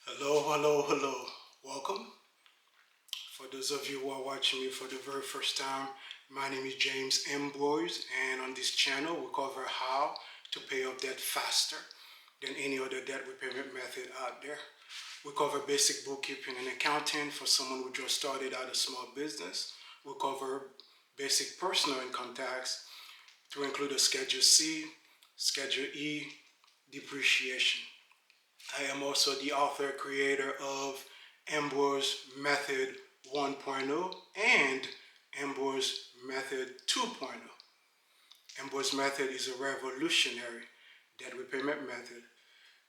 Hello. Welcome. For those of you who are watching me for the very first time, my name is James Ambroise, and on this channel we cover how to pay off debt faster than any other debt repayment method out there. We cover basic bookkeeping and accounting for someone who just started out a small business. We cover basic personal income tax to include a Schedule C, Schedule E, depreciation. I am also the author creator of Ambroise Method 1.0 and Ambroise Method 2.0. Ambroise Method is a revolutionary debt repayment method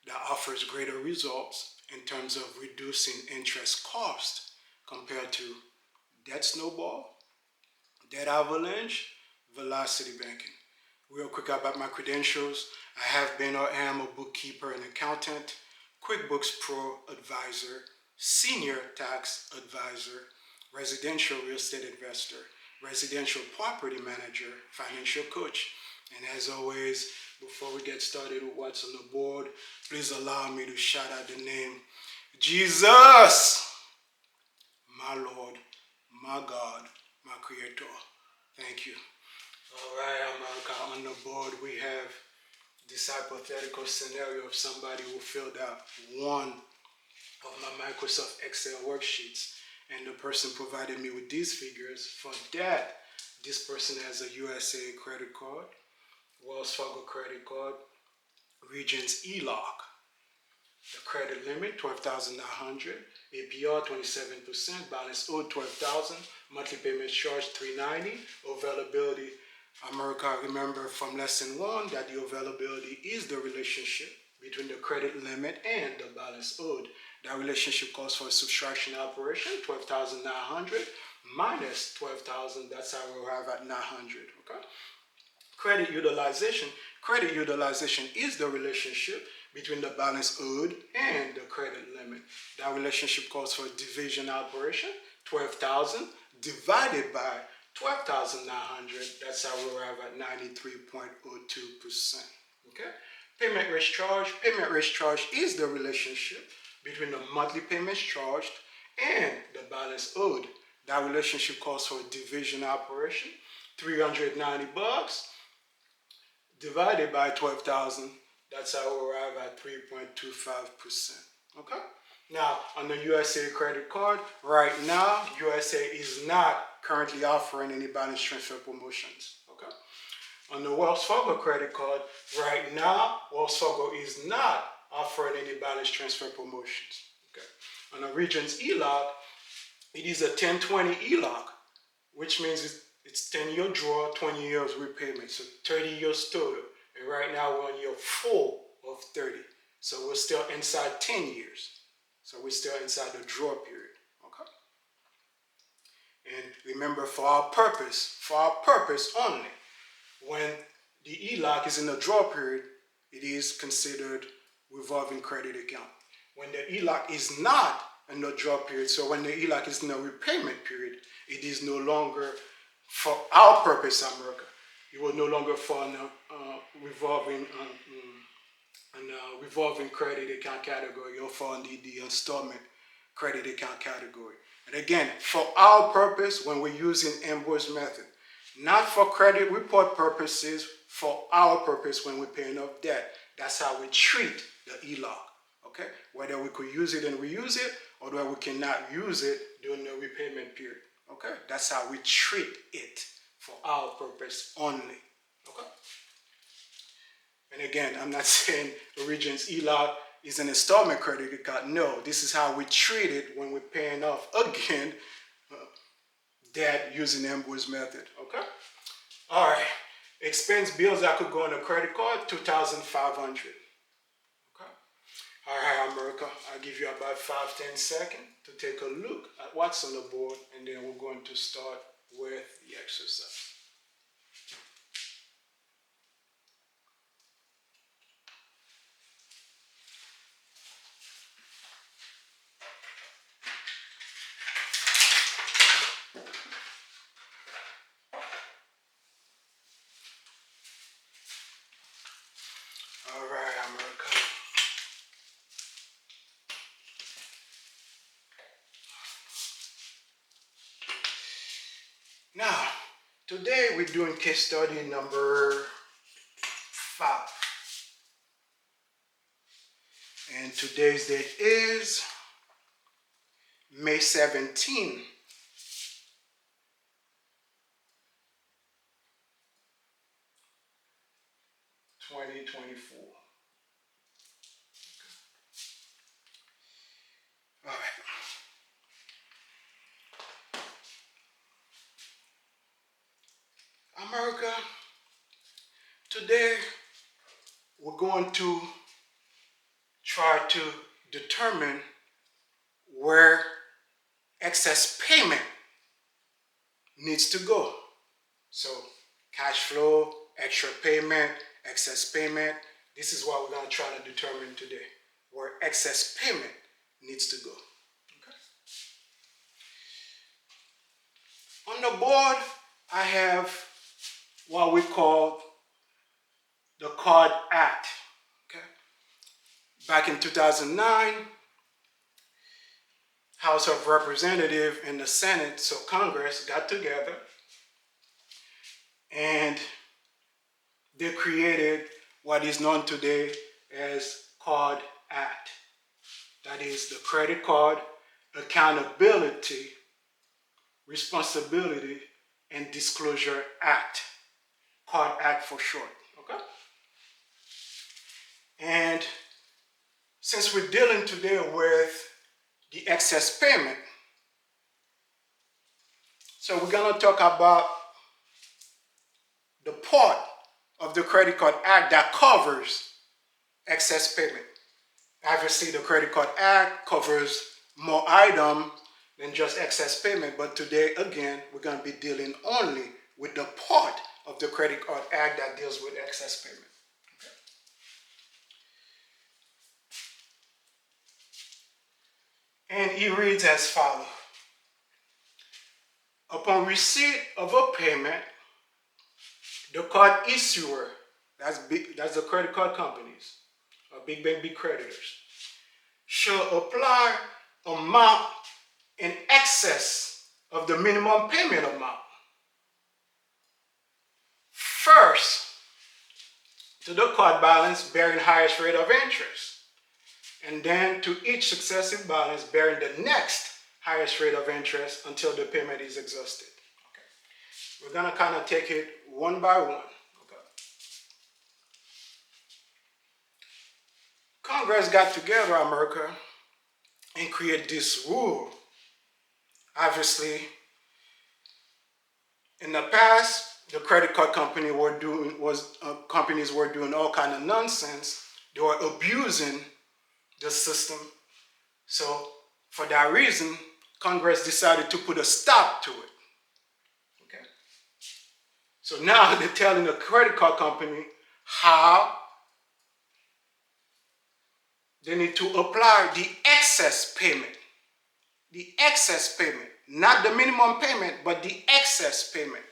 that offers greater results in terms of reducing interest cost compared to debt Snowball, debt Avalanche, velocity banking. Real quick about my credentials. I have been or am a bookkeeper and accountant, QuickBooks Pro advisor, senior tax advisor, residential real estate investor, residential property manager, financial coach. And as always, before we get started with what's on the board, please allow me to shout out the name Jesus, my Lord, my God, my Creator. Thank you. All right, America, on the board we have this hypothetical scenario of somebody who filled out one of my Microsoft Excel worksheets, and the person provided me with these figures. For that, this person has a USA credit card, Wells Fargo credit card, Regions ELOC. The credit limit, 12,900, APR 27%, balance owed 12,000, monthly payment charge 390, availability. America, remember from lesson 1 that the availability is the relationship between the credit limit and the balance owed. That relationship calls for a subtraction operation, 12,900 minus 12,000, that's how we'll have at 900, okay? Credit utilization. Credit utilization is the relationship between the balance owed and the credit limit. That relationship calls for a division operation, 12,000 divided by 12,900. That's how we arrive at 93.02%. Okay? Payment rate charge. Payment rate charge is the relationship between the monthly payments charged and the balance owed. That relationship calls for a division operation, 390 bucks divided by 12,000, that's how we arrive at 3.25%. Okay? Now, on the USA credit card, right now, USA is not currently offering any balance transfer promotions. Okay? On the Wells Fargo credit card, right now, Wells Fargo is not offering any balance transfer promotions. Okay? On the Regions ELOC, it is a 10-20 ELOC, which means it's 10-year draw, 20 years repayment, so 30 years total. And right now we're on year 4 of 30. So we're still inside 10 years. So we're still inside the draw period. Okay? And remember, for our purpose only, when the ELOC is in the draw period, it is considered revolving credit account. When the ELOC is not in the draw period, so when the ELOC is in the repayment period, it is no longer, for our purpose, America, it will no longer fall in a revolving credit account category. It will fall in the installment credit account category. And again, for our purpose, when we're using Ambroise Method, not for credit report purposes, for our purpose when we're paying off debt. That's how we treat the ELOC. Okay? Whether we could use it and reuse it, or whether we cannot use it during the repayment period. Okay? That's how we treat it for our purpose only. Okay? And again, I'm not saying the Regions ELOC is an installment credit account. No, this is how we treat it when we're paying off, again, debt using Ambroise Method. Okay? All right. Expense bills that could go on a credit card, 2,500. Okay? All right, America, I'll give you about 5-10 seconds to take a look at what's on the board, and then we're going to start with the exercise. All right, America. Now, today we're doing case study number 5. And today's date is May 17, 2024. All right. America, today we're going to try to determine where excess payment needs to go. So cash flow, extra payment, excess payment. This is what we're going to try to determine today, where excess payment needs to go. Okay. On the board, I have what we call the Card Act. Okay. Back in 2009, House of Representatives and the Senate, so Congress, got together and they created what is known today as Card Act. That is the Credit Card Accountability, Responsibility, and Disclosure Act. Card Act for short. Okay? And since we're dealing today with the excess payment, so we're going to talk about the part of the Credit Card Act that covers excess payment. Obviously, the Credit Card Act covers more items than just excess payment, but today, again, we're going to be dealing only with the part of the Credit Card Act that deals with excess payment. Okay. And it reads as follows. Upon receipt of a payment, the card issuer, that's the credit card companies, or big bank, big creditors, shall apply amount in excess of the minimum payment amount. First, to the card balance bearing highest rate of interest, and then to each successive balance bearing the next highest rate of interest until the payment is exhausted. Okay. We're going to kind of take it one by one. Okay. Congress got together, America, and created this rule. Obviously, in the past, the credit card companies were doing all kind of nonsense. They were abusing the system. So for that reason, Congress decided to put a stop to it. Okay. So now they're telling the credit card company how they need to apply the excess payment. The excess payment, not the minimum payment, but the excess payment.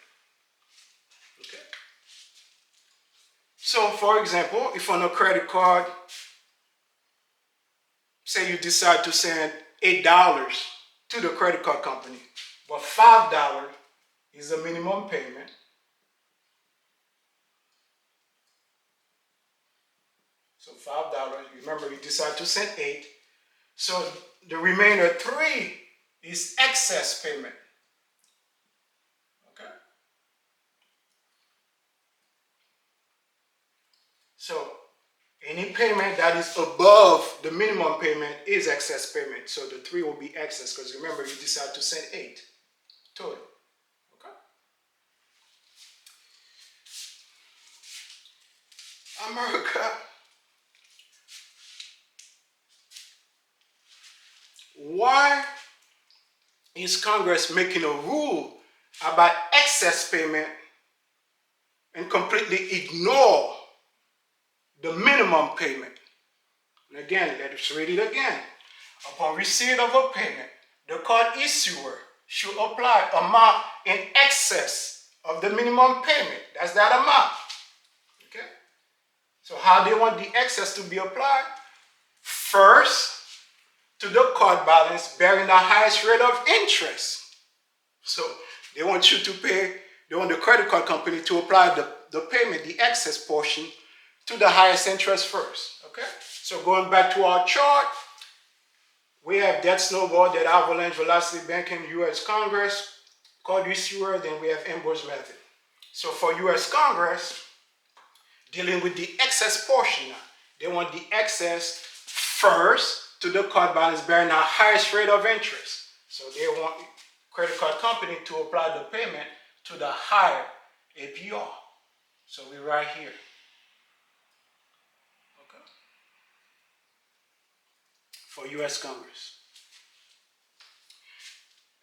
Okay. So, for example, if on a credit card, say you decide to send $8 to the credit card company, but $5 is the minimum payment. So $5, remember you decide to send 8. So the remainder 3 is excess payment. Okay? So any payment that is above the minimum payment is excess payment. So the 3 will be excess because remember you decide to send 8 total. Okay? America, why is Congress making a rule about excess payment and completely ignore the minimum payment? And again, let's read it again. Upon receipt of a payment, the card issuer should apply amount in excess of the minimum payment. That's that amount. Okay? So how they want the excess to be applied? First, to the card balance bearing the highest rate of interest. So They want you to pay, they want the credit card company to apply the payment, the excess portion, to the highest interest first. Okay? So going back to our chart, we have debt Snowball, debt Avalanche, Velocity Banking, U.S. Congress, card issuer, then we have Ambroise Method. So for U.S. Congress, dealing with the excess portion now, they want the excess first to the card balance bearing the highest rate of interest. So they want credit card company to apply the payment to the higher APR. So we right here. Okay. For U.S. Congress.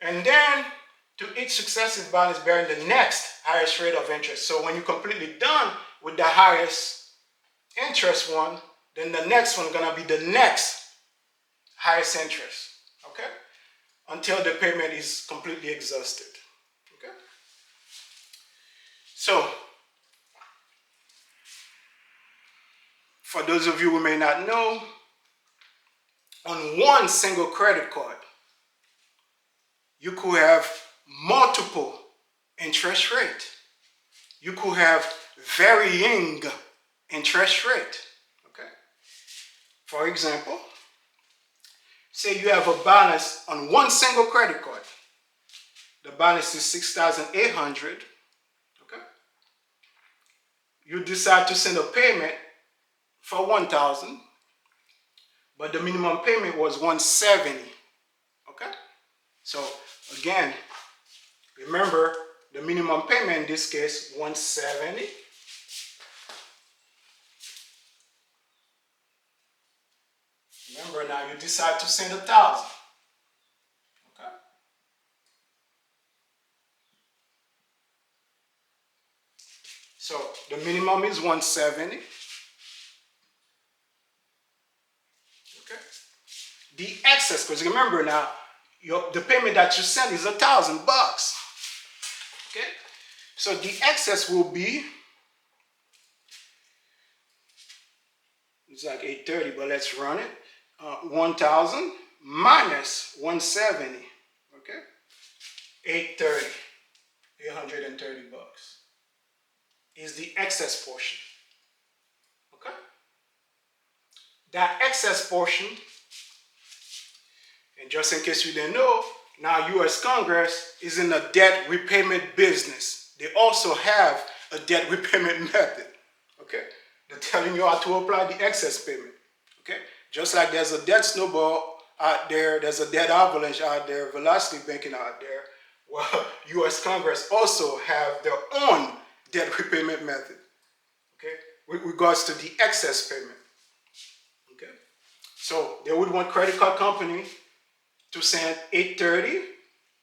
And then to each successive balance bearing the next highest rate of interest. So when you're completely done with the highest interest one, then the next one gonna be the next highest interest. Okay? Until the payment is completely exhausted. Okay? So for those of you who may not know, on one single credit card, you could have multiple interest rate. You could have varying interest rate. Okay? For example, say you have a balance on one single credit card. The balance is $6,800. Okay? You decide to send a payment for $1,000, but the minimum payment was $170. Okay? So again, remember the minimum payment in this case $170. Remember now you decide to send $1,000. Okay? So the minimum is $170. Okay? The excess, because remember now, the payment that you send is $1,000. Okay? So the excess will be, it's like 830, but let's run it. 1,000 minus 170. Okay? 830. $830 is the excess portion. Okay? That excess portion, and just in case you didn't know, now U.S. Congress is in the debt repayment business. They also have a debt repayment method. Okay? They're telling you how to apply the excess payment. Okay? Just like there's a debt Snowball out there, there's a debt Avalanche out there, Velocity Banking out there. Well, U.S. Congress also have their own debt repayment method. Okay? With regards to the excess payment. Okay? So they would want credit card company to send $830.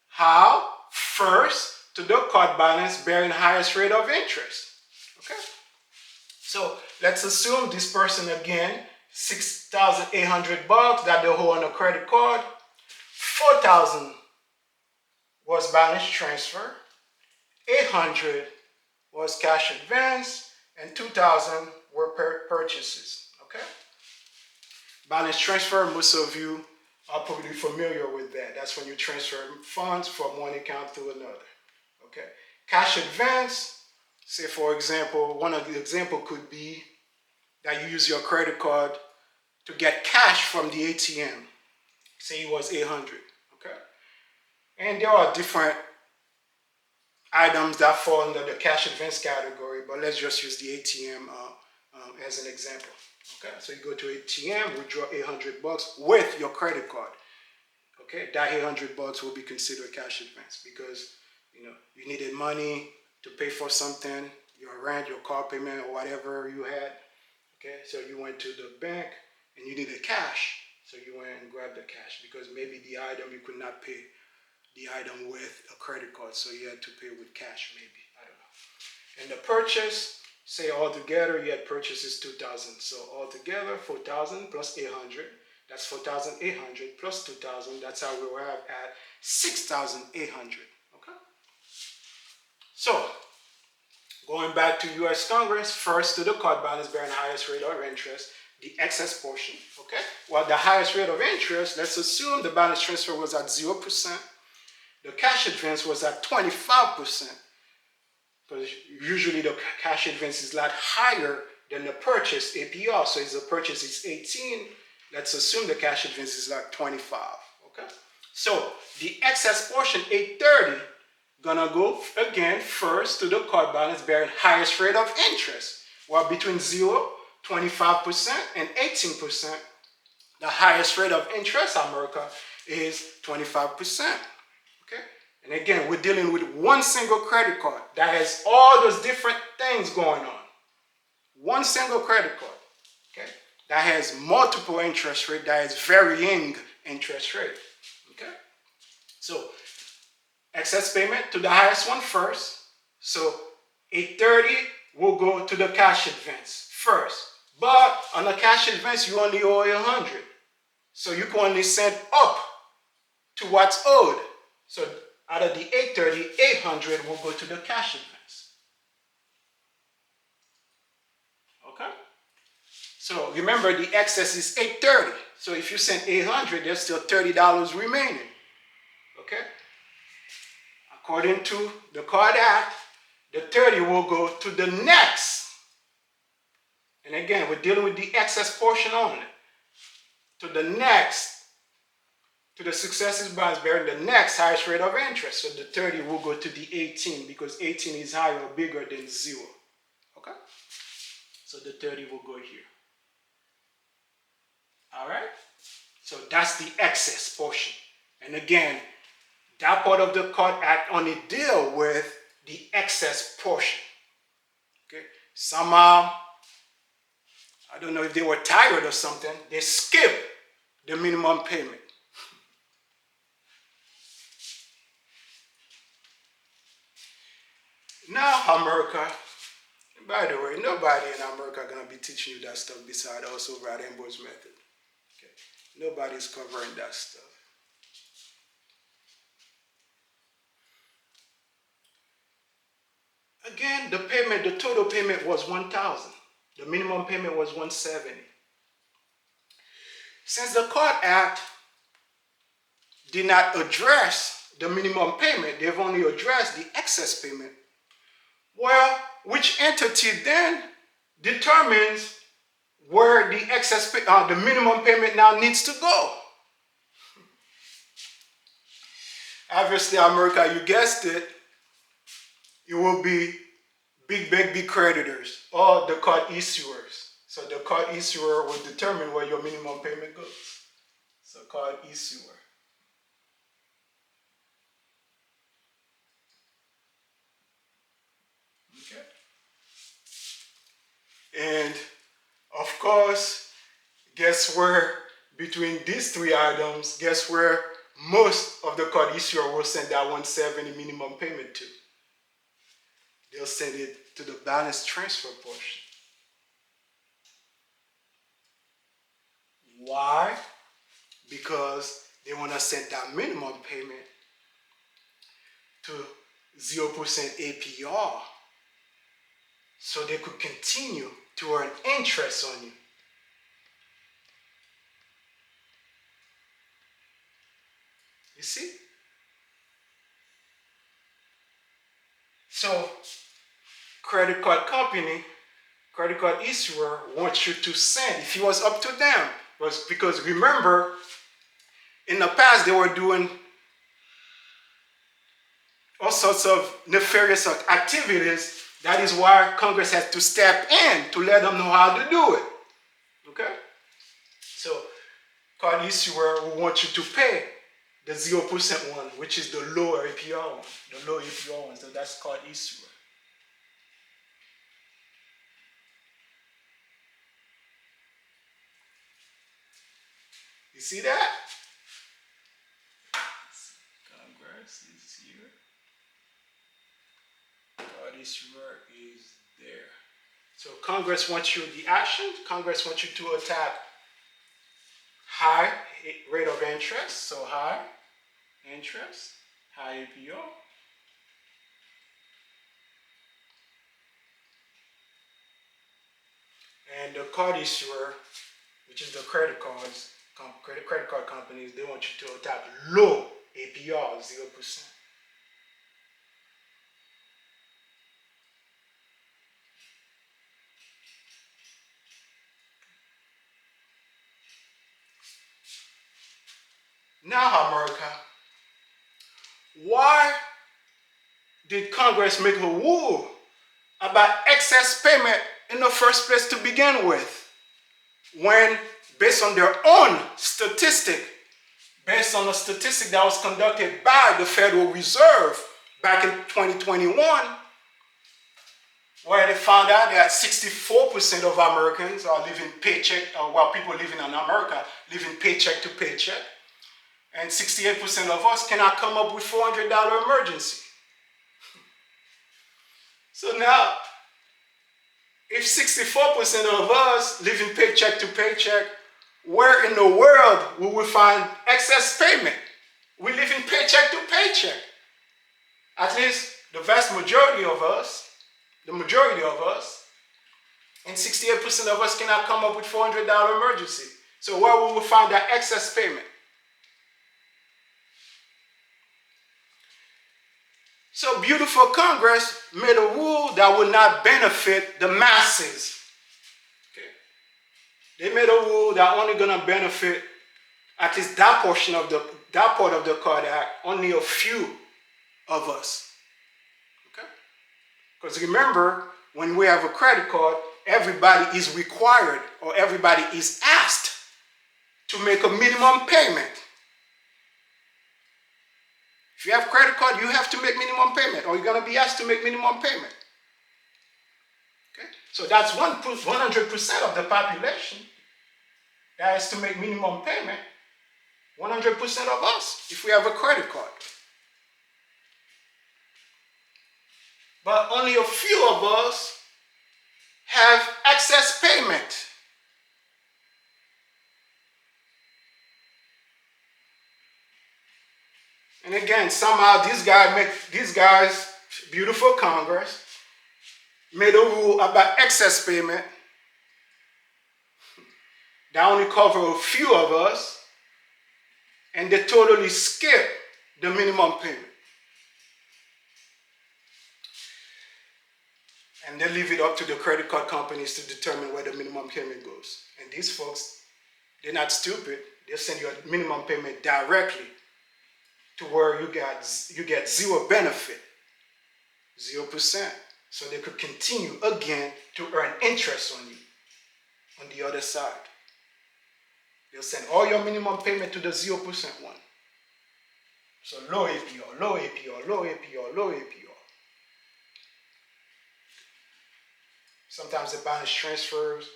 How? First to the card balance bearing highest rate of interest. Okay? So let's assume this person again, $6,800 that they hold on a credit card. $4,000 was balance transfer. $800 was cash advance, and $2,000 were purchases. Okay? Balance transfer, most of you are probably familiar with that. That's when you transfer funds from one account to another. Okay? Cash advance, say for example, one of the examples could be that you use your credit card to get cash from the ATM. Say it was $800. Okay? And there are different items that fall under the cash advance category, but let's just use the ATM as an example. Okay, so you go to ATM, withdraw $800 with your credit card. Okay, that $800 will be considered cash advance because you needed money to pay for something, your rent, your car payment, or whatever you had. Okay, so you went to the bank and you needed cash, so you went and grabbed the cash because maybe the item you could not pay the item with a credit card, so you had to pay with cash maybe, I don't know. And the purchase, say altogether you had purchases $2,000, so altogether $4,000 plus $800, that's $4,800 plus $2,000, that's how we arrive at $6,800. Okay? So going back to U.S. Congress, first to the card balance bearing highest rate of interest, the excess portion. Okay? Well, the highest rate of interest, let's assume the balance transfer was at 0%. the cash advance was at 25%. Because usually the cash advance is a lot higher than the purchase APR. So if the purchase is 18, let's assume the cash advance is like 25. Okay. So the excess portion, 830, gonna go again first to the card balance bearing highest rate of interest. Well, between 0, 25%, and 18%, the highest rate of interest, America, is 25%. Okay? And again, we're dealing with one single credit card that has all those different things going on. One single credit card, okay, that has multiple interest rate, that has varying interest rate. Okay? So excess payment to the highest one first. So 830 will go to the cash advance first. But on the cash advance, you only owe 100. So you can only send up to what's owed. So out of the 830, 800 will go to the cash advance. Okay? So remember, the excess is 830. So if you send 800, there's still $30 remaining. Okay? According to the Card Act, the 30 will go to the next. And again, we're dealing with the excess portion only. To the next, to the successive balance bearing the next highest rate of interest. So the 30 will go to the 18 because 18 is higher or bigger than 0. Okay? So the 30 will go here. All right? So that's the excess portion. And again, that part of the Card Act only deal with the excess portion. Okay? Somehow, I don't know if they were tired or something, they skipped the minimum payment. Now, America, by the way, nobody in America is going to be teaching you that stuff besides us over at Ambroise Method. Okay? Nobody's covering that stuff. Again, the payment, the total payment was $1,000. The minimum payment was $170. Since the Card Act did not address the minimum payment, they've only addressed the excess payment. Well, which entity then determines where the excess, the minimum payment now needs to go? Obviously, America, you guessed it, it will be big creditors or the card issuers. So the card issuer will determine where your minimum payment goes. So card issuer. Okay. And of course, guess where between these three items, guess where most of the card issuer will send that 170 minimum payment to? They'll send it to the balance transfer portion. Why? Because they want to send that minimum payment to 0% APR so they could continue to earn interest on you. You see? So, credit card company, credit card issuer wants you to send, if it was up to them, because remember, in the past they were doing all sorts of nefarious activities. That is why Congress had to step in to let them know how to do it. Okay? So, card issuer will want you to pay the 0% one, which is the lower APR one. The low APR one, so that's card issuer. You see that? Congress is here. Card issuer is there. So Congress wants you, the action, Congress wants you to attack high rate of interest, so high interest, high APR. And the card issuer, which is the credit card companies, they want you to attack low APR, 0%. Now, America, why did Congress make a rule about excess payment in the first place to begin with, when based on their own statistic, based on a statistic that was conducted by the Federal Reserve back in 2021, where they found out that 64% of Americans are living paycheck, while people living in America living paycheck to paycheck, and 68% of us cannot come up with $400 emergency. So now, if 64% of us living paycheck to paycheck, where in the world will we find excess payment? We live in paycheck to paycheck. At least the vast majority of us, and 68% of us cannot come up with $400 emergency. So where will we find that excess payment? So beautiful Congress made a rule that would not benefit the masses. Okay? They made a rule that only going to benefit at least that portion of that part of the Card Act, only a few of us. Okay? Because remember, when we have a credit card, everybody is required or everybody is asked to make a minimum payment. If you have a credit card, you have to make minimum payment, or you're going to be asked to make minimum payment. Okay? So that's 100% of the population that has to make minimum payment. 100% of us, if we have a credit card. But only a few of us have excess payment. And again, somehow these guys, beautiful Congress, made a rule about excess payment that only cover a few of us, and they totally skip the minimum payment. And they leave it up to the credit card companies to determine where the minimum payment goes. And these folks, they're not stupid. They'll send you a minimum payment directly to where you get zero benefit, 0%. So they could continue again to earn interest on you on the other side. They'll send all your minimum payment to the 0% one. So low APR, low APR, low APR, low APR. Sometimes the balance transfers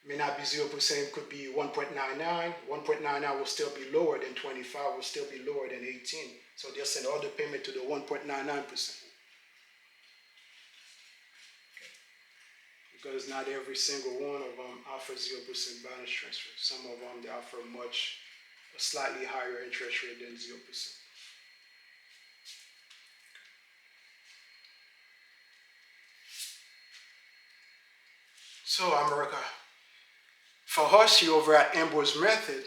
may not be 0%, it could be 1.99. 1.99 will still be lower than 25, will still be lower than 18. So they'll send all the payment to the 1.99%. Because not every single one of them offers 0% balance transfer. Some of them, they offer a slightly higher interest rate than 0%. So America, for us here over at Ambroise Method,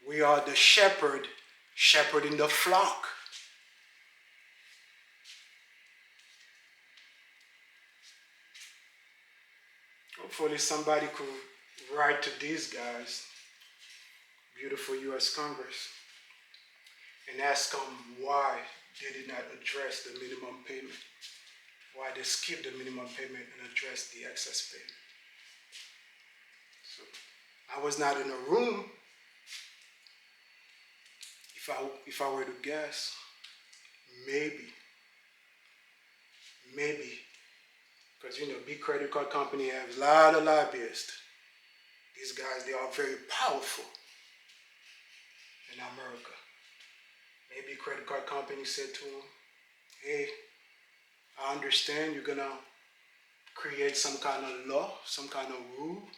we are the shepherd shepherding the flock. Hopefully somebody could write to these guys, beautiful U.S. Congress, and ask them why they did not address the minimum payment, why they skipped the minimum payment and addressed the excess payment. So I was not in a room. If I were to guess, maybe, because big credit card company has a lot of lobbyists. These guys, they are very powerful in America. Maybe credit card company said to them, hey, I understand you're gonna create some kind of law, some kind of rule,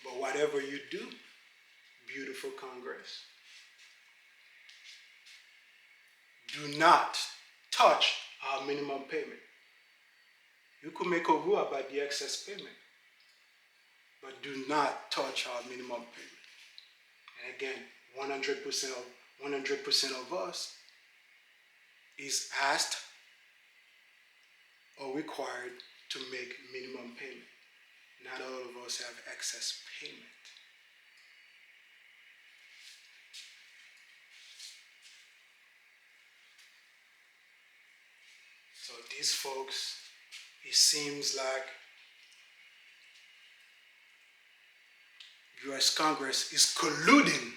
but whatever you do, beautiful Congress, do not touch our minimum payment. You could make a rule about the excess payment, but do not touch our minimum payment. And again, 100% of us is asked or required to make minimum payment. Not all of us have excess payment. So these folks, it seems like U.S. Congress is colluding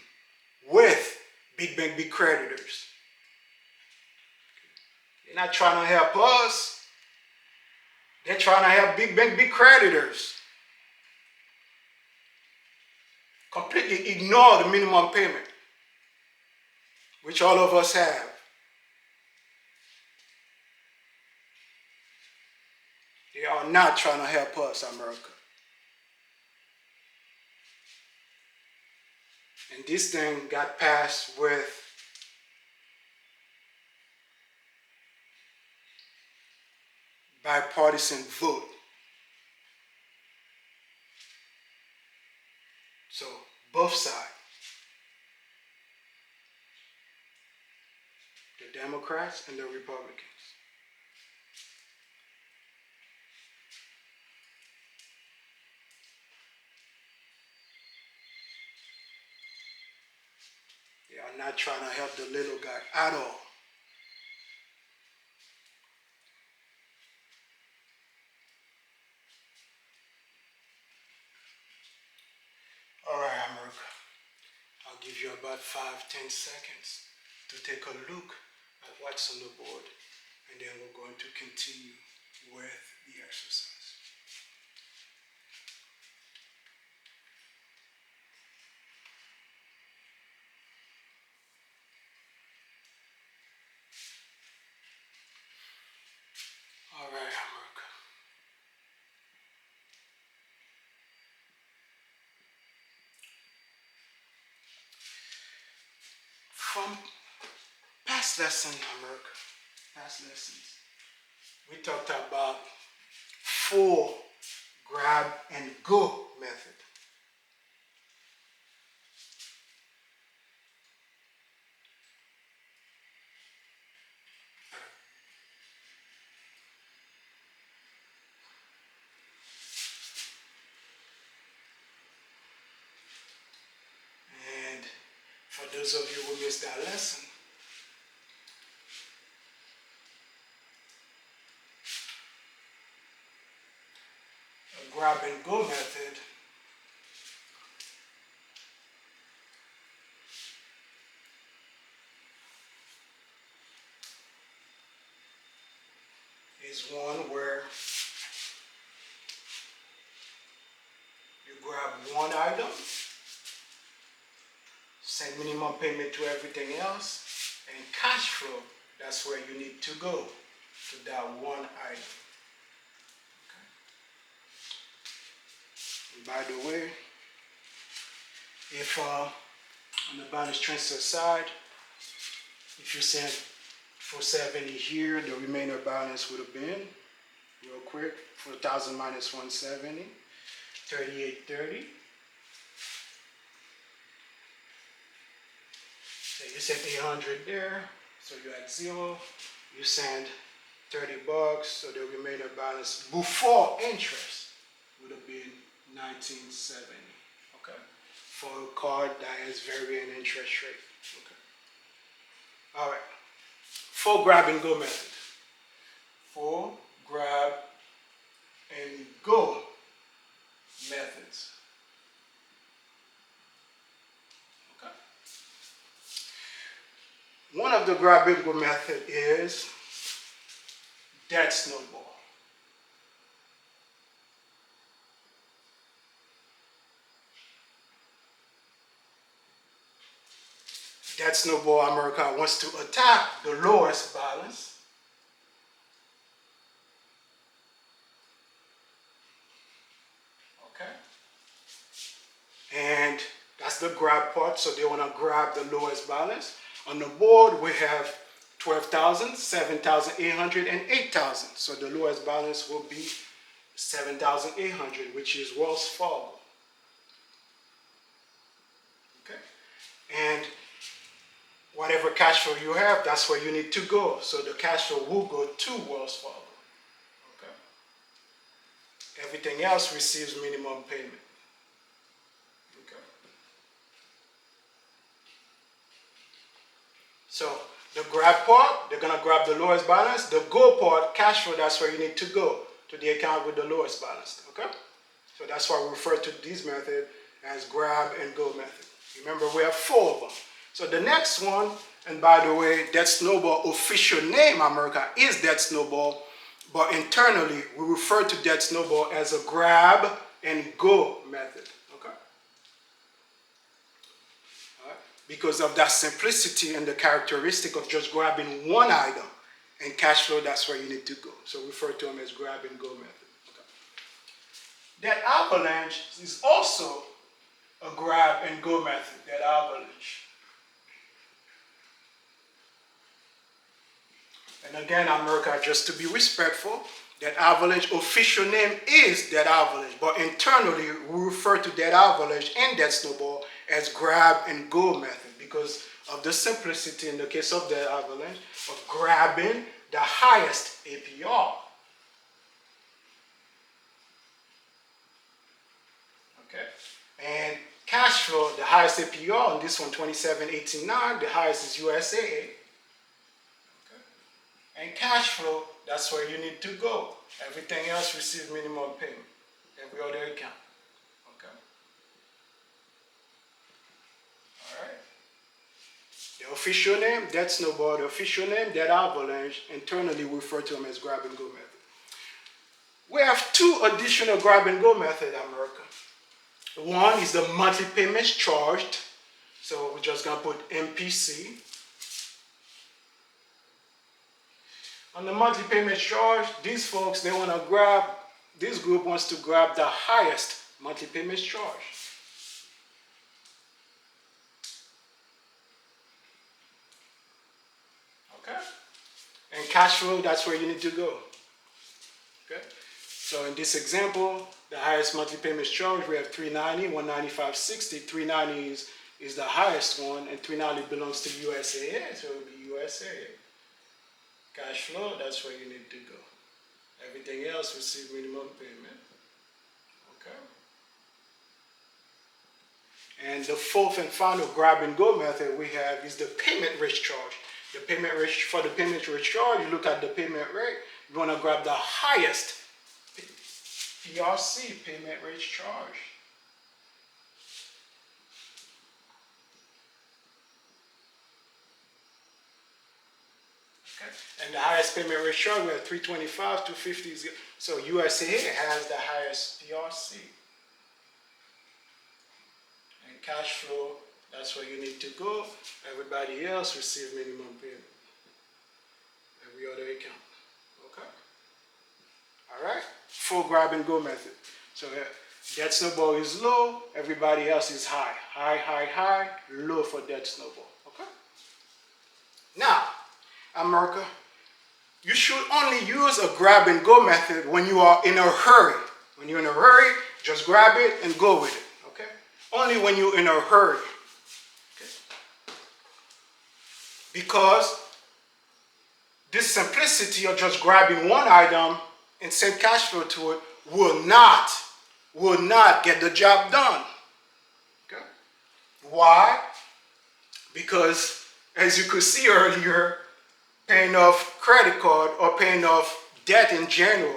with big bank, big creditors. They're not trying to help us. They're trying to help big bank, big creditors. Completely ignore the minimum payment, which all of us have. They are not trying to help us, America. And this thing got passed with bipartisan vote. So both sides, the Democrats and the Republicans. They are not trying to help the little guy at all. All right, America. I'll give you about 5-10 seconds to take a look at what's on the board, and then we're going to continue with the exercise. All right, America. From past lessons, America, past lessons, we talked about 4 grab and go method. And for those of you who missed that lesson, a grab and go method is one where you grab one item, send minimum payment to everything else, and cash flow, that's where you need to go, to that one item. Okay. And by the way, if on the balance transfer side, if you send 470 here, the remainder balance would have been, real quick, 4,000 minus 170, 3830. So you sent 800 there, so you add 0, you send 30 bucks, so the remainder balance before interest would have been 1970. Okay, for a card that has varying interest rate. Okay. All right. 4 grab and go method. 4 grab and go methods. Okay. One of the grab and go method is debt snowball. Debt snowball, America wants to attack the lowest balance. Okay. And that's the grab part, so they want to grab the lowest balance. On the board, we have 12,000, 7,800, and 8,000. So the lowest balance will be 7,800, which is Wells Fargo. Okay? And whatever cash flow you have, that's where you need to go. So the cash flow will go to Wells Fargo. Okay? Everything else receives minimum payment. Okay. So the grab part, they're going to grab the lowest balance. The go part, cash flow, that's where you need to go, to the account with the lowest balance. Okay? So that's why we refer to this method as grab and go method. Remember, we have 4 of them. So the next one, and by the way, that Snowball official name, America, is that Snowball, but internally we refer to that Snowball as a grab and go method. Okay? All right? Because of that simplicity and the characteristic of just grabbing one item, and cash flow, that's where you need to go. So we refer to them as grab and go method. That Avalanche is also a grab and go method, that Avalanche. And again, America, just to be respectful, that Avalanche official name is that Avalanche, but internally we refer to that Avalanche and that Snowball as grab and go method because of the simplicity in the case of that Avalanche of grabbing the highest APR. Okay, and cash flow, the highest APR on this one, 27.89, the highest is USAA. Okay, and cash flow, that's where you need to go. Everything else receives minimum payment. Every other account. Okay. All right. The official name, that Snowball. The official name, that Avalanche. Internally, we refer to them as grab and go method. We have 2 additional grab and go method, America. One is the monthly payments charged. So we're just going to put MPC. On the monthly payments charged, these folks, they want to grab, this group wants to grab the highest monthly payments charged. Okay? And cash flow, that's where you need to go. Okay? So in this example, the highest monthly payments charged, we have $390, $195.60. $390 is the highest one, and $390 belongs to USAA, so it will be USAA. Cash flow, that's where you need to go. Everything else receives minimum payment. Okay. And the 4th and final grab and go method we have is the payment rate charge. The payment rate, for the payment rate charge, you look at the payment rate, you want to grab the highest PRC, payment rate charge. Okay. And the highest payment rate charge, we have 325, 250. So USAA has the highest PRC. And cash flow, that's where you need to go. Everybody else receives minimum payment. Every other account. Okay? All right? Full grab and go method. So that Snowball is low, everybody else is high. High, high, high, low for that Snowball. Okay? Now, America, you should only use a grab and go method when you are in a hurry. When you're in a hurry, just grab it and go with it. Okay? Only when you're in a hurry. Okay? Because this simplicity of just grabbing one item and send cash flow to it will not get the job done. Okay? Why? Because as you could see earlier, paying off credit card or paying off debt in general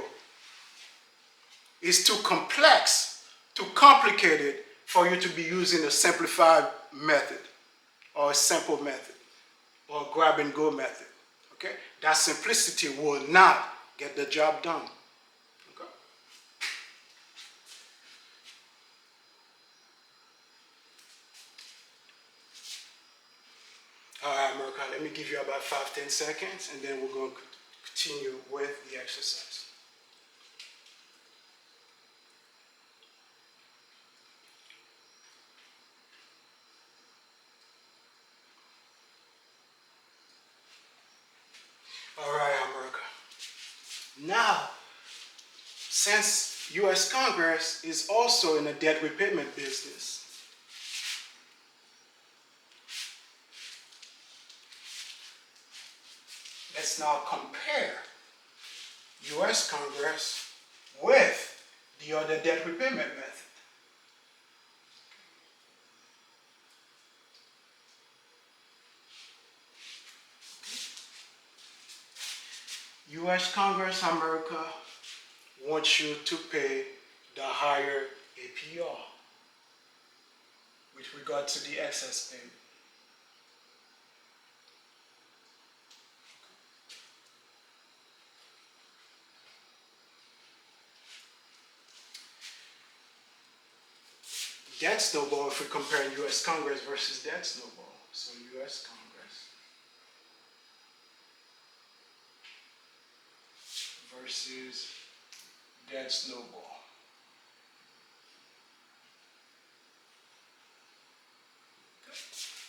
is too complex, too complicated for you to be using a simplified method or a simple method or a grab and go method. Okay? That simplicity will not get the job done. Okay? All right, America, let me give you about 5-10 seconds and then we're going to continue with the exercise. All right, America. Now, since U.S. Congress is also in the debt repayment business, let's now compare U.S. Congress with the other debt repayment method. U.S. Congress, America wants you to pay the higher APR with regard to the excess payment. Debt snowball, if we compare U.S. Congress versus debt snowball. So U.S. Congress versus debt snowball.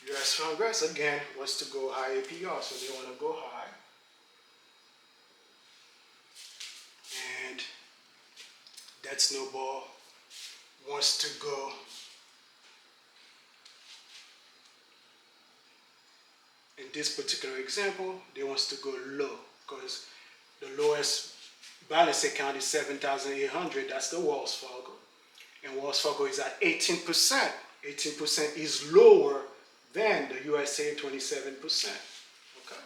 U.S. Congress, again, wants to go high APR, so they want to go high. And debt snowball wants to go in this particular example, they wants to go low because the lowest balance account is 7,800. That's the Wells Fargo, and Wells Fargo is at 18%. 18% is lower than the USA 27%. Okay,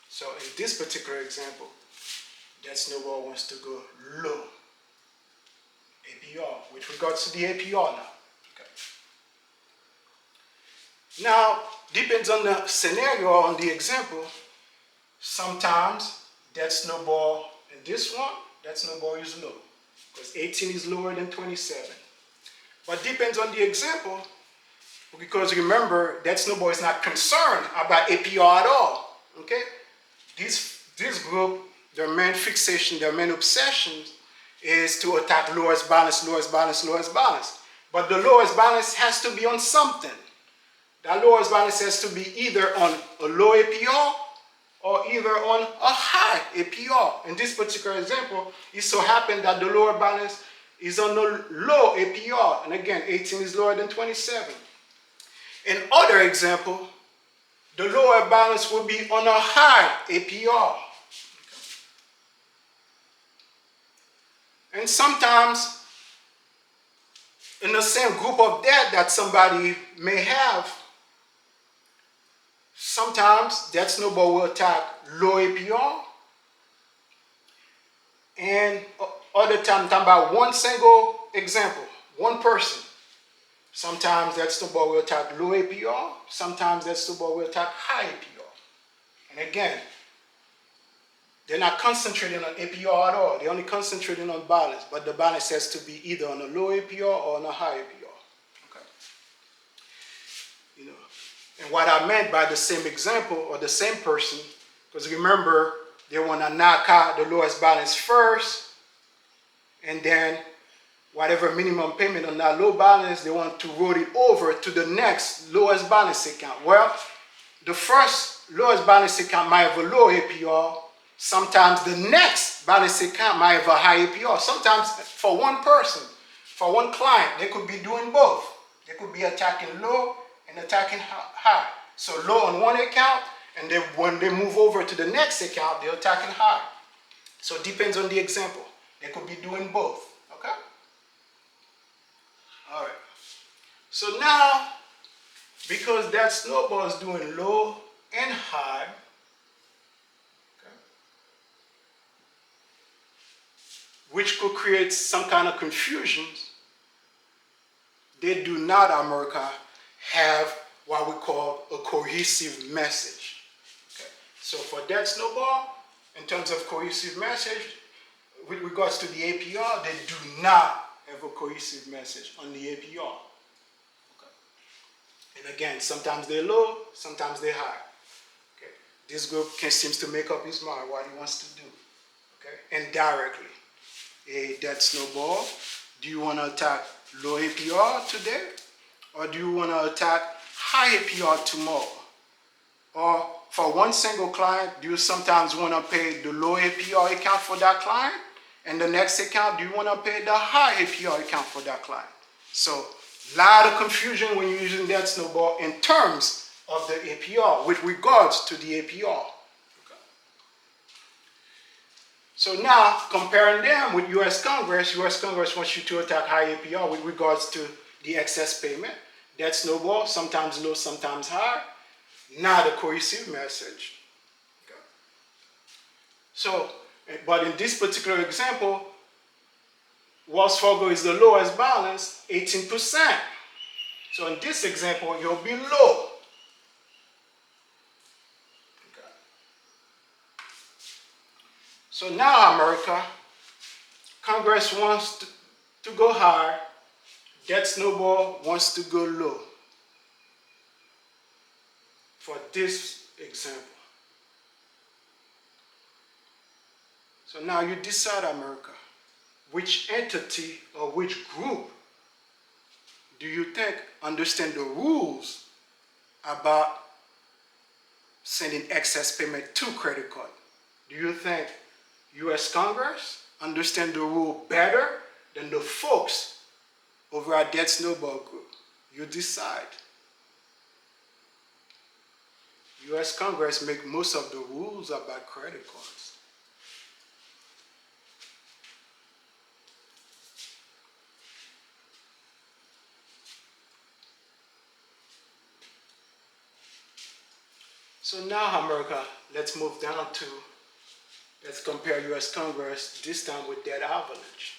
so in this particular example, that snowball wants to go low APR with regards to the APR now. Now, depends on the scenario, on the example. Sometimes that snowball, in this one, that snowball is low because 18 is lower than 27. But depends on the example, because remember, that snowball is not concerned about APR at all. Okay? This group, their main fixation, their main obsession is to attack lowest balance, lowest balance, lowest balance. But the lowest balance has to be on something. That lowest balance has to be either on a low APR or either on a high APR. In this particular example, it so happened that the lower balance is on a low APR. And again, 18 is lower than 27. In other example, the lower balance will be on a high APR. And sometimes, in the same group of debt that somebody may have, sometimes that snowball will attack low APR, and other time, talking about one single example, one person. Sometimes that snowball will attack low APR, sometimes that snowball will attack high APR. And again, they're not concentrating on APR at all, they're only concentrating on balance, but the balance has to be either on a low APR or on a high APR. And what I meant by the same example or the same person, because remember, they want to knock out the lowest balance first, and then whatever minimum payment on that low balance, they want to roll it over to the next lowest balance account. Well, the first lowest balance account might have a low APR. Sometimes the next balance account might have a high APR. Sometimes for one person, for one client, they could be doing both. They could be attacking low and attacking high. So low on one account, and then when they move over to the next account, they're attacking high. So it depends on the example. They could be doing both. Okay? All right. So now, because that snowball is doing low and high, okay, which could create some kind of confusion, they do not, America, have what we call a cohesive message. Okay. So for that snowball, in terms of cohesive message, with regards to the APR, they do not have a cohesive message on the APR. Okay. And again, sometimes they're low, sometimes they're high. Okay. This group seems to make up his mind what he wants to do. Okay. Indirectly. That snowball, do you want to attack low APR today? Or do you want to attack high APR tomorrow? Or for one single client, do you sometimes want to pay the low APR account for that client? And the next account, do you want to pay the high APR account for that client? So, a lot of confusion when you're using that snowball in terms of the APR, with regards to the APR. Okay. So now, comparing them with U.S. Congress wants you to attack high APR with regards to the excess payment. That snowball, sometimes low, sometimes high. Not a cohesive message. Okay. So, but in this particular example, Wells Fargo is the lowest balance, 18%. So in this example, you'll be low. Okay. So now, America, Congress wants to go high. That snowball wants to go low. For this example. So now you decide, America, which entity or which group do you think understand the rules about sending excess payment to credit card? Do you think U.S. Congress understand the rule better than the folks over at that snowball group? You decide. U.S. Congress make most of the rules about credit cards. So now, America, let's move down to, let's compare U.S. Congress, this time with that Avalanche.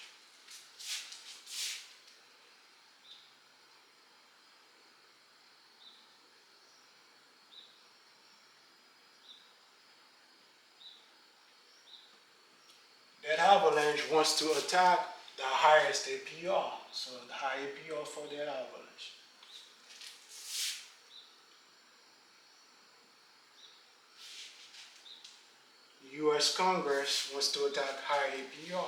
That Avalanche wants to attack the highest APR, so the high APR for that Avalanche. U.S. Congress wants to attack high APR.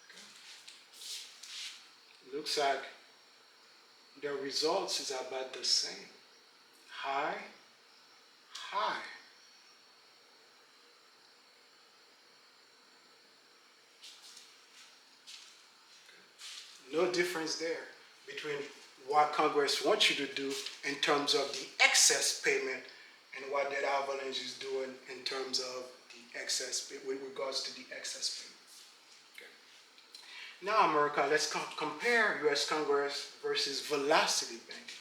Okay. Looks like the results is about the same. High, high. No difference there between what Congress wants you to do in terms of the excess payment and what that Avalanche is doing in terms of the excess, with regards to the excess payment. Okay. Now, America, let's compare U.S. Congress versus velocity banking.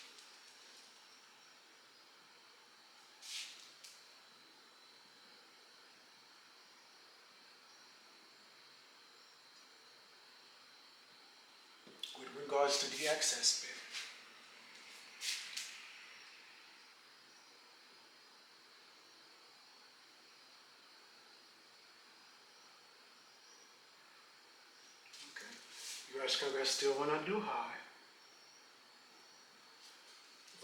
With regards to the excess payment. U.S. Congress still want to do high.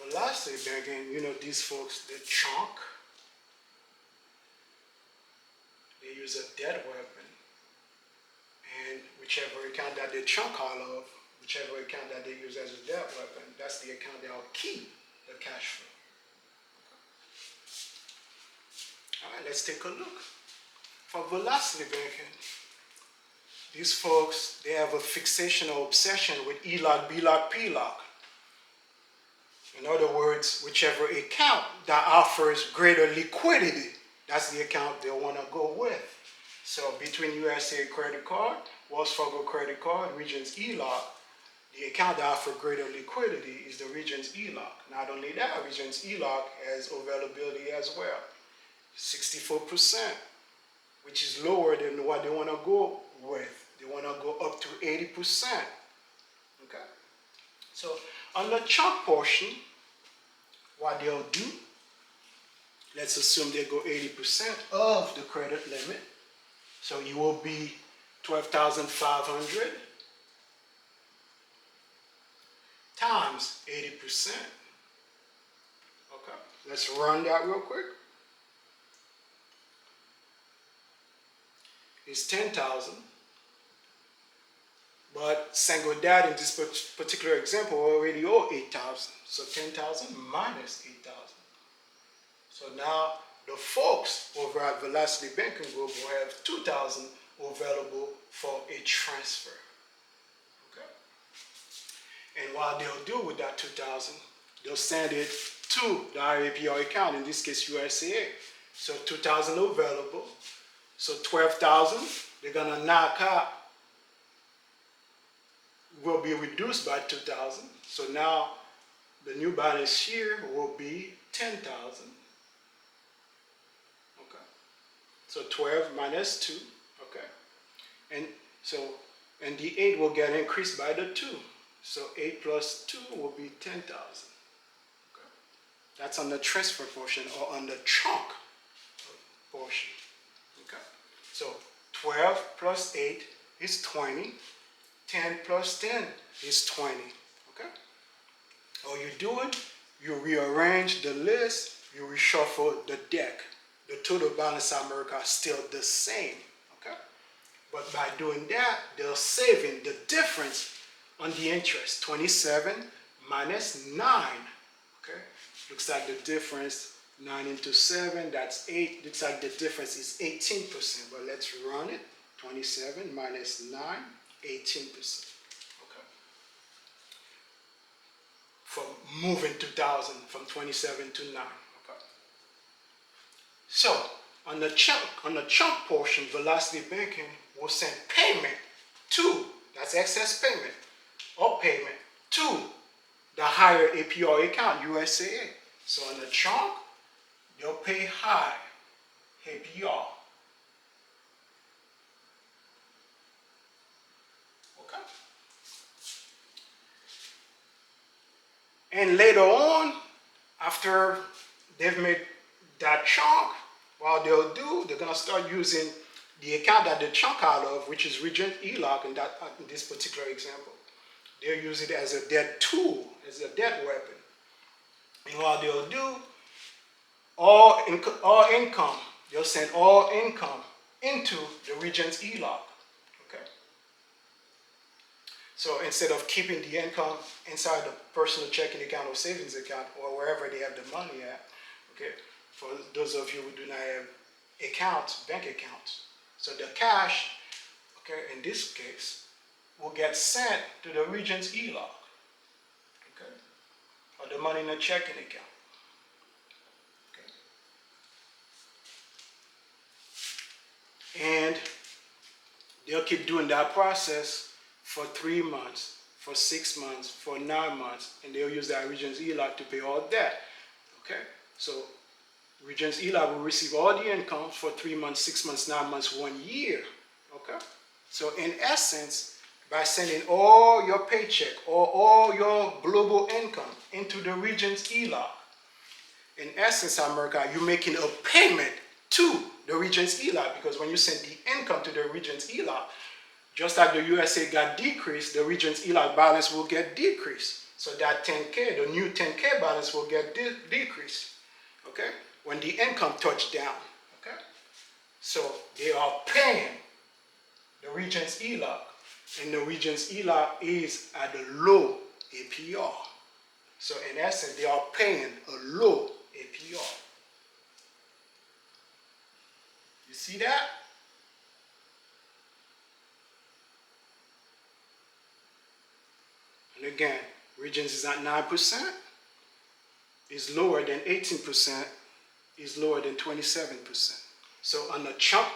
Velocity banking, you know, these folks, they chunk. They use a debt weapon. And whichever account that they chunk out of, whichever account that they use as a debt weapon, that's the account that will keep the cash flow. All right, let's take a look. For velocity banking, these folks, they have a fixation or obsession with ELOC, BLOC, PLOC. In other words, whichever account that offers greater liquidity, that's the account they want to go with. So between USA credit card, Wells Fargo credit card, Regions ELOC, the account that offers greater liquidity is the Regions ELOC. Not only that, Regions ELOC has availability as well, 64%, which is lower than what they want to go with. They want to go up to 80%. Okay? So on the chunk portion, what they'll do, let's assume they go 80% of the credit limit. So you will be 12,500 times 80%. Okay, let's run that real quick. It's 10,000. But single dad in this particular example already owe 8,000. So 10,000 minus 8,000. So now the folks over at Velocity Banking Group will have 2,000 available for a transfer. Okay. And what they'll do with that 2,000, they'll send it to the higher APR account, in this case USAA. So 2,000 available. So 12,000, they're gonna knock out, will be reduced by 2,000. So now the new balance here will be 10,000. Okay. So 12 minus 2. Okay. And so, and the 8 will get increased by the 2. So 8 plus 2 will be 10,000. Okay. That's on the transfer portion or on the chunk portion. Okay. So 12 plus 8 is 20. 10 plus 10 is 20. Okay. All you do it, you rearrange the list, you reshuffle the deck. The total balance America is still the same. Okay. But by doing that, they're saving the difference on the interest. 27 minus 9. Okay. Looks like the difference, 9 into 7, that's 8. Looks like the difference is 18%. But let's run it. 27 minus 9, 18%. Okay. From moving 2,000 from 27 to 9. Okay. So on the chunk portion, Velocity Banking will send payment to, that's excess payment or payment to the higher APR account, USAA. So on the chunk, they'll pay high APR. Okay. And later on, after they've made that chunk, what they'll do, they're gonna start using the account that they chunk out of, which is Regent ELOC in this particular example. They'll use it as a debt tool, as a debt weapon. And what they'll do, all income, they'll send all income into the Regent's ELOC. Okay. So instead of keeping the income inside the personal checking account or savings account or wherever they have the money at, okay, for those of you who do not have accounts, bank accounts. So the cash, okay, in this case, will get sent to the Regent's ELOC, okay, or the money in a checking account. Okay. And they'll keep doing that process for 3 months, for 6 months, for 9 months, and they'll use that Regent's ELOC to pay all debt. Okay, so Regent's ELOC will receive all the income for 3 months, 6 months, 9 months, 1 year. Okay, so in essence, by sending all your paycheck or all your global income into the Regent's ELOC, in essence, America, you're making a payment to the Regent's ELOC, because when you send the income to the Regent's ELOC, just like the USA got decreased, the Regent's ELOC balance will get decreased. So that 10K, the new 10K balance will get decreased. Okay, when the income touched down. Okay, so they are paying the Regent's ELOC, and the Regent's ELOC is at a low APR. So in essence, they are paying a low APR. You see that? And again, Regents is at 9%, is lower than 18%, is lower than 27%. So on the chunk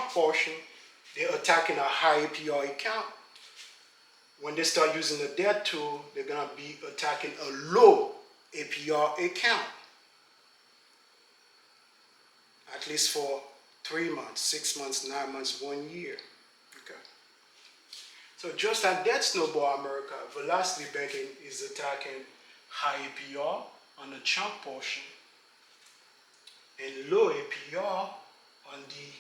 portion, they're attacking a high APR account. When they start using the debt tool, they're gonna be attacking a low APR account. At least for 3 months, 6 months, 9 months, 1 year. Okay. So just like that Snowball America, Velocity Banking is attacking high APR on the chunk portion and low APR on the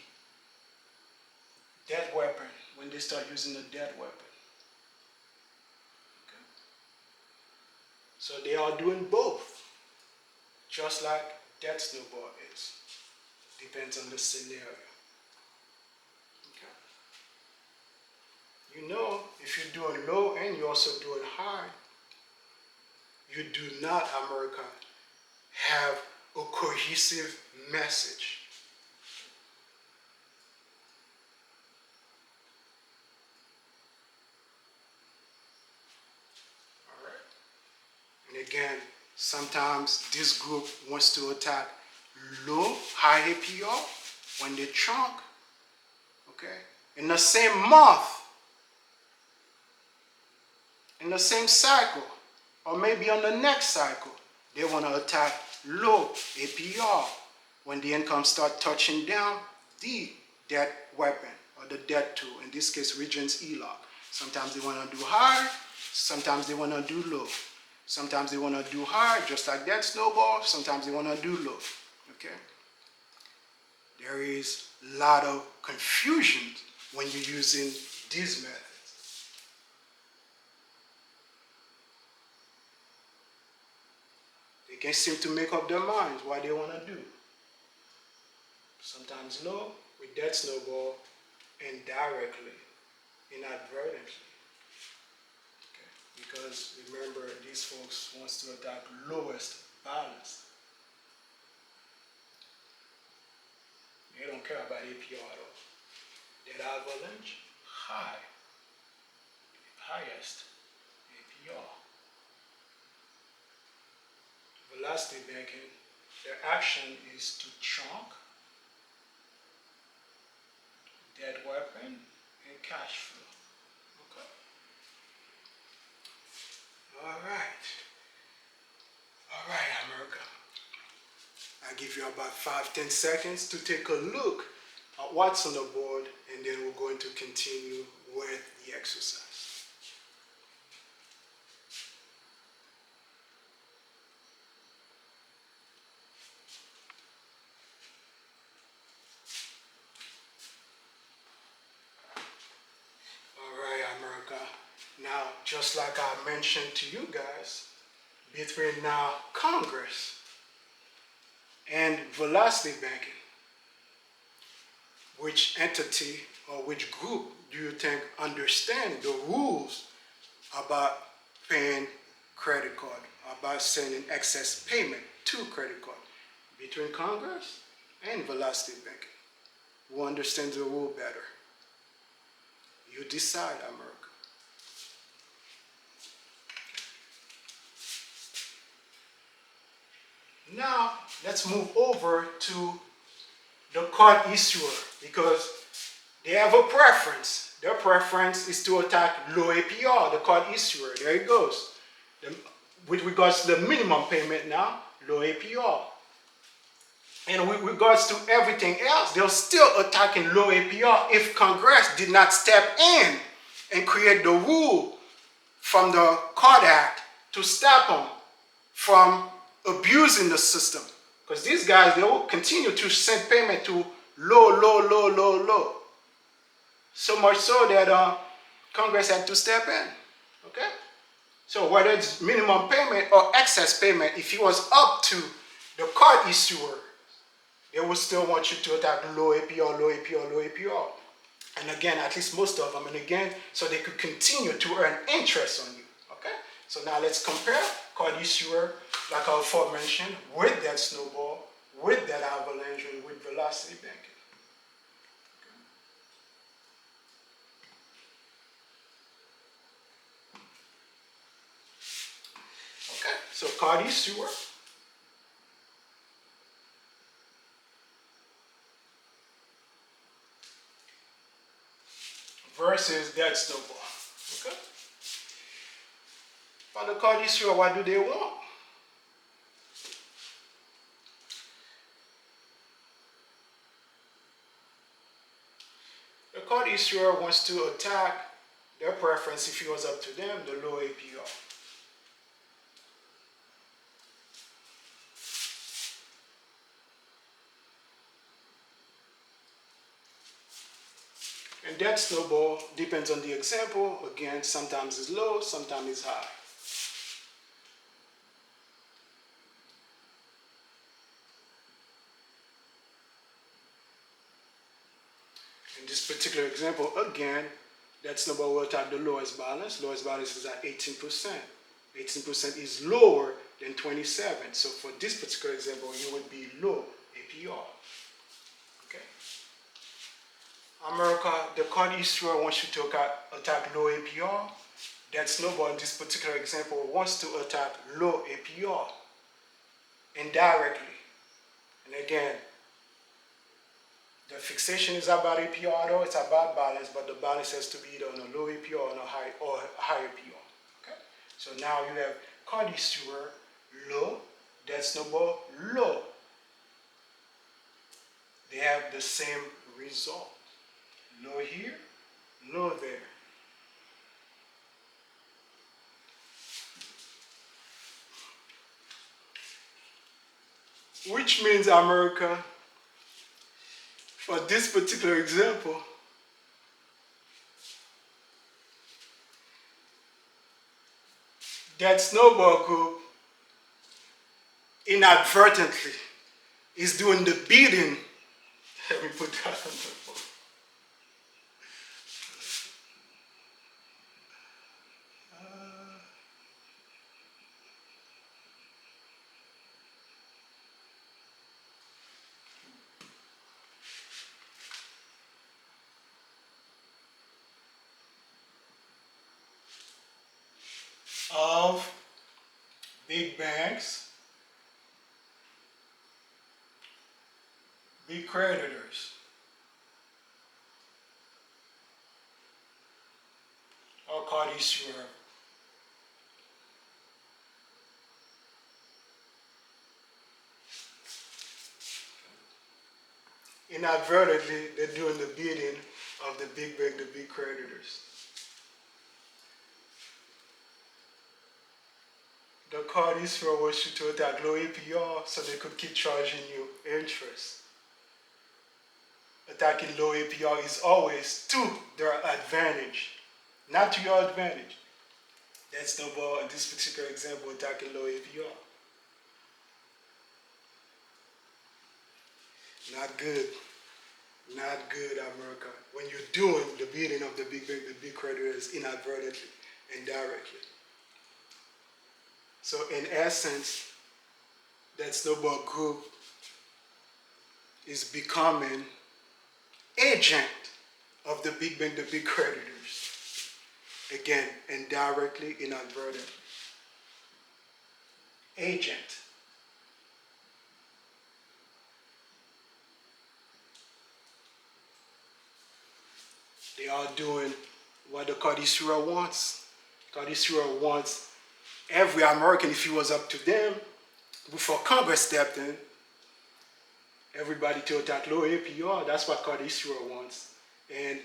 debt weapon when they start using the debt weapon. Okay. So they are doing both, just like that Snowball is. Depends on the scenario. Okay. You know, if you're doing low and you're also doing high, you do not, America, have a cohesive message. All right. And again, Sometimes this group wants to attack high APR when they trunk, okay? In the same month, in the same cycle, or maybe on the next cycle, they want to attack low APR when the income start touching down the debt weapon or the debt tool, in this case, Regions ELOC. Sometimes they want to do high, sometimes they want to do low. Sometimes they want to do high, just like that Snowball. Sometimes they want to do low, okay? There is a lot of confusion when you're using these methods. They can't seem to make up their minds what they want to do. Sometimes low with that Snowball, indirectly, inadvertently. Because remember, these folks wants to attack lowest balance. They don't care about APR at all. That Avalanche, highest APR. Velocity banking, their action is to trunk debt weapon and cash flow. Okay. All right, America. I'll give you about 5-10 seconds to take a look at what's on the board, and then we're going to continue with the exercise. All right, America. Now, just like I mentioned to you guys, between now Congress and velocity banking, which entity or which group do you think understand the rules about paying credit card, about sending excess payment to credit card? Between Congress and velocity banking, who understands the rule better? You decide, America. Now, let's move over to the card issuer, because they have a preference. Their preference is to attack low APR, the card issuer. There it goes. With regards to the minimum payment now, low APR. And with regards to everything else, they're still attacking low APR if Congress did not step in and create the rule from the Card Act to stop them from abusing the system. Because these guys, they will continue to send payment to low. So much so that Congress had to step in. Okay? So whether it's minimum payment or excess payment, if it was up to the card issuer, they would still want you to attack low APR. And again, at least most of them, and again, so they could continue to earn interest on you. Okay? So now let's compare card issuer, like I aforementioned, with that Snowball, with that Avalanche, and with velocity banking. Okay, so card issuer versus that Snowball. Okay? For the card issuer, what do they want? The card issuer wants to attack their preference, if it was up to them, the low APR. And that Snowball depends on the example. Again, sometimes it's low, sometimes it's high. In this particular example, again, that Snowball will attack the lowest balance. Lowest balance is at 18%. 18% is lower than 27. So for this particular example, it would be low APR. Okay. America, the card issuer wants you to attack low APR. That Snowball in this particular example wants to attack low APR. indirectly. And again, the fixation is about APR, although it's about balance, but the balance has to be either on a low APR or a high APR. Okay? So now you have card issuer low, debt snowball low. They have the same result. Low here, low there. Which means America, for this particular example, that snowball group inadvertently is doing the beating. Let me put that on the board. Of big banks, big creditors, or card issuer. Inadvertently, they're doing the bidding of the big bank, the big creditors. The card issuer wants you to attack low APR so they could keep charging you interest. Attacking low APR is always to their advantage, not to your advantage. That's Snowball in this particular example attacking low APR. Not good. Not good, America. When you're doing the bidding of the big bank, the big creditors inadvertently, indirectly. So in essence, that snowball group is becoming agent of the big bank, the big creditors. Again, indirectly, inadvertently. Agent. They are doing what the card issuer wants. Card issuer wants every American, if it was up to them, before Congress stepped in, everybody to attack low APR. That's what card issuer wants. And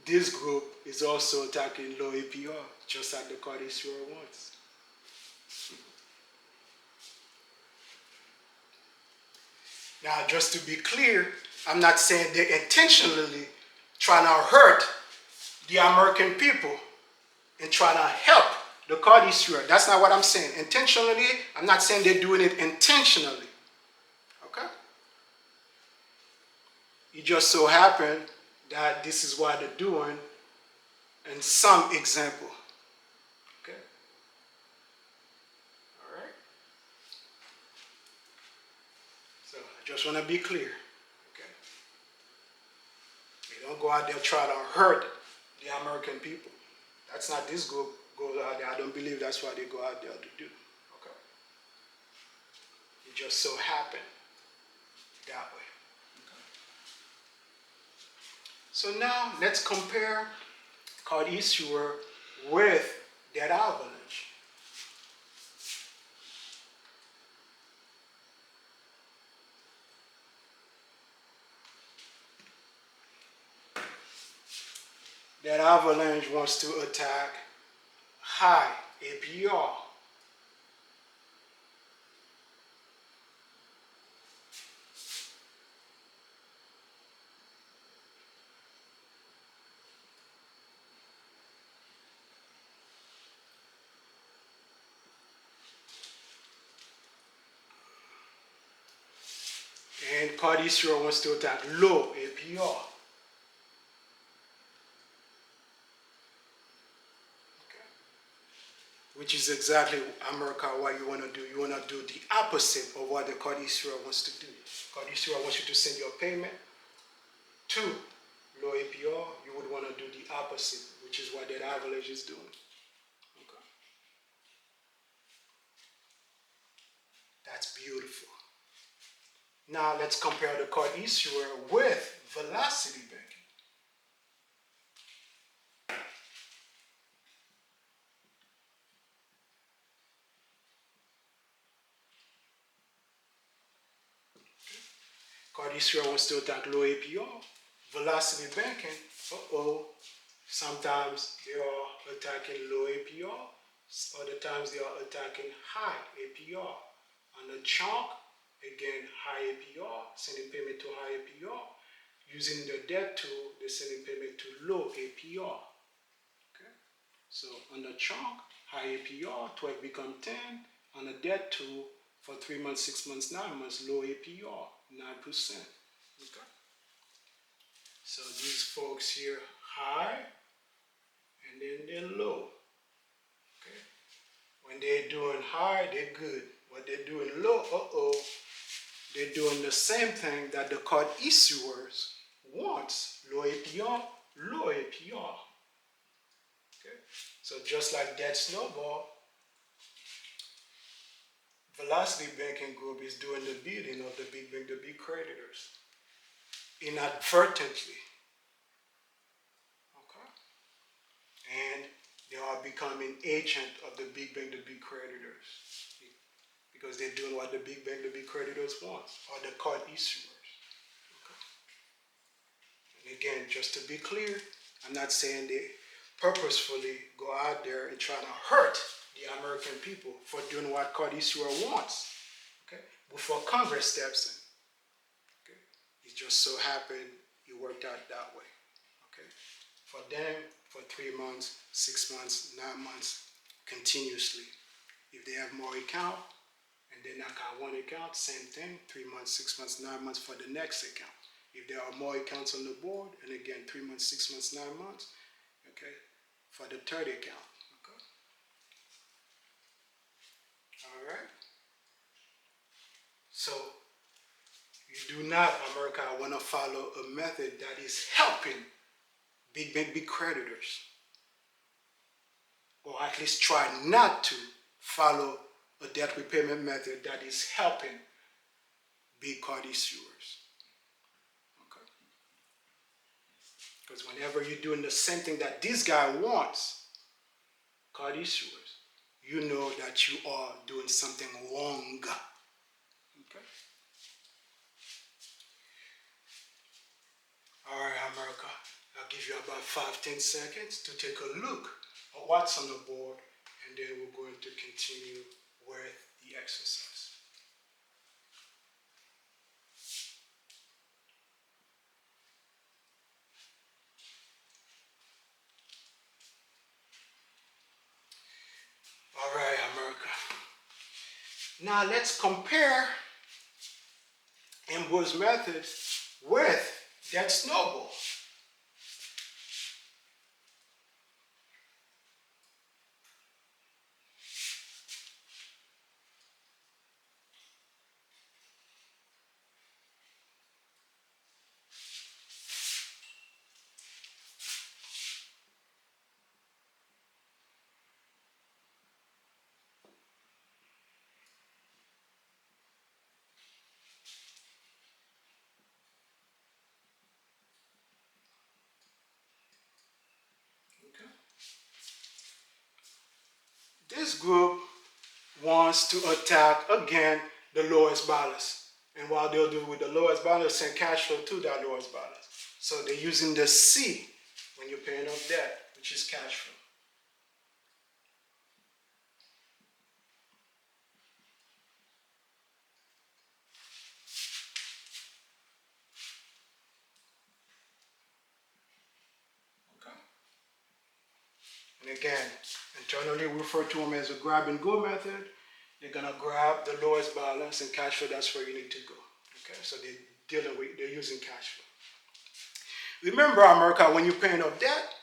this group is also attacking low APR, just like the card issuer wants. Now, just to be clear, I'm not saying they're intentionally trying to hurt the American people and trying to help the card issuer. That's not what I'm saying. Intentionally, I'm not saying they're doing it intentionally. Okay? It just so happened that this is what they're doing in some example. Okay? All right? So I just want to be clear. Okay? They don't go out there trying to hurt the American people. That's not this group goes out there. I don't believe that's what they go out there to do. Okay? It just so happened that way. Okay? So now let's compare card issuer with that Avalanche. That Avalanche wants to attack high APR. And card issuer wants to attack low APR. Which is exactly, America, what you want to do. You want to do the opposite of what the card issuer wants to do. Card issuer wants you to send your payment to low APR. You would want to do the opposite, which is what that Avalanche is doing. Okay. That's beautiful. beautiful. Now let's compare the card issuer with velocity banking. Card issuer wants to attack low APR. Velocity banking, sometimes they are attacking low APR, other times they are attacking high APR. On the chunk, again, high APR, sending payment to high APR. Using the debt tool, they're sending payment to low APR. Okay? So on the chunk, high APR, 12 become 10. On the debt tool, for 3 months, 6 months, 9 months, low APR, 9%. Okay? So these folks here, high, and then they're low. Okay? When they're doing high, they're good. When they're doing low, they're doing the same thing that the card issuers wants. Low APR, low APR. Okay? So just like that Snowball, Velocity Banking Group is doing the bidding of the big bank, the big creditors, inadvertently. Okay? And they are becoming agent of the big bank, the big creditors, because they're doing what the big bank, the big creditors want, or the card issuers. Okay? And again, just to be clear, I'm not saying they purposefully go out there and try to hurt the American people for doing what card issuer wants. Okay? Before Congress steps in. Okay? It just so happened it worked out that way. Okay? For them, for 3 months, 6 months, 9 months, continuously. If they have more account and they knock out one account, same thing, 3 months, 6 months, 9 months for the next account. If there are more accounts on the board, and again, 3 months, 6 months, 9 months, okay, for the third account. Okay. All right. So you do not, America, want to follow a method that is helping big bank, big creditors, or at least try not to follow a debt repayment method that is helping big card issuers. Okay? Because whenever you're doing the same thing that this guy wants, card issuers, you know that you are doing something wrong. Okay? All right, America, I'll give you about 5-10 seconds to take a look at what's on the board, and then we're going to continue with the exercise. All right, America. Now let's compare Ambroise Method with that Snowball. Okay. This group wants to attack again the lowest balance. And what they'll do with the lowest balance, send cash flow to that lowest balance. So they're using the C when you're paying off debt, which is cash flow. Okay. And again, internally we refer to them as a grab Go method. They're gonna grab the lowest balance and cash flow, that's where you need to go. Okay, so they're using cash flow. Remember, America, when you're paying off debt,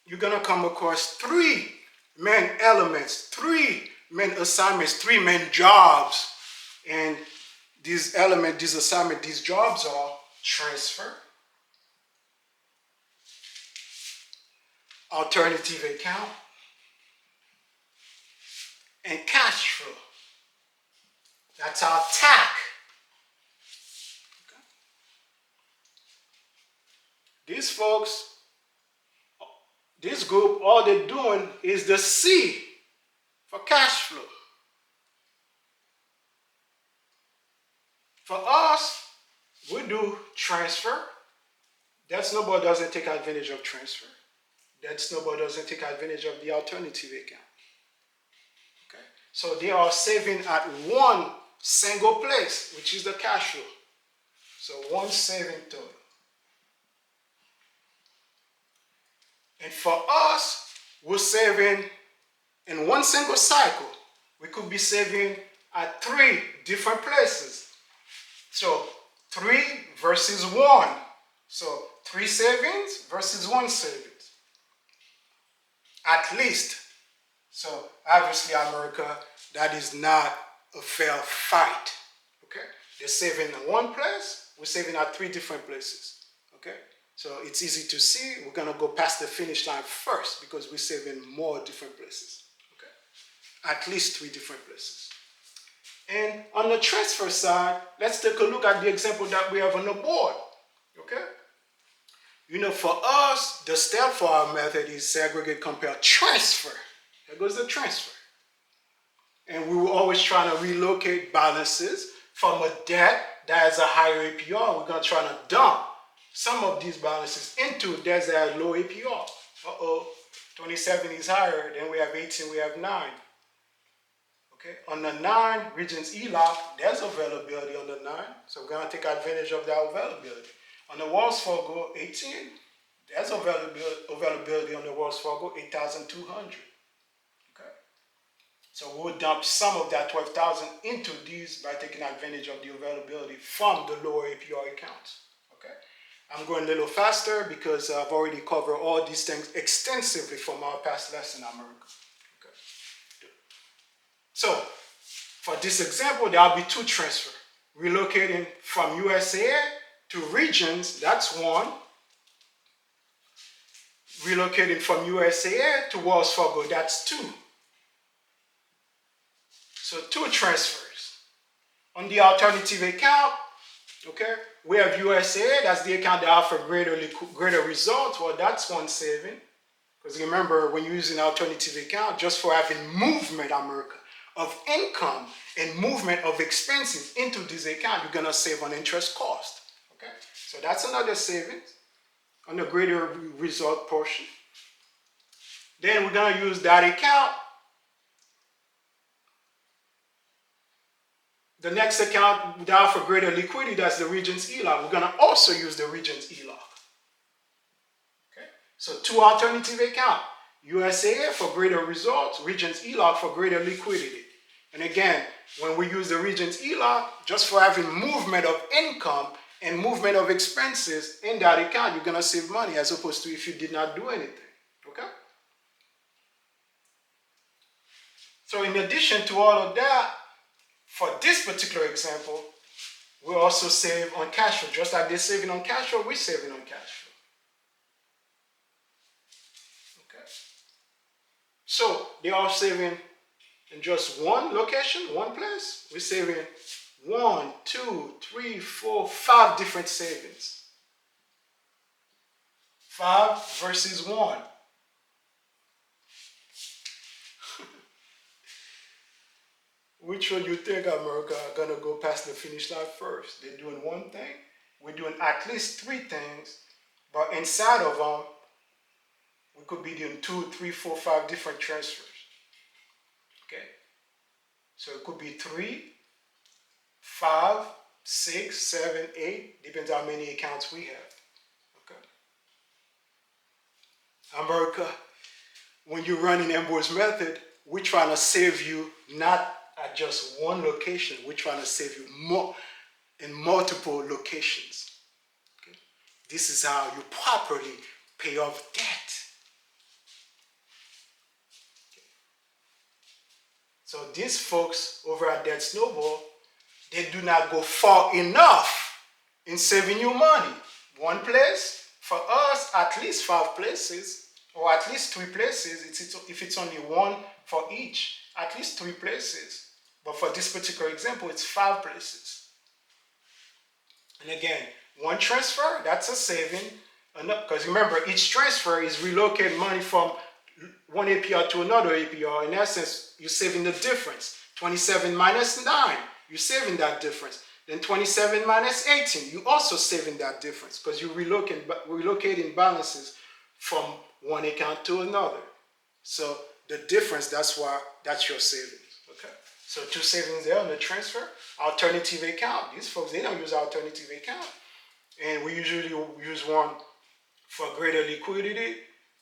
you're gonna come across 3 main elements, 3 main assignments, 3 main jobs. And these elements, these assignments, these jobs are transfer, alternative account, and cash flow. That's our TAC. Okay. These folks, this group, all they're doing is the C for cash flow. For us, we do transfer. That Snowball doesn't take advantage of transfer. That Snowball doesn't take advantage of the alternative account. Okay? So they are saving at one single place, which is the cash flow. So one saving total. And for us, we're saving in one single cycle. We could be saving at 3 different places. So 3 versus 1. So 3 savings versus 1 savings. At least. So obviously, America, that is not a fair fight. Okay? They're saving in one place, we're saving at 3 different places. Okay? So it's easy to see. We're gonna go past the finish line first because we're saving more different places. Okay? At least 3 different places. And on the transfer side, let's take a look at the example that we have on the board. Okay? You know, for us, the step for our method is segregate, compare, transfer. There goes the transfer. And we were always trying to relocate balances from a debt that has a higher APR. We're going to try to dump some of these balances into debts that have low APR. 27 is higher, then we have 18, we have 9. Okay, on the 9, Regions ELOC, there's availability on the 9, so we're going to take advantage of that availability. On the Wells Fargo 18, there's availability on the Wells Fargo 8,200. Okay, so we'll dump some of that 12,000 into these by taking advantage of the availability from the lower APR accounts. Okay, I'm going a little faster because I've already covered all these things extensively from our past lesson, America. Okay. So for this example, there'll be 2 transfers. Relocating from USAA to regions, that's 1. Relocating from USAA to Wells Fargo, that's 2. So 2 transfers. On the alternative account, okay, we have USAA, that's the account that offers greater results. Well, that's 1 saving. Because remember, when you're using alternative account, just for having movement, America, of income and movement of expenses into this account, you're going to save on interest cost. Okay, so that's another savings on the greater result portion. Then we're going to use that account. The next account that for greater liquidity, that's the Regions ELOC. We're going to also use the Regions ELOC. Okay, so 2 alternative accounts. USAA for greater results, Regions ELOC for greater liquidity. And again, when we use the Regions ELOC, just for having movement of income and movement of expenses in that account, you're going to save money as opposed to if you did not do anything. Okay? So in addition to all of that, for this particular example, we also save on cash flow. Just like they're saving on cash flow, we're saving on cash flow. Okay? So they are saving in just one location, one place. We're saving 1, 2, 3, 4, 5 different savings. 5 versus 1. Which one you think, America, are going to go past the finish line first? They're doing one thing. We're doing at least 3 things. But inside of them, we could be doing 2, 3, 4, 5 different transfers. Okay? So it could be 3, 5, 6, 7, 8. Depends how many accounts we have. Okay? America, when you're running Ambroise Method, we're trying to save you not at just one location. We're trying to save you more in multiple locations. Okay? This is how you properly pay off debt. Okay. So these folks over at that Snowball, they do not go far enough in saving you money. One place, for us, at least 5 places, or at least 3 places. If it's only 1 for each, at least 3 places. But for this particular example, it's 5 places. And again, one transfer, that's a saving. Because remember, each transfer is relocating money from one APR to another APR. In essence, you're saving the difference. 27 minus 9, you're saving that difference. Then 27 minus 18, you're also saving that difference because you're relocating balances from one account to another. So the difference, that's your savings. Okay. So 2 savings there on the transfer. Alternative account. These folks, they don't use alternative account. And we usually use one for greater liquidity,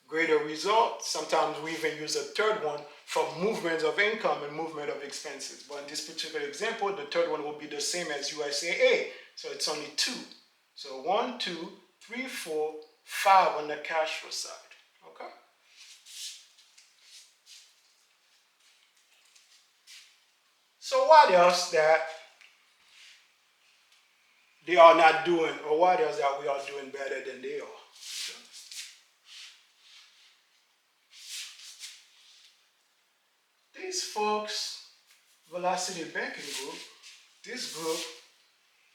greater results. Sometimes we even use a third one for movement of income and movement of expenses. But in this particular example, the third one will be the same as USAA. So it's only 2. So 1, 2, 3, 4, 5 on the cash flow side. Okay. So what else that they are not doing, or what else that we are doing better than they are? Okay. These folks, Velocity Banking Group, this group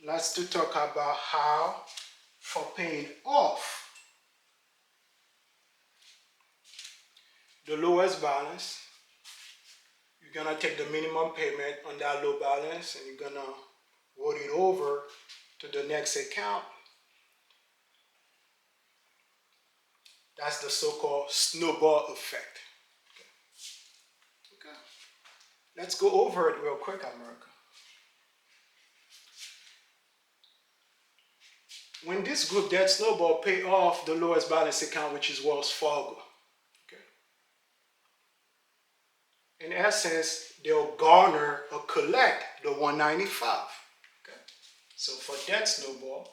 likes to talk about how for paying off the lowest balance, you're gonna take the minimum payment on that low balance and you're gonna roll it over to the next account. That's the so-called snowball effect. Okay. Let's go over it real quick, America. When this group, that Snowball, pay off the lowest balance account, which is Wells Fargo, okay, in essence, they'll garner or collect the 195. Okay, so for that Snowball,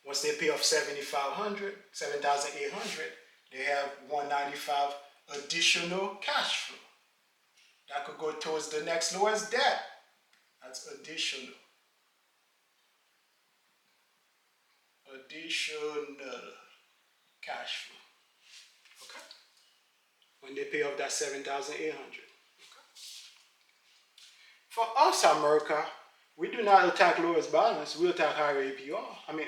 once they pay off 7,800, they have 195 additional cash flow. That could go towards the next lowest debt. That's additional. Additional cash flow. Okay? When they pay off that 7,800. Okay? For us, America, we do not attack lowest balance, we attack higher APR. And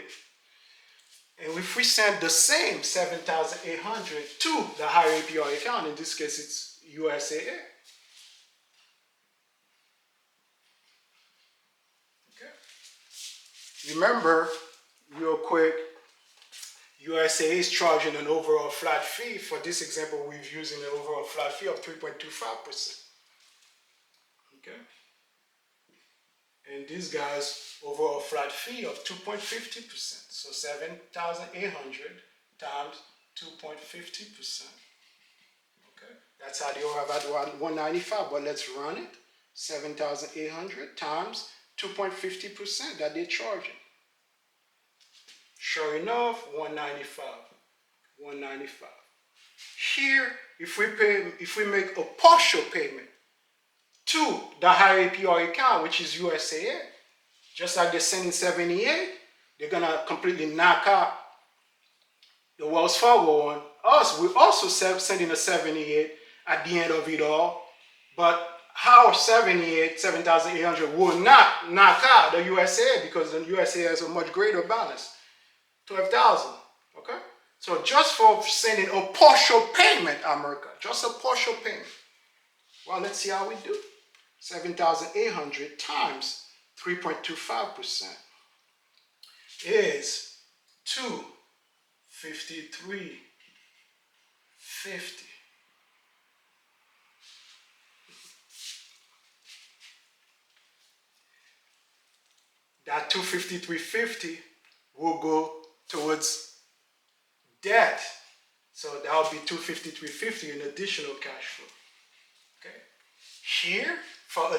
if we send the same 7,800 to the higher APR account, in this case it's USAA. Okay? Remember, real quick, USAA is charging an overall flat fee. For this example, we're using an overall flat fee of 3.25%. Okay? And these guys overall flat fee of 2.50%. So 7,800 times 2.50%. Okay, that's how they all have at 195. But let's run it. 7,800 times 2.50% that they're charging. Sure enough, 195. 195. Here, if we make a partial payment to the higher APR account, which is USAA, just like they're sending 78, they're gonna completely knock out the Wells Fargo one. Us, we're also sending a 78 at the end of it all, but our 7,800 will not knock out the USAA because the USAA has a much greater balance, 12,000. Okay, so just for sending a partial payment, America, just a partial payment. Well, let's see how we do. 7,800 times 3.25% is 253.50. That 253.50 will go towards debt. So that will be 253.50 in additional cash flow. Okay. Here, for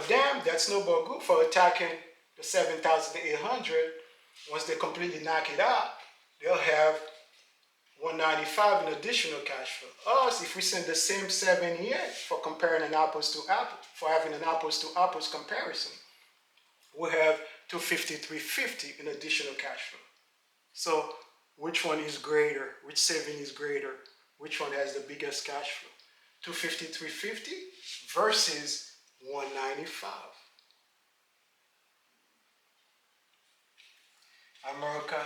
them, that Snowball Group, for attacking the 7,800, once they completely knock it out, they'll have 195 in additional cash flow. Us, if we send the same 78 for comparing an apples to apples, for having an apples to apples comparison, we'll have 253.50 in additional cash flow. So which one is greater? Which saving is greater? Which one has the biggest cash flow? 253.50 versus $195. America,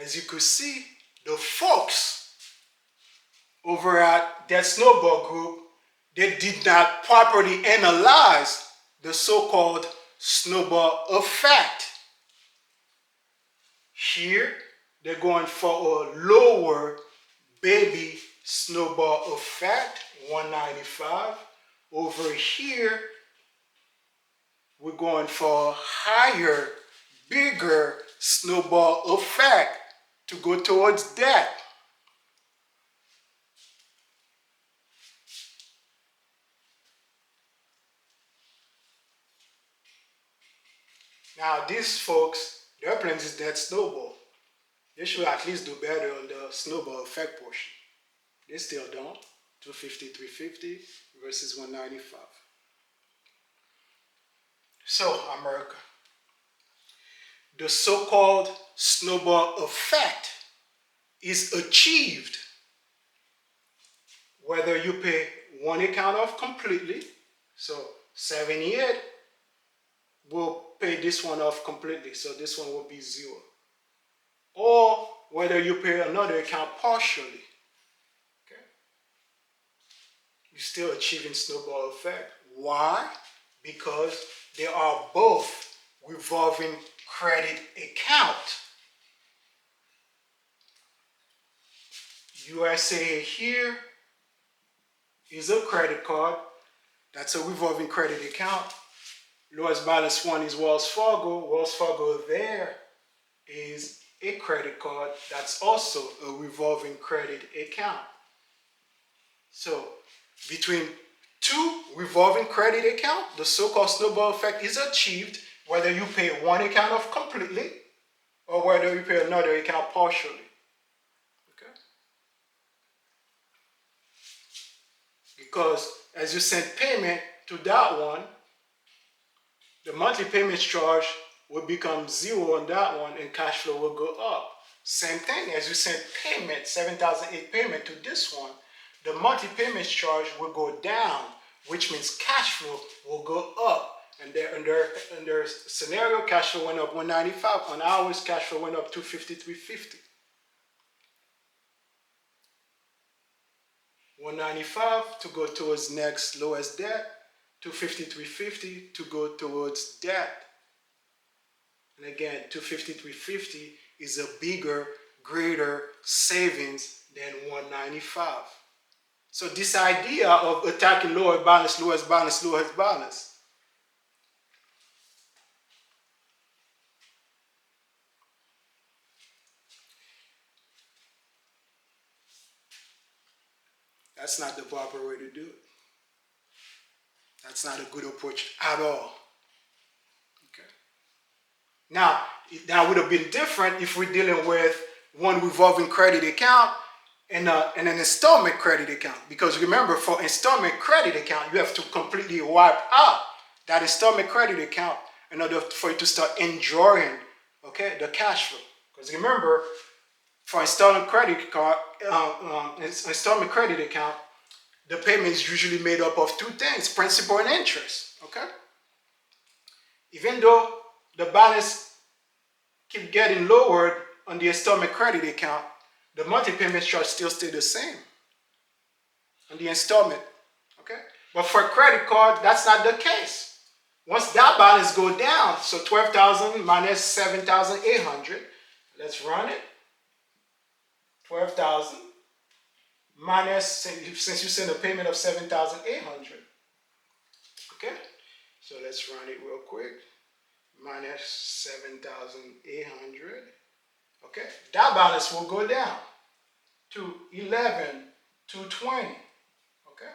as you could see, the folks over at that Snowball group, they did not properly analyze the so-called snowball effect. Here, they're going for a lower baby snowball effect, 195. Over here, we're going for a higher, bigger snowball effect to go towards that. Now, these folks, their plans is that snowball. They should at least do better on the snowball effect portion. They still don't. 250, 350 versus 195. So, America, the so-called snowball effect is achieved whether you pay one account off completely, so 78 will pay this one off completely, so this one will be 0. Or whether you pay another account partially. Okay? You're still achieving snowball effect. Why? Because they are both revolving credit account. USA here is a credit card. That's a revolving credit account. Lowest balance one is Wells Fargo. Wells Fargo there is a credit card. That's also a revolving credit account. So between two revolving credit accounts, the so-called snowball effect is achieved whether you pay one account off completely or whether you pay another account partially. Okay? Because as you send payment to that one, the monthly payment charge will become 0 on that one and cash flow will go up. Same thing as you send payment, 7,008 payment to this one, the monthly payment charge will go down, which means cash flow will go up. And in their scenario, cash flow went up 195. On ours, cash flow went up 250, 350. 195 to go towards next lowest debt, 250, 350 to go towards debt. And again, 250, 350 is a bigger, greater savings than 195. So this idea of attacking lowest balance, lowest balance, lowest balance, that's not the proper way to do it. That's not a good approach at all. Okay. Now, that would have been different if we're dealing with one revolving credit account and an installment credit account. Because remember, for installment credit account, you have to completely wipe out that installment credit account in order for you to start enjoying, okay, the cash flow. Because remember, for installment credit card, installment credit account, the payment is usually made up of two things, principal and interest, okay? Even though the balance keep getting lowered on the installment credit account, the monthly payment charge still stay the same on the installment, okay? But for a credit card, that's not the case. Once that balance go down, so 12,000 minus 7,800, let's run it. 12,000 minus, since you send a payment of 7,800. Okay, so let's run it real quick. Minus 7,800. Okay, that balance will go down to 11,220. Okay,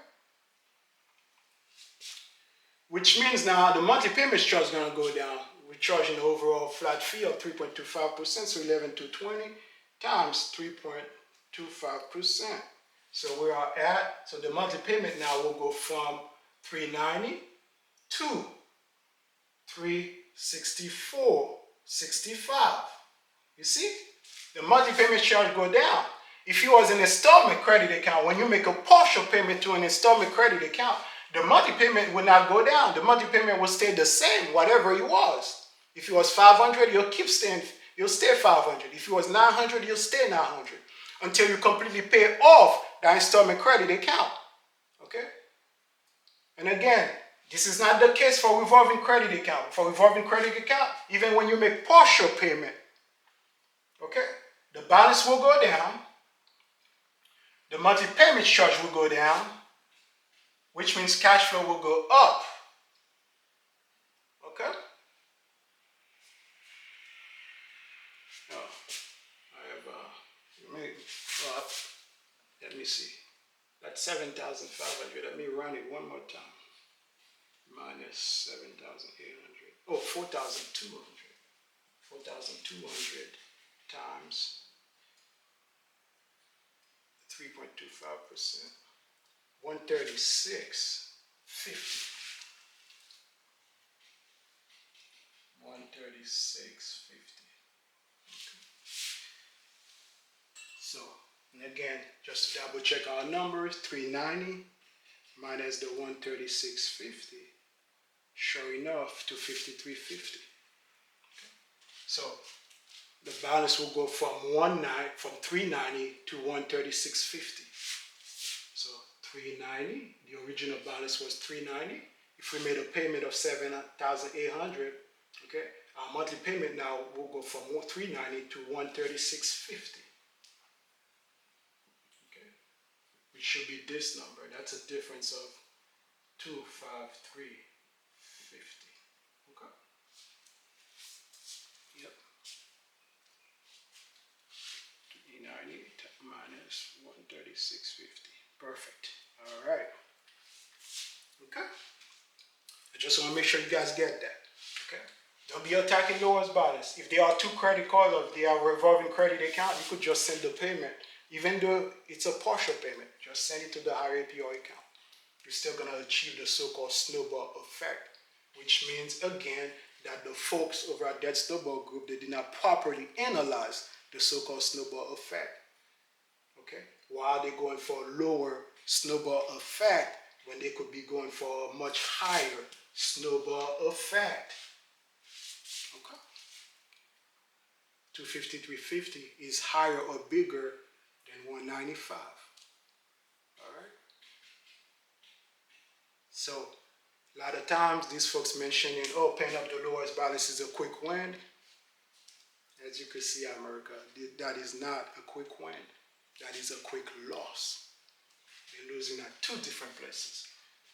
which means now the monthly payment charge is going to go down. We're charging an overall flat fee of 3.25%, so 11,220 times 3.25%. So we are at, so the monthly payment now will go from 390 to 364.65. You see? The monthly payment charge go down. If you was an installment credit account, when you make a partial payment to an installment credit account, the monthly payment will not go down. The monthly payment will stay the same, whatever it was. If it was 500, you'll stay 500. If it was 900, you'll stay 900 until you completely pay off the installment credit account. Okay? And again, this is not the case for revolving credit account. For revolving credit account, even when you make partial payment, okay, the balance will go down, the monthly payment charge will go down, which means cash flow will go up. Okay? Oh, I have let me see. That's 7,500. Let me run it one more time. Minus 7,800. Oh, 4,200. 4,200 times 3.25%. 136.50. 136.50. So, and again, just to double check our numbers, 390 minus the 136.50, sure enough, to 53.50. So the balance will go from 390 to 136.50. So 390, the original balance was 390. If we made a payment of 7,800, okay, our monthly payment now will go from 390 to 136.50. Okay, which should be this number. That's a difference of 253.50. Okay. Yep. 390 minus 136.50. Perfect. All right. Okay. I just want to make sure you guys get that. Okay. Don't be attacking yours balance. If there are two credit cards or they are revolving credit account, you could just send the payment. Even though it's a partial payment, just send it to the higher APR account. You're still going to achieve the so-called snowball effect, which means, again, that the folks over at that snowball group, they did not properly analyze the so-called snowball effect. Okay? Why are they going for a lower snowball effect when they could be going for a much higher snowball effect? Okay? 253.50 is higher or bigger than 195. All right? So, a lot of times these folks mentioning, oh, paying up the lowest balance is a quick win. As you can see, America, that is not a quick win. That is a quick loss. They're losing at two different places.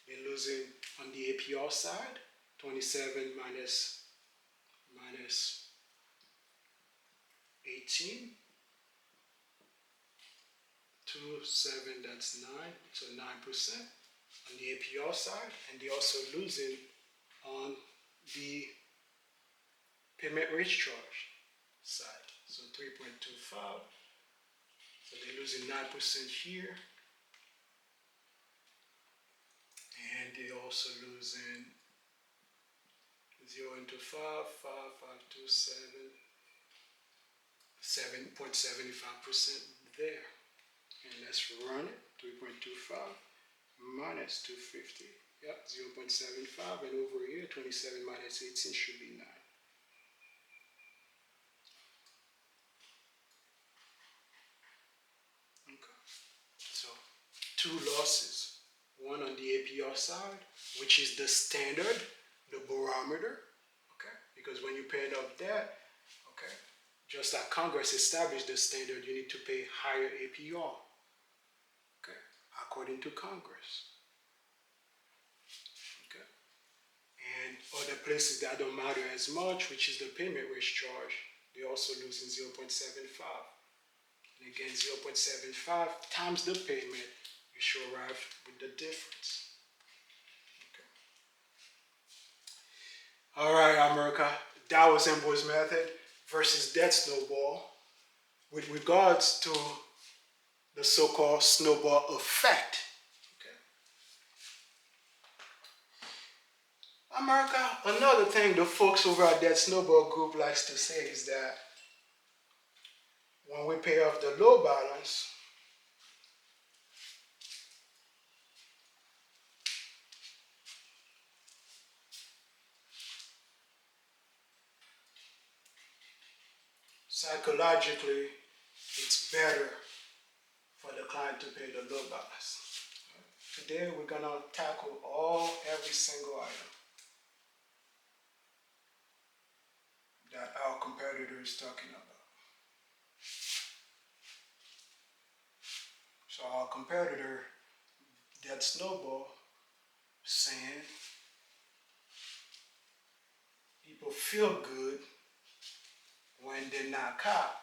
They're losing on the APR side, 27 minus 18. 2.7, that's 9, so 9% on the APR side, and they're also losing on the payment rate charge side, so 3.25. So they're losing 9% here, and they're also losing 0 into 5, 7.75% there. And let's run it. 3.25 minus 250. Yep, 0.75. And over here, 27 minus 18 should be 9. Okay. So, two losses. One on the APR side, which is the standard, the barometer. Okay. Because when you're paying off debt, okay, just like Congress established the standard, you need to pay higher APR. Okay, according to Congress. Okay, and other places that don't matter as much, which is the payment rate charge, they're also losing 0.75. And again, 0.75 times the payment, you should arrive with the difference. Okay. All right, America, that was Ambroise Method versus Debt Snowball with regards to the so-called snowball effect. Okay. America, another thing the folks over at that snowball group likes to say is that when we pay off the low balance, psychologically, it's better for the client to pay the low balance. Today, we're going to tackle every single item that our competitor is talking about. So our competitor, that Snowball, saying people feel good when they knock out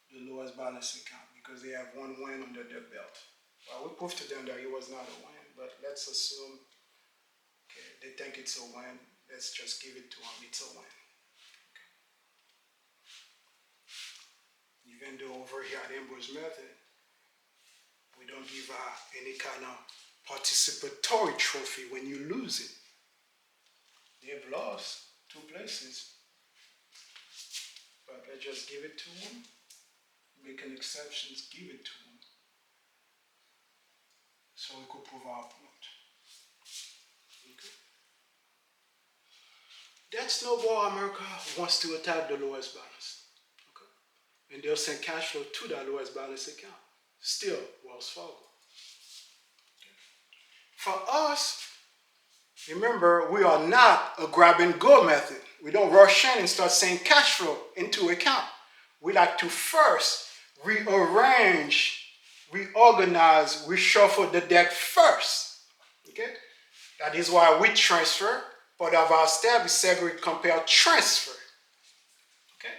the lowest balance account because they have one win under their belt. Well, we proved to them that it was not a win, but let's assume, okay, they think it's a win. Let's just give it to them. It's a win. Okay. Even though over here at Ambroise Method, we don't give any kind of participatory trophy when you lose it. They've lost 2 places, but let's just give it to them. Make an exception, give it to them, so we could prove our point. Okay. That Snowball America wants to attack the lowest balance. Okay. And they'll send cash flow to that lowest balance account. Still, Wells Fargo. Okay. For us, remember, we are not a grab and go method. We don't rush in and start sending cash flow into account. We like to first rearrange, reorganize, reshuffle the deck first. Okay? That is why we transfer. Part of our step is segregate, compare, transfer. Okay?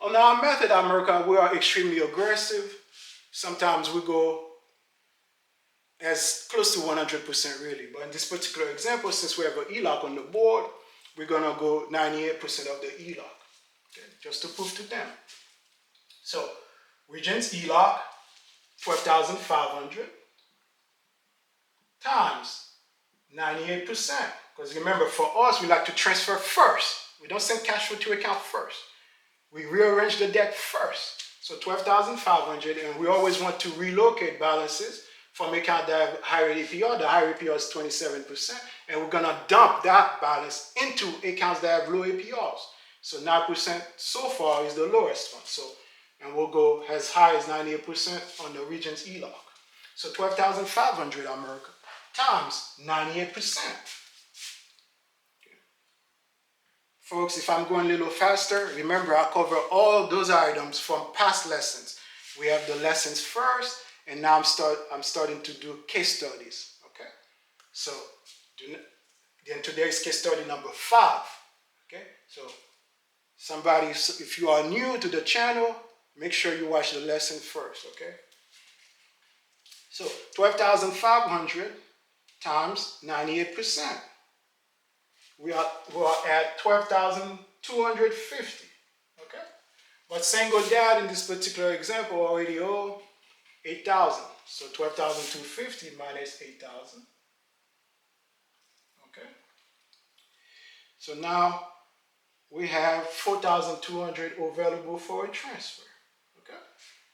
On our method, America, we are extremely aggressive. Sometimes we go as close to 100% really. But in this particular example, since we have an ELOC on the board, we're going to go 98% of the ELOC. Okay? Just to prove to them. So, Regent's ELOC, 12,500 times 98%. Because remember, for us, we like to transfer first. We don't send cash flow to account first. We rearrange the deck first. So 12,500, and we always want to relocate balances from account that have higher APR. The higher APR is 27%, and we're going to dump that balance into accounts that have low APRs. So 9% so far is the lowest one. So, and we'll go as high as 98% on the Regent's ELOC. So 12,500 America times 98%. Okay. Folks, if I'm going a little faster, remember I cover all those items from past lessons. We have the lessons first, and now I'm starting to do case studies. Okay, so then today's case study number 5. Okay, so somebody, if you are new to the channel, make sure you watch the lesson first. Okay, so 12,500 times 98%. We are at 12,250. Okay, but single dad in this particular example already owe 8,000. So 12,250 minus 8,000. Okay. So now we have 4,200 available for a transfer. Okay.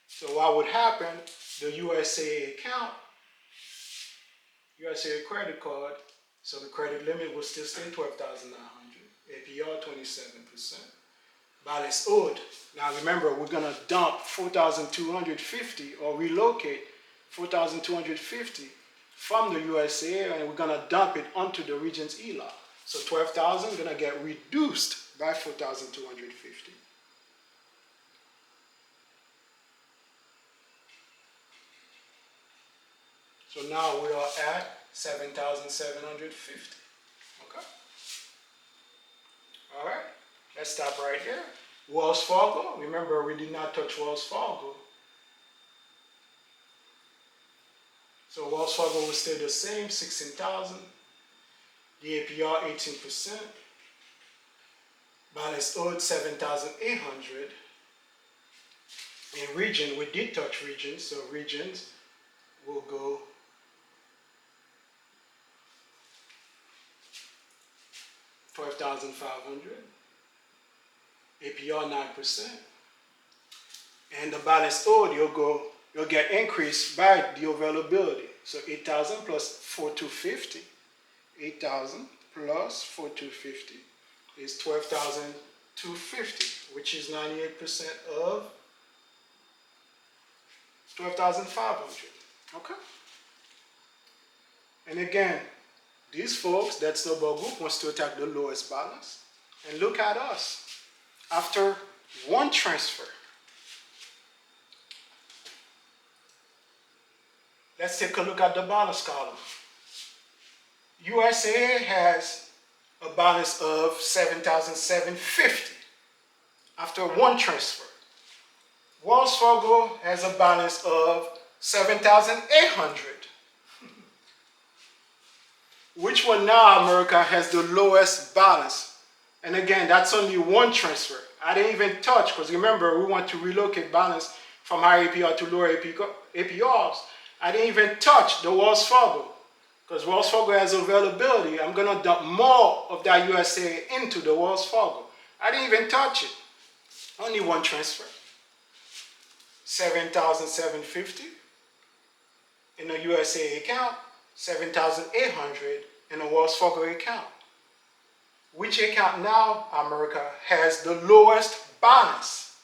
So what would happen? The USA account, USA credit card. So the credit limit will still stay 12,900. APR 27%. Balance owed. Now remember, we're going to dump 4,250 or relocate 4,250 from the USA, and we're going to dump it onto the Regent's ELOC. So 12,000 is going to get reduced by 4,250. So now we are at 7,750. Okay. All right. Let's stop right there. Wells Fargo. Remember, we did not touch Wells Fargo. So Wells Fargo will stay the same, 16,000. The APR 18%. Balance owed 7,800. In region, we did touch regions, so regions will go 12,500. APR 9%. And the balance owed, you'll get increased by the availability. So 8,000 plus 4,250. 8,000 plus 4,250 is 12,250. 250, which is 98% of 12,500. Okay? And again, these folks, that Snowball group, wants to attack the lowest balance. And look at us. After one transfer, let's take a look at the balance column. USA has a balance of 7,750 after one transfer. Wells Fargo has a balance of 7,800. Which one now, America, has the lowest balance? And again, that's only one transfer. I didn't even touch, because remember, we want to relocate balance from higher APR to lower APRs. I didn't even touch the Wells Fargo, because Wells Fargo has availability. I'm going to dump more of that USA into the Wells Fargo. I didn't even touch it. Only one transfer. 7,750 in a USA account, 7,800 in a Wells Fargo account. Which account now, America, has the lowest balance?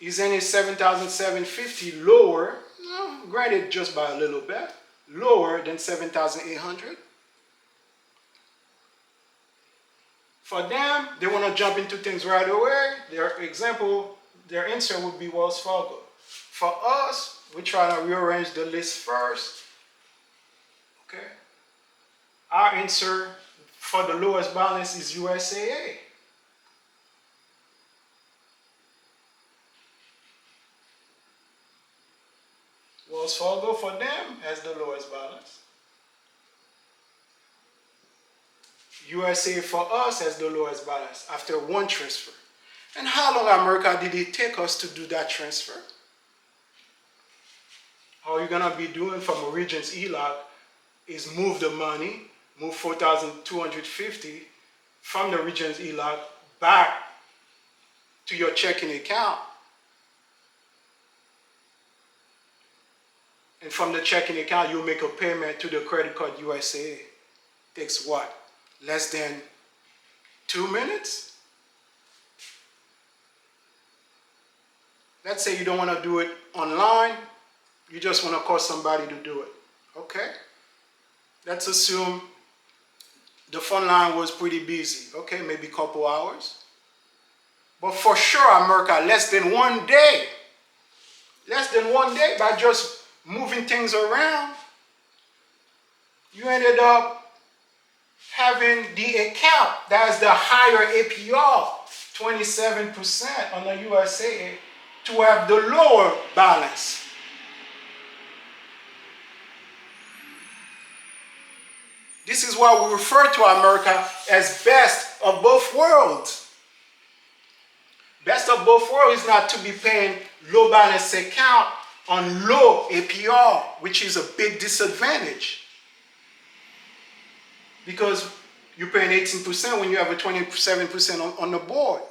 Isn't it 7,750 lower, granted just by a little bit, lower than 7,800? For them, they want to jump into things right away. Their answer would be Wells Fargo. For us, we try to rearrange the list first. Okay. Our answer for the lowest balance is USAA. Wells Fargo for them has the lowest balance. USA for us has the lowest balance after one transfer. And how long, America, did it take us to do that transfer? All you're going to be doing from a Regions ELOC is move the money, move 4,250 from the Regions ELOC back to your checking account. And from the checking account, you'll make a payment to the credit card USA. Takes what? Less than 2 minutes? Let's say you don't want to do it online. You just want to call somebody to do it. Okay? Let's assume the phone line was pretty busy. Okay, maybe a couple hours. But for sure, America, less than 1 day. Less than 1 day, by just moving things around, you ended up having the account that has the higher APR, 27% on the USA, to have the lower balance. This is why we refer to America as best of both worlds. Best of both worlds is not to be paying low balance account on low APR, which is a big disadvantage. Because you're paying 18% when you have a 27% on the board.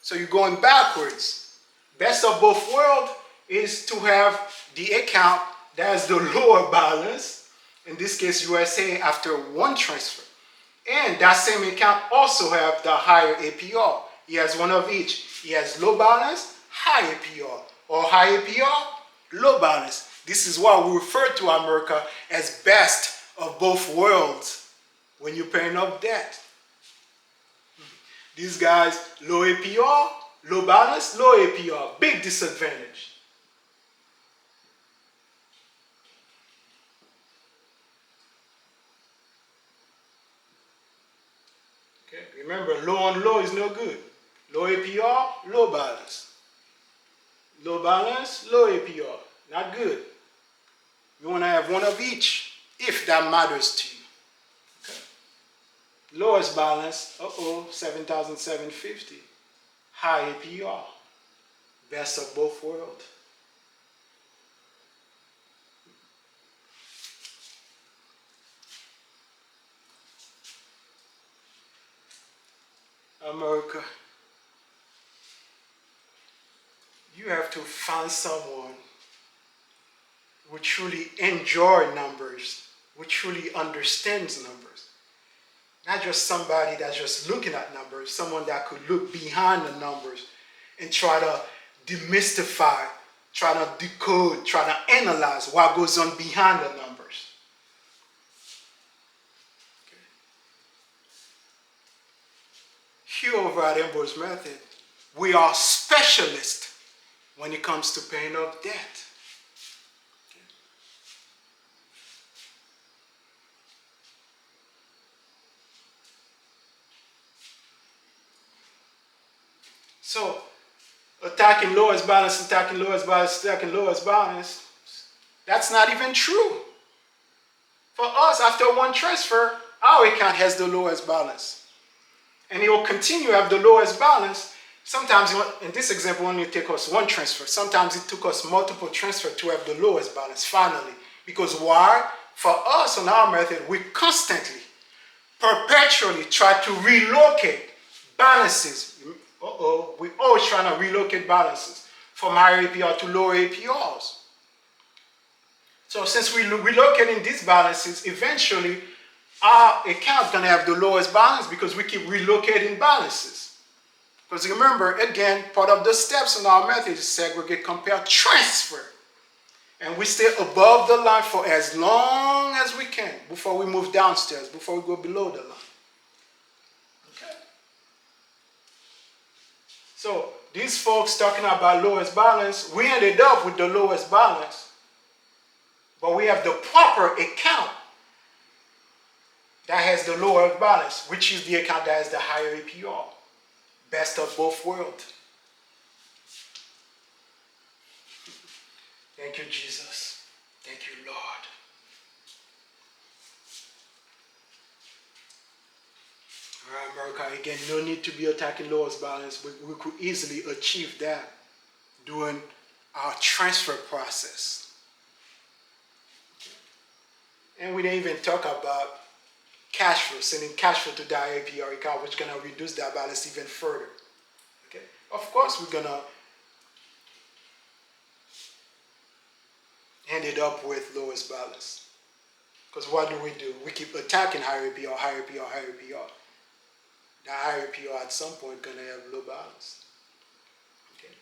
So you're going backwards. Best of both worlds is to have the account that has the lower balance, in this case USA, after one transfer. And that same account also have the higher APR. He has one of each. He has low balance, high APR, or high APR, low balance. This is why we refer to America as best of both worlds when you're paying off debt. These guys, low APR, low balance, low APR, big disadvantage. Okay, remember, low on low is no good. Low APR, low balance. Low balance, low APR, not good. You want to have one of each, if that matters to you. Okay. Lowest balance, 7,750. High APR, best of both worlds. America, you have to find someone who truly enjoys numbers, who truly understands numbers. Not just somebody that's just looking at numbers, someone that could look behind the numbers and try to demystify, try to decode, try to analyze what goes on behind the numbers. Okay. Here over at Ambroise Method, we are specialists when it comes to paying off debt. Okay. So, attacking lowest balance, attacking lowest balance, attacking lowest balance, that's not even true. For us, after one transfer, our account has the lowest balance. And it will continue to have the lowest balance. Sometimes, in this example, only take us one transfer. Sometimes it took us multiple transfers to have the lowest balance, finally. Because why? For us, on our method, we constantly, perpetually try to relocate balances. We're always trying to relocate balances from higher APR to lower APRs. So since we're relocating these balances, eventually our account is going to have the lowest balance because we keep relocating balances. Because remember, again, part of the steps in our method is segregate, compare, transfer. And we stay above the line for as long as we can before we move downstairs, before we go below the line. Okay? So these folks talking about lowest balance, we ended up with the lowest balance. But we have the proper account that has the lower balance, which is the account that has the higher APR. Best of both worlds. Thank you, Jesus. Thank you, Lord. All right, America, again, no need to be attacking lowest balance. We could easily achieve that during our transfer process. And we didn't even talk about cash flow, sending cash flow to that APR account, which is going to reduce that balance even further. Okay? Of course, we're going to end it up with lowest balance. Because what do? We keep attacking higher APR, higher APR, higher APR. That higher APR at some point is going to have low balance. Okay?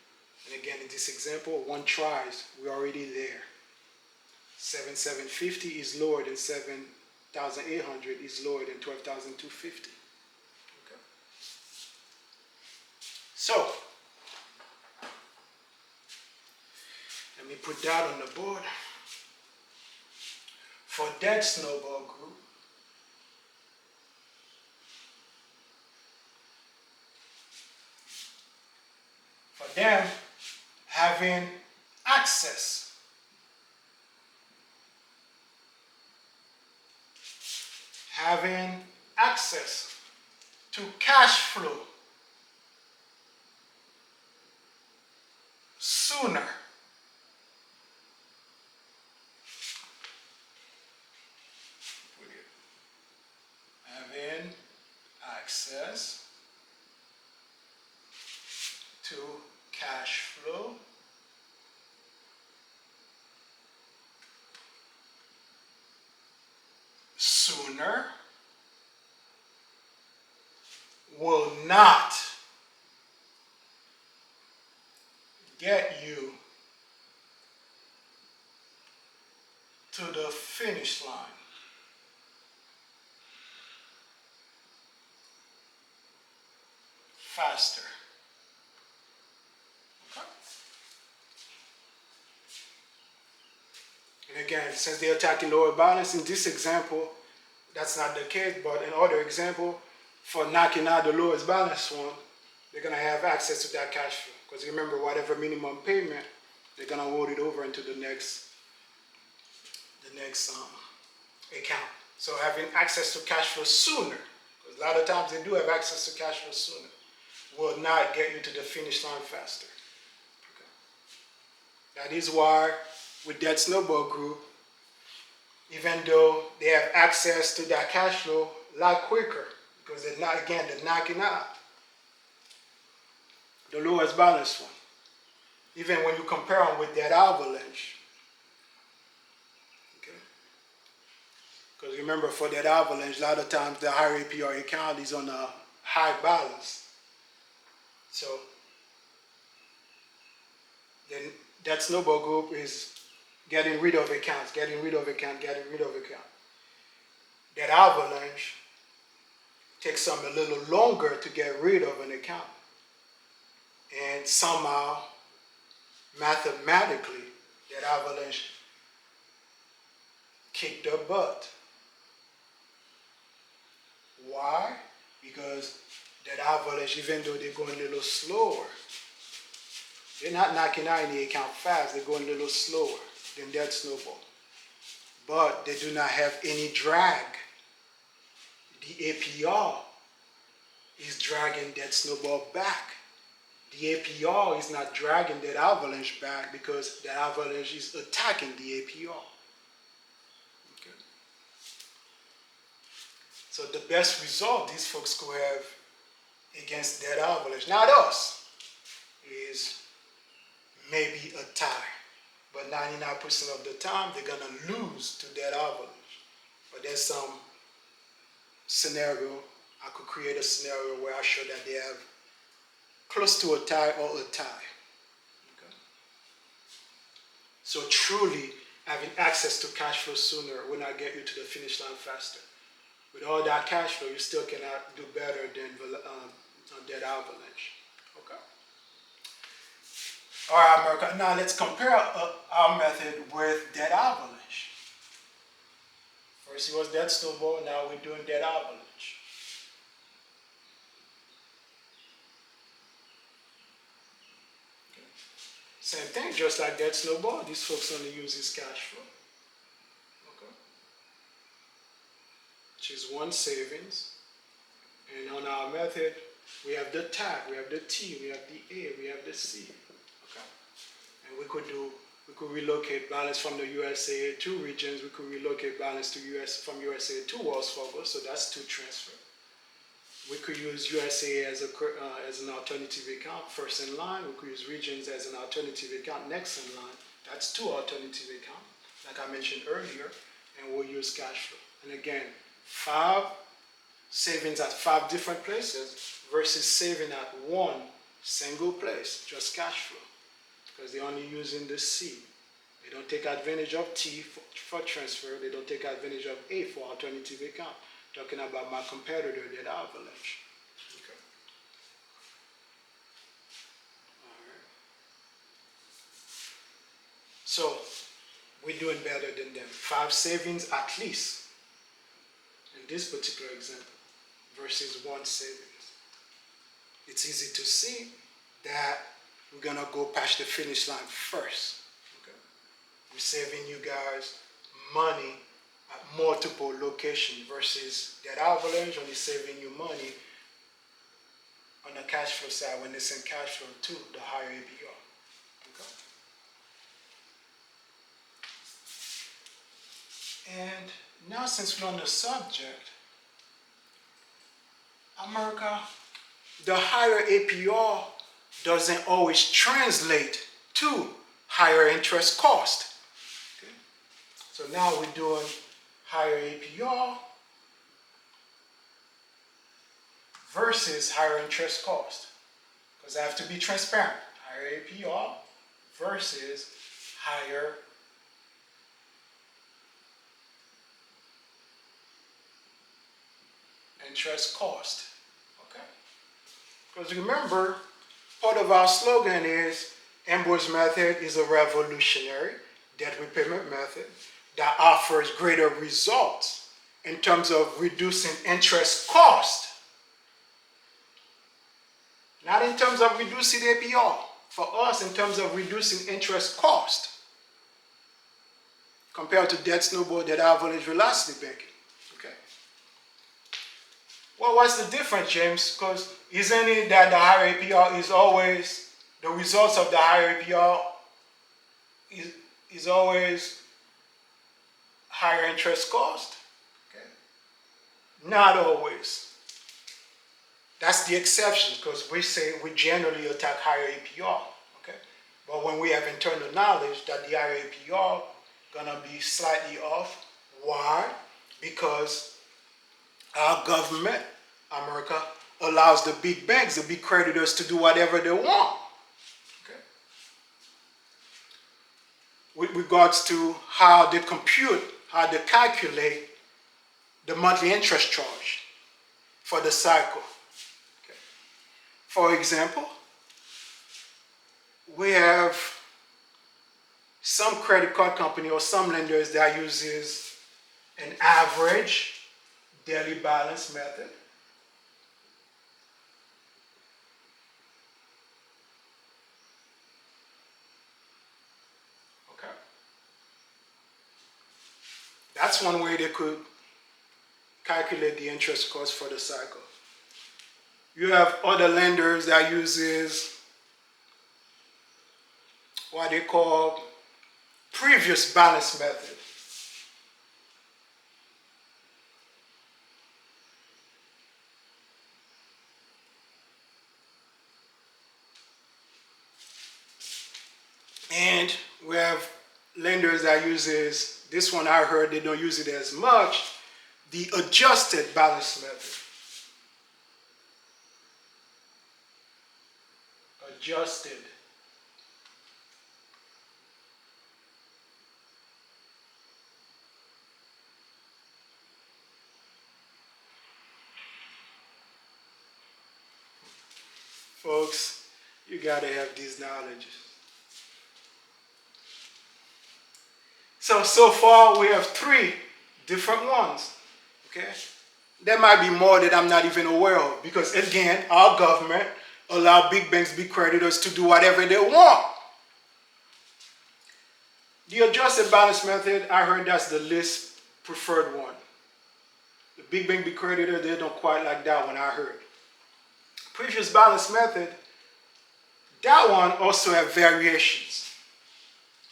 And again, in this example, one tries, we're already there. 7,750 is lower than 7,800 is lower than 12,250. Okay. So let me put that on the board. For that Snowball group, for them having access to cash flow sooner having access to cash flow sooner will not get you to the finish line faster. Okay. And again, since they're attacking lower balance, in this example, that's not the case, but in other example, for knocking out the lowest balance one, they're going to have access to that cash flow. Because remember, whatever minimum payment, they're going to roll it over into the next account. So having access to cash flow sooner, because a lot of times they do have access to cash flow sooner, will not get you to the finish line faster. Okay. That is why with that Snowball group, even though they have access to that cash flow a lot quicker, because they're knocking out the lowest balance one. Even when you compare them with that Avalanche. Okay. Because remember, for that Avalanche, a lot of times the higher APR account is on a high balance. So then that Snowball group is getting rid of accounts, getting rid of account, getting rid of account. That Avalanche takes them a little longer to get rid of an account. And somehow, mathematically, that Avalanche kicked their butt. Why? Because that Avalanche, even though they're going a little slower, they're not knocking out any account fast, they're going a little slower than that Snowball. But they do not have any drag. The APR is dragging that Snowball back. The APR is not dragging that Avalanche back because that Avalanche is attacking the APR. Okay. So the best result these folks could have against that Avalanche, not us, is maybe a tie. But 99% of the time, they're going to lose to that Avalanche. But there's some scenario, I could create a scenario where I show that they have close to a tie or a tie. Okay. So truly, having access to cash flow sooner will not get you to the finish line faster. With all that cash flow, you still cannot do better than that Avalanche. Okay. All right, America. Now let's compare our method with that Avalanche. First it was that Snowball, now we're doing that Avalanche. Okay. Same thing, just like that Snowball, these folks only use this cash flow. Okay. Which is one savings. And on our method, we have the tag, we have the T, we have the A, we have the C. Okay. And we could relocate balance from the USA to regions. We could relocate balance to from USA to Wells Fargo. So that's two transfer. We could use USA as an alternative account first in line. We could use regions as an alternative account next in line. That's two alternative accounts, like I mentioned earlier. And we'll use cash flow. And again, 5 savings at 5 different places versus saving at one single place, just cash flow. Because they're only using the C. They don't take advantage of T for transfer. They don't take advantage of A for alternative account. Talking about my competitor, that Avalanche. Okay. All right. So we're doing better than them. 5 savings at least in this particular example versus 1 savings. It's easy to see that we're gonna go past the finish line first. Okay? We're saving you guys money at multiple locations versus that Avalanche only saving you money on the cash flow side when they send cash flow to the higher APR. Okay? And now since we're on the subject, America, the higher APR doesn't always translate to higher interest cost. Okay? So now we're doing higher APR versus higher interest cost. Because I have to be transparent. Higher APR versus higher interest cost. Okay? Because remember, part of our slogan is Ambroise Method is a revolutionary debt repayment method that offers greater results in terms of reducing interest cost. Not in terms of reducing APR. For us, in terms of reducing interest cost compared to that Snowball, that Avalanche velocity banking. Okay. Well, what's the difference, James? Because isn't it that the higher APR is always, the results of the higher APR is always higher interest cost? Okay. Not always. That's the exception, because we say we generally attack higher APR. Okay. But when we have internal knowledge that the higher APR gonna be slightly off, why? because our government, America, allows the big banks, the big creditors to do whatever they want. Okay? With regards to how they compute, how they calculate the monthly interest charge for the cycle. Okay? For example, we have some credit card company or some lenders that uses an average daily balance method. Okay. That's one way they could calculate the interest cost for the cycle. You have other lenders that uses what they call previous balance method. And we have lenders that uses, this one I heard they don't use it as much, the adjusted balance method. Adjusted. Folks, you gotta have these knowledges. So far we have 3 different ones, okay? There might be more that I'm not even aware of because again, our government allow big banks, big creditors to do whatever they want. The adjusted balance method, I heard that's the least preferred one. The big bank, big creditor, they don't quite like that one, I heard. Previous balance method, that one also have variations.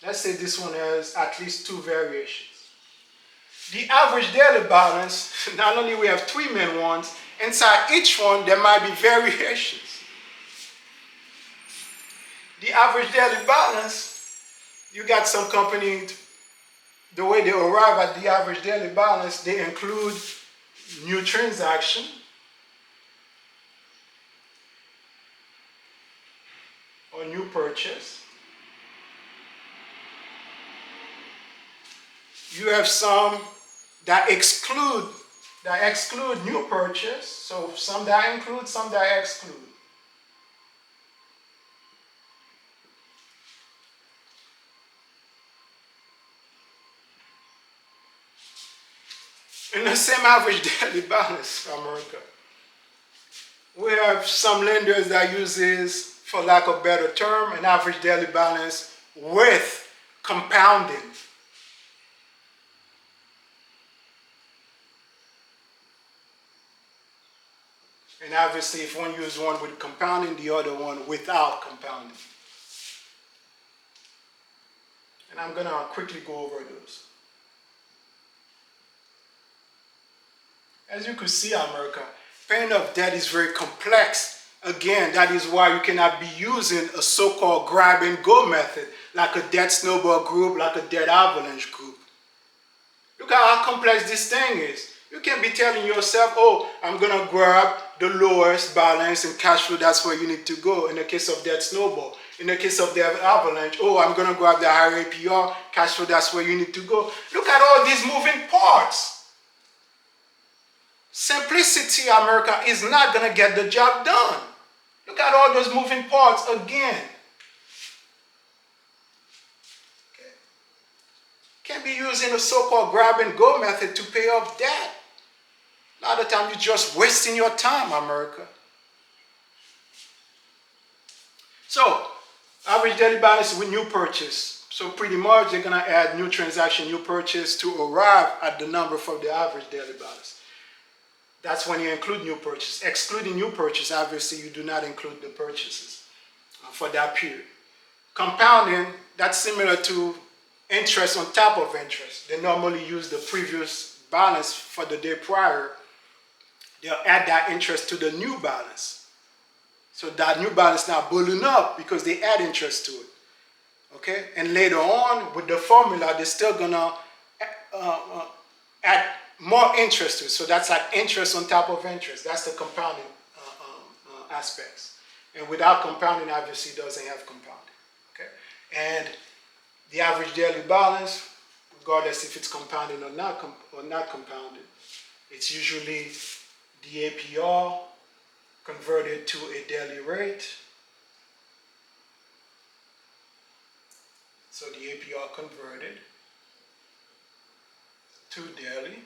Let's say this one has at least 2 variations. The average daily balance, not only we have 3 main ones, inside each one there might be variations. The average daily balance, you got some companies, the way they arrive at the average daily balance, they include new transaction, or new purchase. You have some that exclude new purchase. So some that include, some that exclude. In the same average daily balance, America, we have some lenders that uses, for lack of better term, an average daily balance with compounding. And obviously, if one uses one with compounding, the other one without compounding. And I'm going to quickly go over those. As you can see, America, paying off debt is very complex. Again, that is why you cannot be using a so-called grab and go method, like a debt snowball group, like a debt avalanche group. Look at how complex this thing is. You can't be telling yourself, oh, I'm going to grab the lowest balance and cash flow, that's where you need to go. In the case of that snowball. In the case of the avalanche, oh, I'm going to grab the higher APR, cash flow, that's where you need to go. Look at all these moving parts. Simplicity, America, is not going to get the job done. Look at all those moving parts again. Okay. Can't be using a so-called grab and go method to pay off debt. A lot of times you're just wasting your time, America. So, average daily balance with new purchase. So pretty much they're going to add new transaction, new purchase to arrive at the number for the average daily balance. That's when you include new purchase. Excluding new purchase, obviously you do not include the purchases for that period. Compounding, that's similar to interest on top of interest. They normally use the previous balance for the day prior. They'll add that interest to the new balance. So that new balance now balloon up because they add interest to it. Okay? And later on, with the formula, they're still going to add more interest to it. So that's like interest on top of interest. That's the compounding aspects. And without compounding, obviously, it doesn't have compounding. Okay? And the average daily balance, regardless if it's compounding or not compounded, it's usually the APR converted to a daily rate. So the APR converted to daily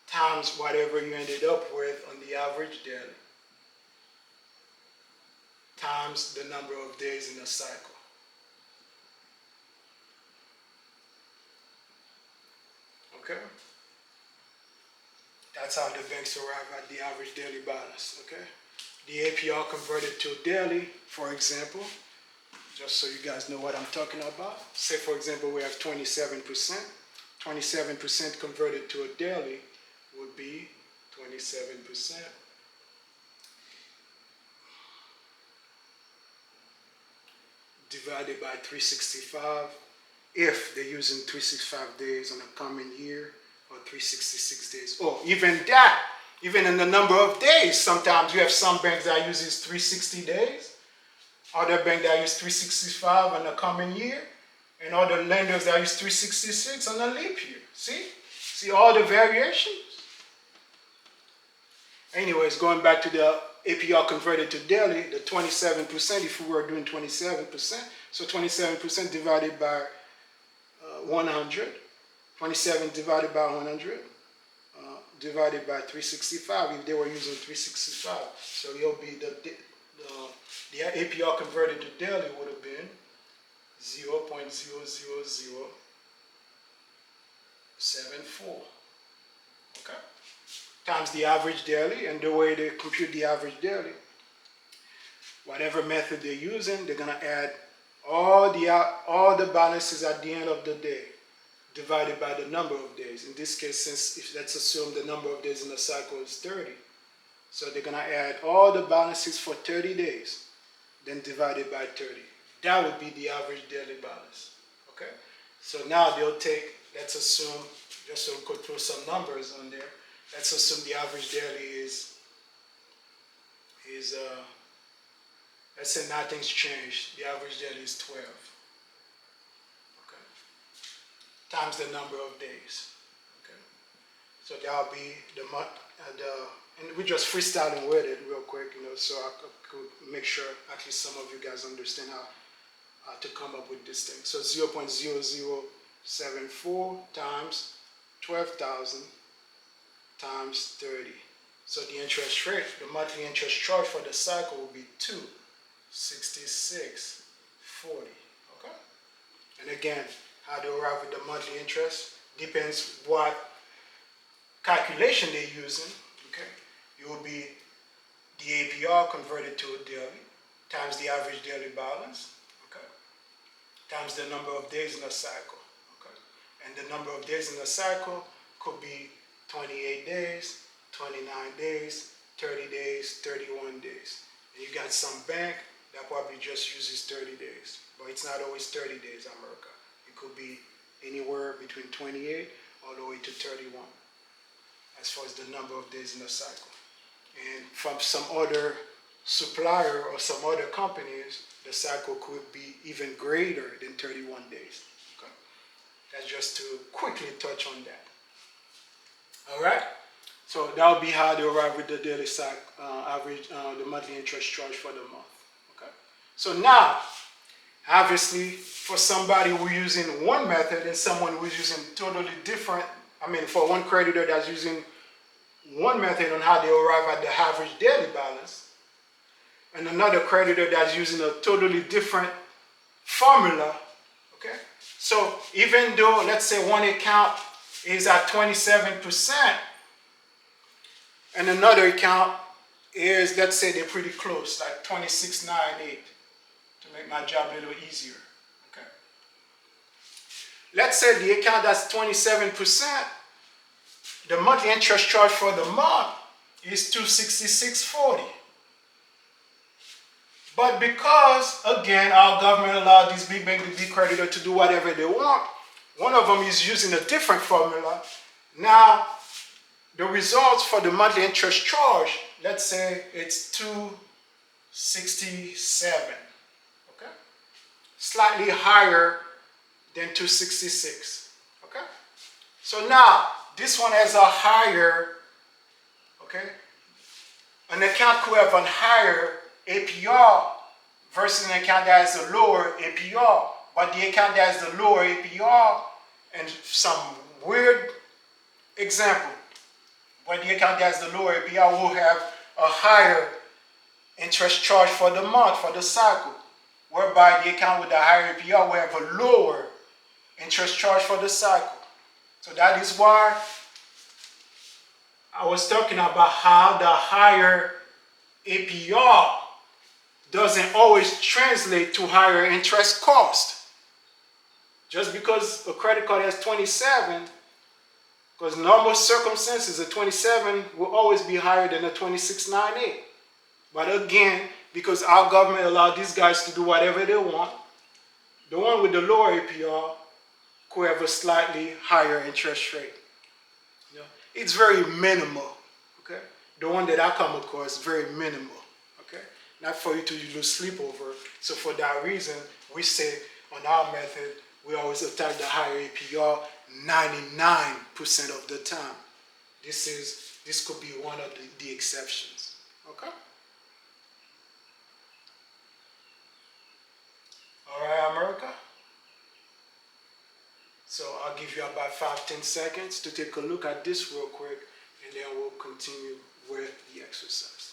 times whatever you ended up with on the average daily times the number of days in a cycle. Okay? That's how the banks arrive at the average daily balance. Okay? The APR converted to daily, for example, just so you guys know what I'm talking about. Say, for example, we have 27%. 27% converted to a daily would be 27% divided by 365 if they're using 365 days on a common year, or 366 days. Or even that, even in the number of days, sometimes you have some banks that uses 360 days, other banks that use 365 on a common year, and other lenders that use 366 on a leap year. See all the variations? Anyways, going back to the APR converted to daily, the 27%, if we were doing 27%, so 27% divided by 100, 27 divided by 100, divided by 365, if they were using 365. So it'll be the APR converted to daily would have been 0.00074. Okay? Times the average daily, and the way they compute the average daily, whatever method they're using, they're gonna add all the balances at the end of the day divided by the number of days. In this case, let's assume the number of days in the cycle is 30. So they're gonna add all the balances for 30 days, then divided by 30. That would be the average daily balance. Okay? So now they'll take, let's assume, just so we could throw some numbers on there, let's assume the average daily is let's say nothing's changed. The average daily is 12. Okay? Times the number of days. Okay? So that'll be the month, and we're just freestyling with it real quick, so I could make sure at least some of you guys understand how to come up with this thing. So 0.0074 times 12,000 times 30. So the interest rate, the monthly interest charge for the cycle will be 266.40. Okay? And again, how to arrive at the monthly interest depends what calculation they're using. Okay? It will be the APR converted to a daily times the average daily balance. Okay? Times the number of days in a cycle. Okay? And the number of days in a cycle could be 28 days, 29 days, 30 days, 31 days. And you got some bank that probably just uses 30 days. But it's not always 30 days, America. It could be anywhere between 28 all the way to 31 as far as the number of days in a cycle. And from some other supplier or some other companies, the cycle could be even greater than 31 days. Okay? That's just to quickly touch on that. All right? So that would be how they arrive with the daily average, the monthly interest charge for the month. Okay? So now, obviously, for somebody who's using one method and someone who's using totally different, for one creditor that's using one method on how they arrive at the average daily balance, and another creditor that's using a totally different formula, okay? So even though, let's say one account is at 27%, and another account is, let's say they're pretty close, like 26.98, to make my job a little easier, okay? Let's say the account that's 27%, the monthly interest charge for the month is $266.40. But because, again, our government allowed these big bank, the big creditor to do whatever they want, one of them is using a different formula, Now, the results for the monthly interest charge, let's say it's 267, okay? Slightly higher than 266, okay? So now, this one has a higher, okay? An account could have a higher APR versus an account that has a lower APR. But the account that has the lower APR, and some weird example, but the account that has the lower APR will have a higher interest charge for the month, for the cycle, whereby the account with the higher APR will have a lower interest charge for the cycle. So that is why I was talking about how the higher APR doesn't always translate to higher interest cost. Just because a credit card has 27, because normal circumstances, a 27 will always be higher than a 2698. But again, because our government allowed these guys to do whatever they want, the one with the lower APR could have a slightly higher interest rate. You know, it's very minimal. Okay, the one that I come across is very minimal. Okay, not for you to lose sleep over. So for that reason, we say on our method, we always attack the higher APR 99% of the time. This could be one of the exceptions. Okay. All right, America. So I'll give you about 5-10 seconds to take a look at this real quick, and then we'll continue with the exercise.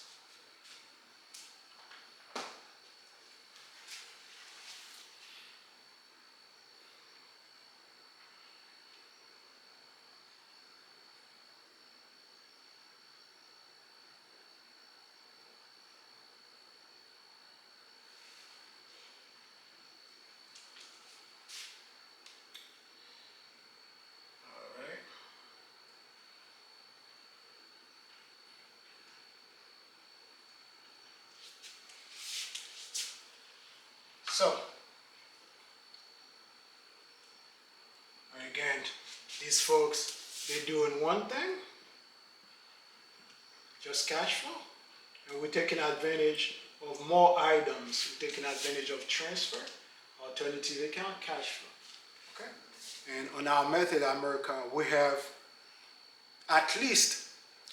So, again, these folks, they're doing one thing, just cash flow, and we're taking advantage of more items. We're taking advantage of transfer, alternative account, cash flow. Okay? And on our method, America, we have at least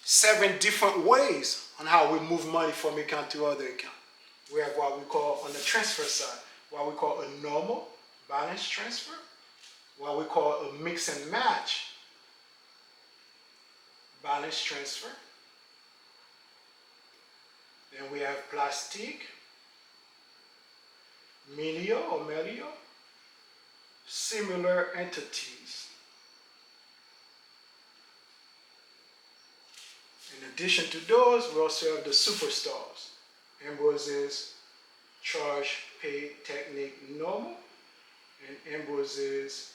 7 different ways on how we move money from account to other account. We have what we call, on the transfer side, what we call a normal balance transfer, what we call a mix and match balance transfer. Then we have plastic, Melio, similar entities. In addition to those, we also have the superstars. Ambroise's charge pay technique normal, and Ambroise's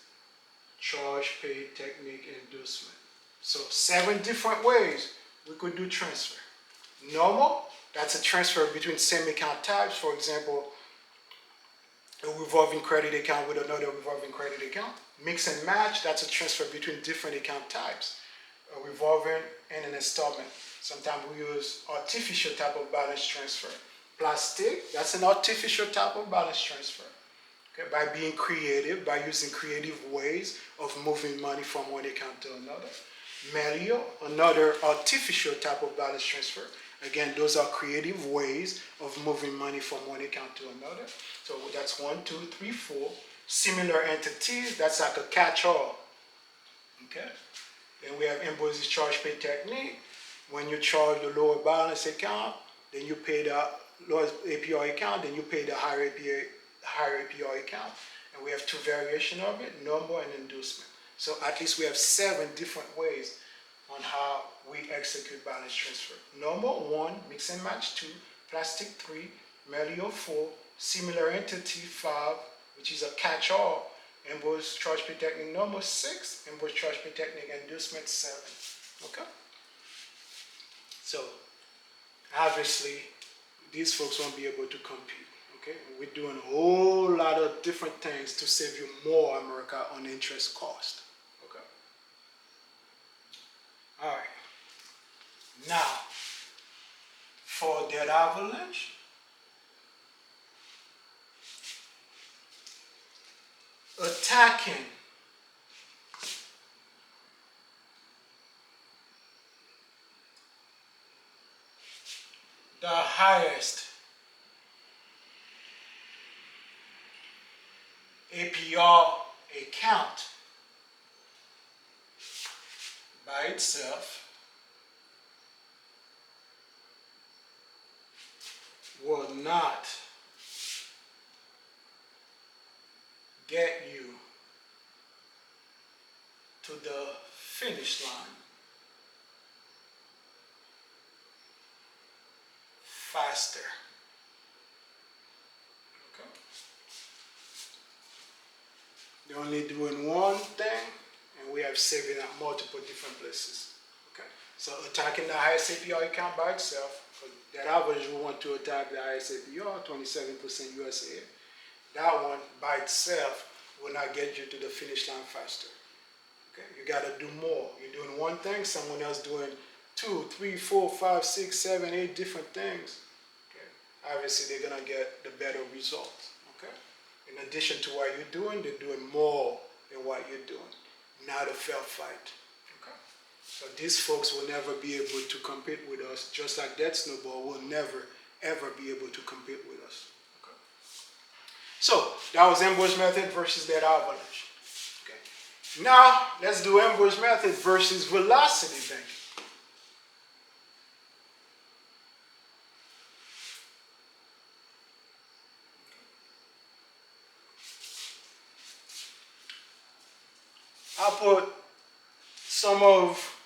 charge pay technique inducement. So 7 different ways we could do transfer. Normal, that's a transfer between same account types. For example, a revolving credit account with another revolving credit account. Mix and match, that's a transfer between different account types. A revolving and an installment. Sometimes we use artificial type of balance transfer. Plastic, that's an artificial type of balance transfer. Okay, by being creative, by using creative ways of moving money from one account to another. Melio, another artificial type of balance transfer. Again, those are creative ways of moving money from one account to another. So that's 1, 2, 3, 4. Similar entities, that's like a catch-all. Okay? Then we have Ambroise's charge pay technique. When you charge the lower balance account, then you pay the lower APR account, then you pay the higher APR account. And we have 2 variations of it, normal and inducement. So at least we have 7 different ways on how we execute balance transfer. Normal 1, mix and match 2, plastic 3, Melio 4, similar entity 5, which is a catch-all. Ambroise charge pay technique normal 6, Ambroise charge pay technique inducement 7. Okay? So obviously these folks won't be able to compete. Okay? We're doing a whole lot of different things to save you more, America, on interest cost. Okay? All right. Now, for that Avalanche, attacking the highest APR account by itself will not get you to the finish line faster. Okay? They're only doing one thing, and we have saving at multiple different places. Okay? So attacking the highest APR account by itself, for that average we want to attack the highest APR, 27% USA. That one by itself will not get you to the finish line faster. Okay? You got to do more. You're doing one thing, someone else doing 2, 3, 4, 5, 6, 7, 8 different things. Okay? Obviously, they're going to get the better results. Okay? In addition to what you're doing, they're doing more than what you're doing. Not a fair fight. Okay? So these folks will never be able to compete with us, just like that Snowball will never, ever be able to compete with us. Okay? So that was Ambroise Method versus that Avalanche. Okay? Now, let's do Ambroise Method versus velocity banking. I'll put some of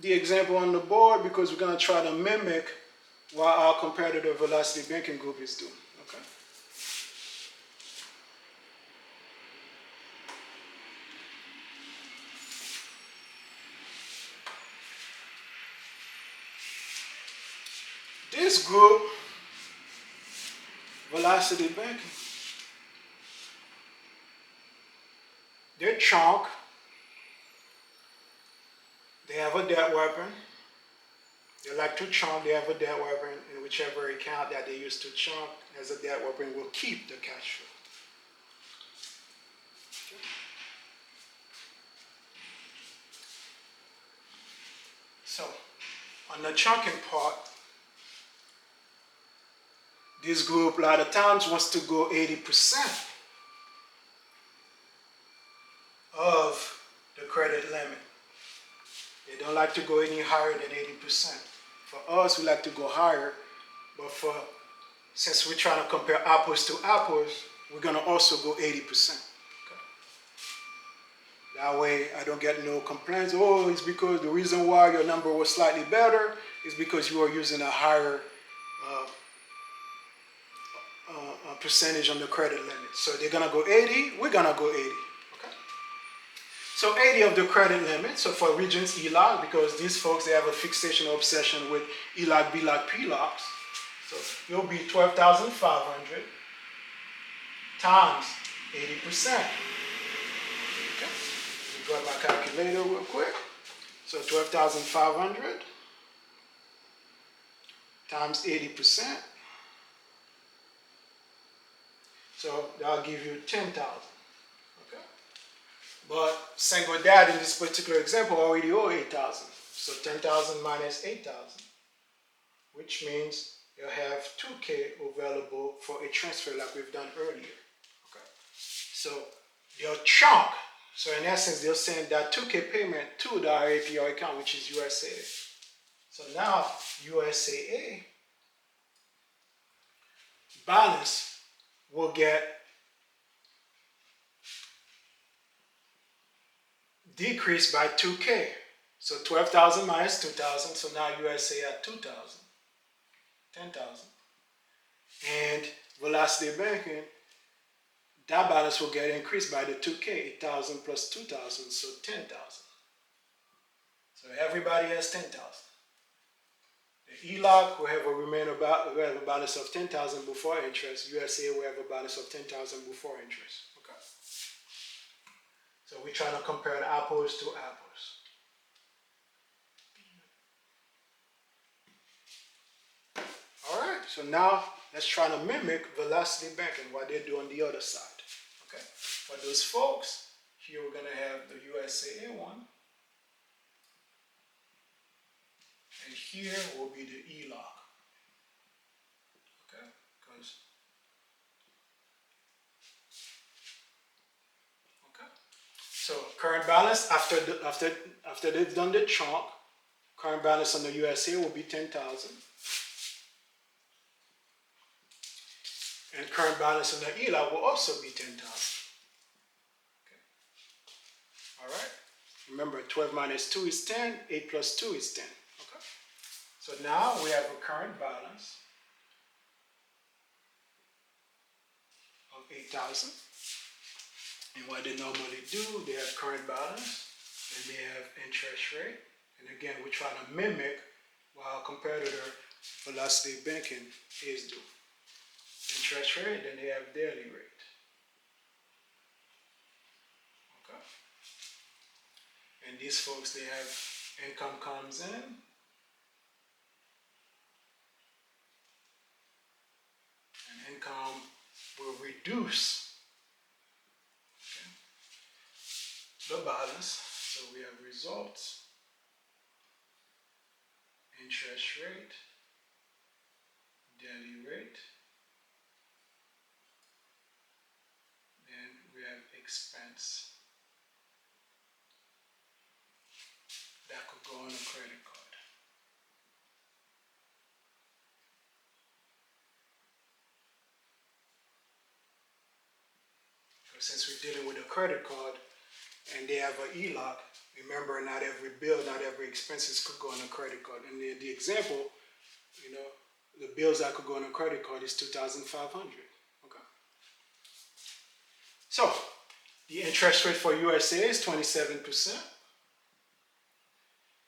the example on the board because we're going to try to mimic what our competitor velocity banking group is doing. Okay? This group, velocity banking, they're chunk. They have a debt weapon. They like to chunk. They have a debt weapon, and whichever account that they use to chunk as a debt weapon will keep the cash flow. Okay. So, on the chunking part, this group a lot of times wants to go 80% of the credit limit. They don't like to go any higher than 80%. For us, we like to go higher, but since we're trying to compare apples to apples, we're going to also go 80%. Okay? That way, I don't get no complaints. Oh, it's because the reason why your number was slightly better is because you are using a higher percentage on the credit limit. So they're going to go 80, we're going to go 80. So 80 of the credit limit, so for Regions ELOC, because these folks, they have a fixation or obsession with ELOC, BLOC, PLOCs. So it'll be 12,500 times 80%. Okay, let me grab my calculator real quick. So 12,500 times 80%. So that'll give you 10,000. Okay. But single dad in this particular example already owe 8,000. So 10,000 minus 8,000, which means you have 2K available for a transfer like we've done earlier. Okay. So they'll chunk. So in essence, they'll send that 2K payment to the APR account, which is USAA. So now USAA balance will get decreased by 2K. So 12,000 minus 2,000. So now USA at 2,000, 10,000. And velocity banking, that balance will get increased by the 2K, 8,000 plus 2,000, so 10,000. So everybody has 10,000. The ELOC will have a balance of 10,000 before interest. USA will have a balance of 10,000 before interest. Okay. So we're trying to compare apples to apples. So now let's try to mimic velocity banking, what they do on the other side. Okay. For those folks, here we're gonna have the USAA one, and here will be the ELOC. Okay, because so current balance after they've done the chunk, current balance on the USA will be 10,000. And current balance on the ELA will also be 10,000. Okay. All right. Remember, 12 minus 2 is 10. 8 plus 2 is 10. Okay. So now we have a current balance of 8,000. And what they normally do, they have current balance and they have interest rate. And again, we're trying to mimic what our competitor velocity banking is doing. Interest rate, then they have daily rate. Okay. And these folks, they have income comes in. And income will reduce the balance. So we have results, interest rate, daily rate, then we have expense that could go on a credit card. So since we're dealing with a credit card and they have an ELOC, remember, not every bill, not every expenses could go on a credit card. And the example, you know, the bills that could go on a credit card is $2,500. Okay. So the interest rate for USA is 27%.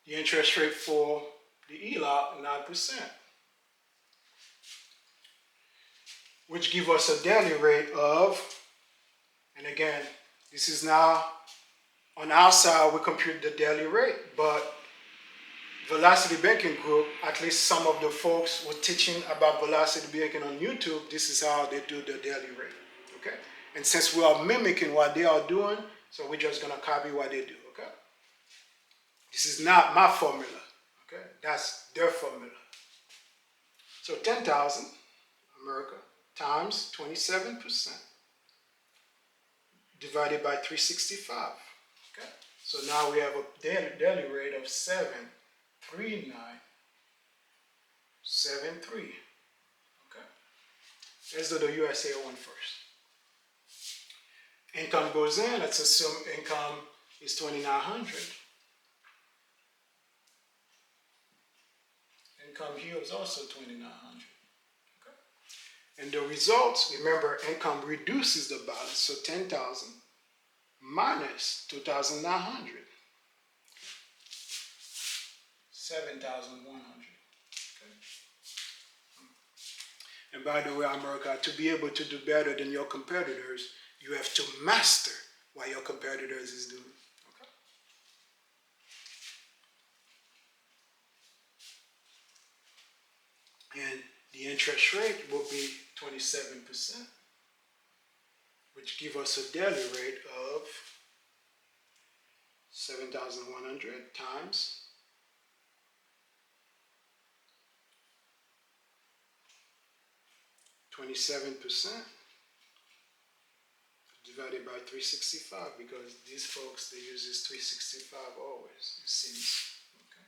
The interest rate for the ELOC, 9%. Which give us a daily rate of, and again, this is now on our side, we compute the daily rate, but Velocity Banking Group, at least some of the folks were teaching about Velocity Banking on YouTube, this is how they do the daily rate, okay? And since we are mimicking what they are doing, so we're just gonna copy what they do, okay? This is not my formula, okay? That's their formula. So 10,000, America, times 27%, divided by 365, okay? So now we have a daily rate of 73973. Okay. Let's do the USA one first. Income goes in. Let's assume income is 2,900. Income here is also 2,900. Okay. And the results, remember, income reduces the balance, so 10,000 minus 2,900. 7,100. Okay. And by the way, America, to be able to do better than your competitors, you have to master what your competitors is doing. Okay. And the interest rate will be 27%, which give us a daily rate of 7,100 times 27% divided by 365, because these folks, they use this 365 always, it seems. Okay.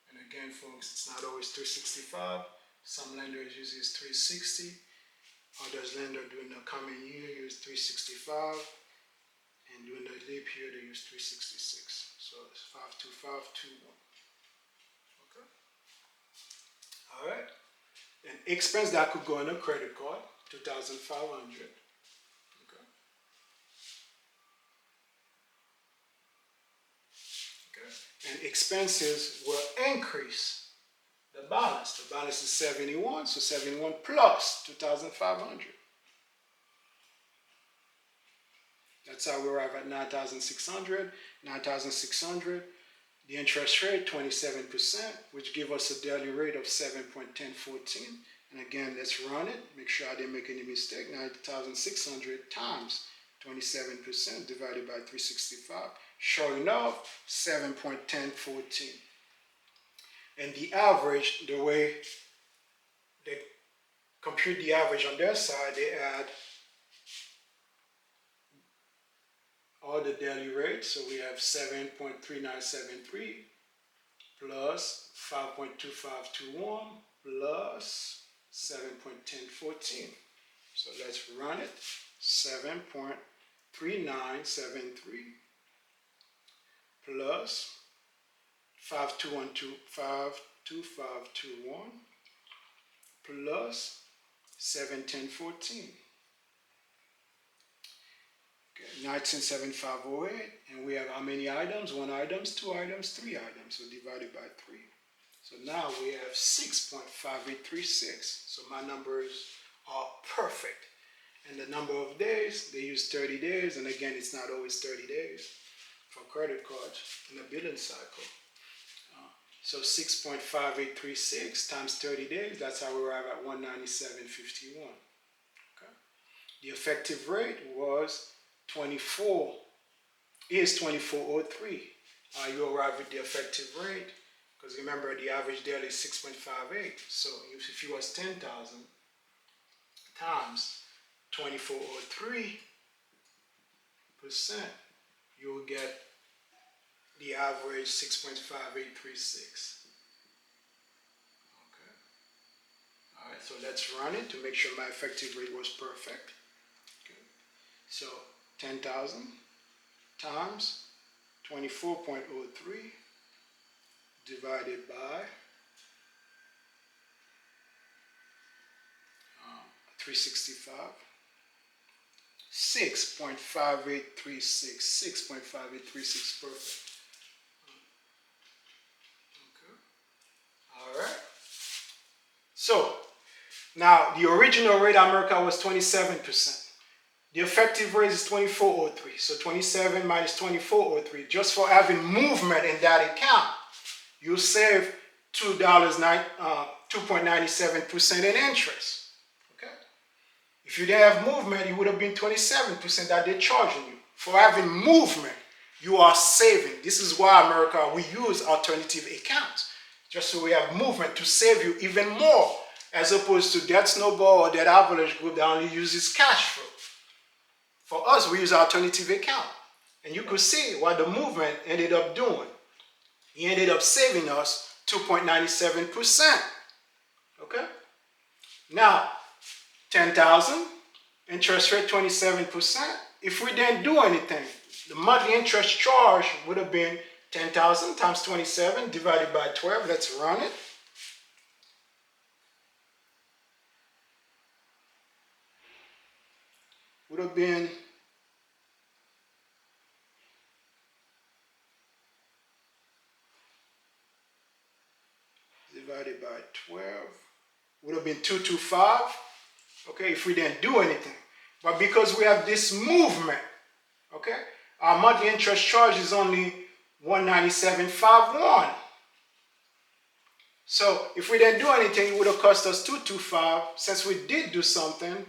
And again, folks, it's not always 365. Some lenders use this 360. Others lender during the coming year use 365. And during the leap year, they use 366. So it's 52521. Okay. All right. An expense that could go on a credit card, 2,500. Okay. Okay. And expenses will increase the balance. The balance is 71, so 71 plus 2,500. That's how we arrive at 9,600. 9,600. The interest rate, 27%, which give us a daily rate of 7.1014. And again, let's run it. Make sure I didn't make any mistake. 90,600 times 27% divided by 365. Sure enough, 7.1014. And the average, the way they compute the average on their side, they add all the daily rates. So we have 7.3973 plus 5.2521 plus 7.1014. So let's run it. 7.3973 plus 52521 plus 71014. Okay, 197508, and we have how many items? 1 items, 2 items, 3 items. So divided by 3. So now we have 6.5836. So my numbers are perfect. And the number of days, they use 30 days. And again, it's not always 30 days for credit cards in the billing cycle. So 6.5836 times 30 days, that's how we arrive at 197.51. Okay. The effective rate was 24.03. You arrive at the effective rate, because remember the average daily is 6.58. So if it was 10,000 times 24.03%, you will get the average 6.5836. Okay. All right, so let's run it to make sure my effective rate was perfect. Okay. So 10,000 times 24.03 divided by 365. 6.5836. 6.5836, perfect. Okay. All right. So now the original rate in America was 27%. The effective rate is 24.03. So 27 minus 24.03. Just for having movement in that account, you'll save $2.97% in interest. Okay. If you didn't have movement, it would have been 27% that they're charging you. For having movement, you are saving. This is why America, we use alternative accounts. Just so we have movement to save you even more, as opposed to that Snowball or that Avalanche group that only uses cash flow. For us, we use alternative account. And you could see what the movement ended up doing. He ended up saving us 2.97%. Okay? Now, 10,000, interest rate 27%. If we didn't do anything, the monthly interest charge would have been 10,000 times 27 divided by 12. Let's run it. Would have been divided by 12. Would have been 225. Okay, if we didn't do anything. But because we have this movement, okay, our monthly interest charge is only 197.51. So if we didn't do anything, it would have cost us 225. Since we did do something,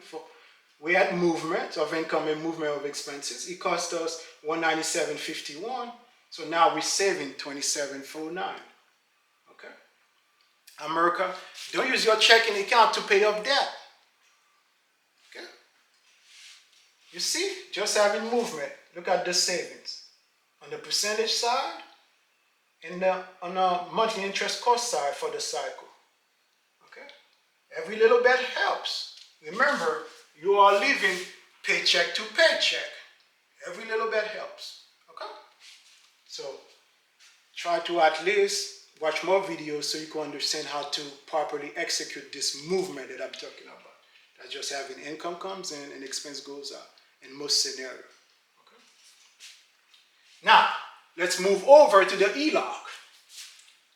we had movement of income and movement of expenses. It cost us 197.51. So now we're saving 27.49. Okay. America, don't use your checking account to pay off debt. Okay. You see, just having movement. Look at the savings on the percentage side and on the monthly interest cost side for the cycle. Okay. Every little bit helps. Remember, you are living paycheck to paycheck. Every little bit helps. Okay? So try to at least watch more videos so you can understand how to properly execute this movement that I'm talking about. That's just having income comes in and expense goes out in most scenarios. Okay? Now, let's move over to the ELOC.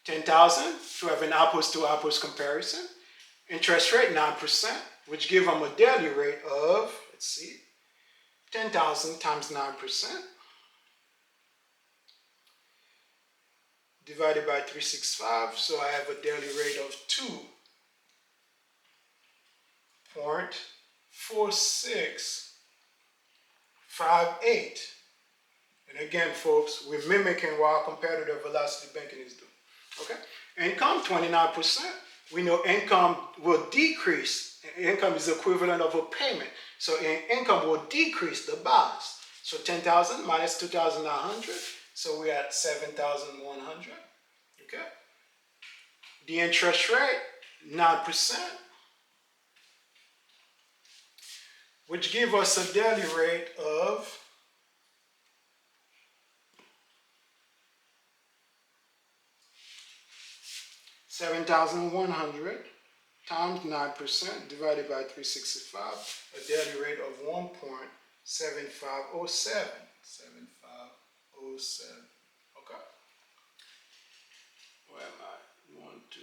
10,000 to have an apples to apples comparison. Interest rate 9%, which give them a daily rate of, let's see, 10,000 times 9% divided by 365. So I have a daily rate of 1.4658. And again, folks, we're mimicking what our competitor Velocity Banking is doing. Okay? Income, 29%. We know income will decrease. Income is equivalent of a payment. So income will decrease the balance. So 10,000 minus 2,900. So we're at 7,100. Okay? The interest rate, 9%. Which gives us a daily rate of 7,100 times 9% divided by 365, a daily rate of 1.7507. 7507. Okay? Where am I? 1, 2,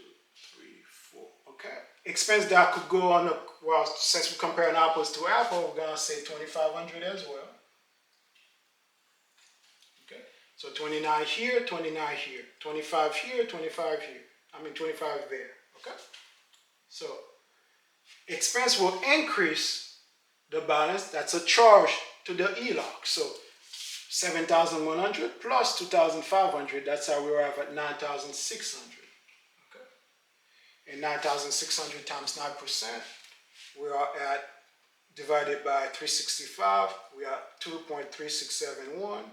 3, 4. Okay. Expense that could go on the, well, since we're comparing apples to apples, we're going to say 2,500 as well. Okay. So 29 here, 29 here, 25 here, 25 here. 25 there. Okay? So, expense will increase the balance. That's a charge to the ELOC. So, 7,100 plus 2,500. That's how we arrive at 9,600. Okay? And 9,600 times 9%, we are at, divided by 365, we are 2.3671.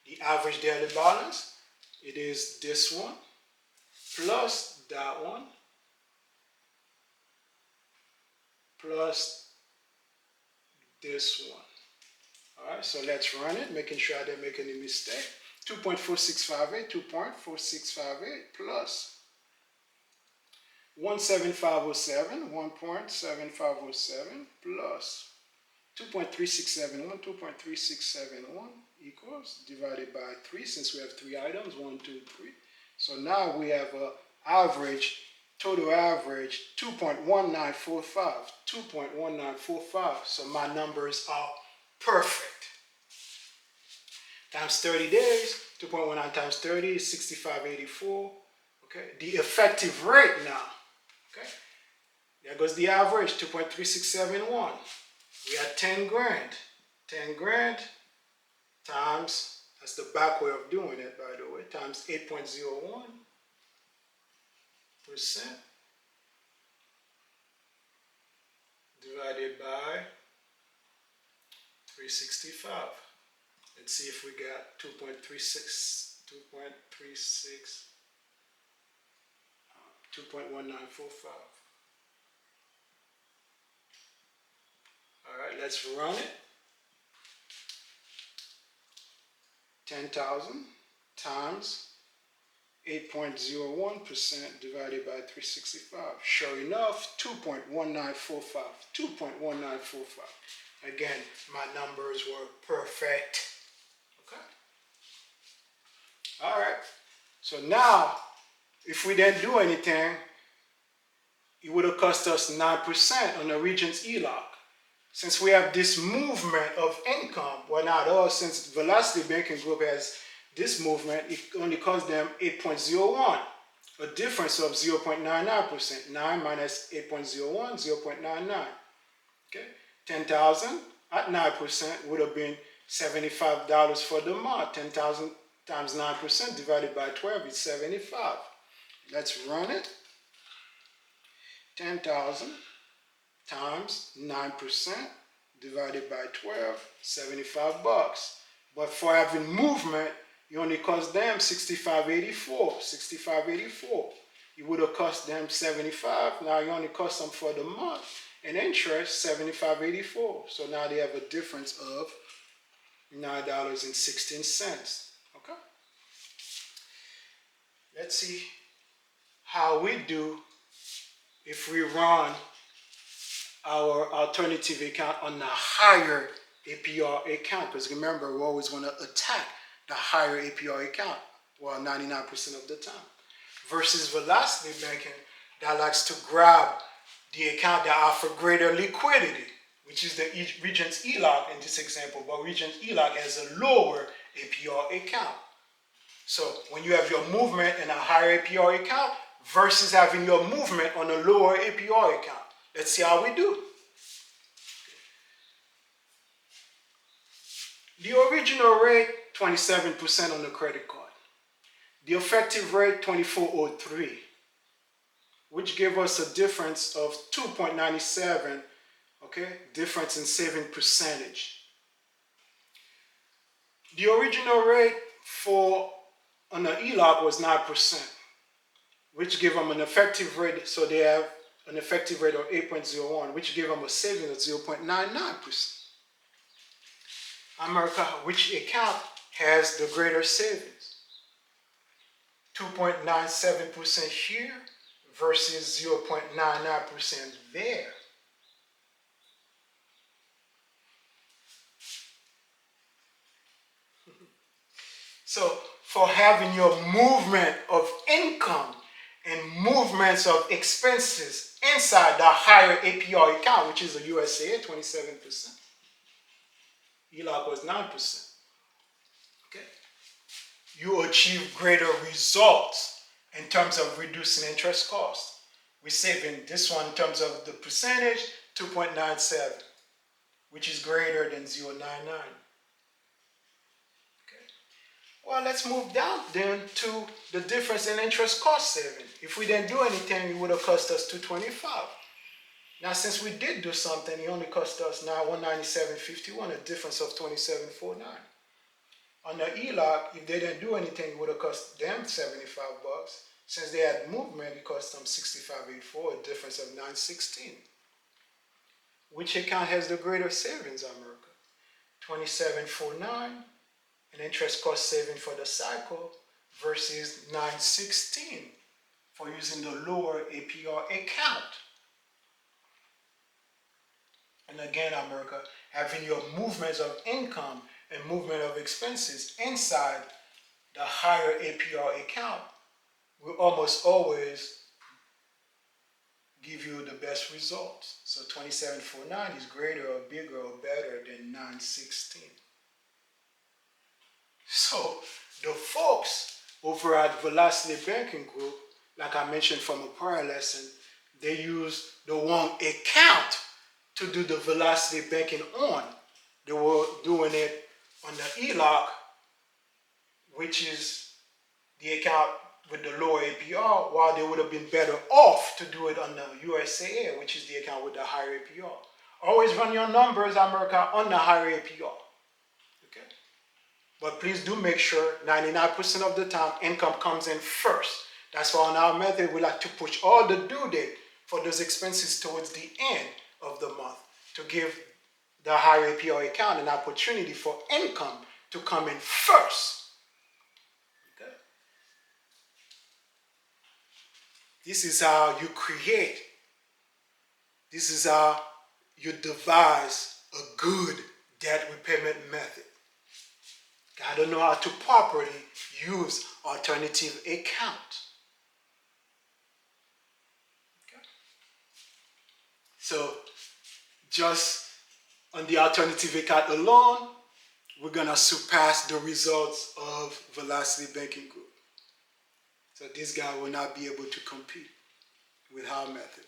The average daily balance, it is this one, plus that one, plus this one. All right, so let's run it, making sure I didn't make any mistake. 2.4658, 2.4658 plus 1.7507, 1.7507 plus 2.3671, 2.3671 equals, divided by 3, since we have 3 items, 1, 2, 3. So now we have an average, total average, 2.1945, 2.1945. So my numbers are perfect. Times 30 days, 2.19 times 30 is 65.84. Okay, the effective rate now. Okay, there goes the average, 2.3671. We had 10 grand. 10 grand times, that's the back way of doing it, by the way, times 8.01% divided by 365. Let's see if we got 2.36, 2.1945. All right, let's run it. 10,000 times 8.01% divided by 365. Sure enough, 2.1945. 2.1945. Again, my numbers were perfect. Okay. All right. So now, if we didn't do anything, it would have cost us 9% on the Regent's ELOC. Since we have this movement of income, well, not all, since Velocity Banking Group has this movement, it only cost them 8.01, a difference of 0.99%. 9 minus 8.01, 0.99. Okay, 10,000 at 9% would have been $75 for the month. 10,000 times 9% divided by 12 is 75. Let's run it. 10,000 times 9% divided by 12, 75 bucks. But for having movement, you only cost them 65.84. 65.84. You would have cost them 75. Now you only cost them for the month. And interest, 75.84. So now they have a difference of $9.16. Okay? Let's see how we do if we run our alternative account on the higher APR account. Because remember, we always want to attack the higher APR account, well, 99% of the time. Versus Velocity Banking that likes to grab the account that offers greater liquidity, which is the Regent's ELOC in this example, but Regent's ELOC has a lower APR account. So when you have your movement in a higher APR account versus having your movement on a lower APR account. Let's see how we do. The original rate, 27% on the credit card. The effective rate, 2403, which gave us a difference of 2.97, okay? Difference in saving percentage. The original rate for on the ELOC was 9%, which gave them an effective rate, so they have an effective rate of 8.01, which gave them a saving of 0.99%. America, which account has the greater savings? 2.97% here versus 0.99% there. So for having your movement of income and movements of expenses inside the higher APR account, which is the USAA, 27%. ELOC was 9%. Okay? You achieve greater results in terms of reducing interest costs. We're saving this one in terms of the percentage, 2.97, which is greater than 0.99. Well, let's move down then to the difference in interest cost saving. If we didn't do anything, it would have cost us $225. Now, since we did do something, it only cost us now $197.51, a difference of $27.49. On the ELOC, if they didn't do anything, it would have cost them $75. Since they had movement, it cost them $65.84, a difference of $9.16. Which account has the greater savings, America? $27.49. An interest cost saving for the cycle versus $9.16 for using the lower APR account. And again, America, having your movements of income and movement of expenses inside the higher APR account will almost always give you the best results. So 27.49 is greater or bigger or better than 9.16. So the folks over at Velocity Banking Group, like I mentioned from a prior lesson, they use the wrong account to do the Velocity Banking on. They were doing it on the ELOC, which is the account with the lower APR, while they would have been better off to do it on the USAA, which is the account with the higher APR. Always run your numbers, America, on the higher APR. Okay? But please do make sure 99% of the time income comes in first. That's why on our method, we like to push all the due date for those expenses towards the end of the month to give the higher APR account an opportunity for income to come in first. Okay? This is how you create. This is how you devise a good debt repayment method. Gotta know how to properly use alternative account. Okay? So just on the alternative account alone, we're gonna surpass the results of Velocity Banking Group. So this guy will not be able to compete with our method.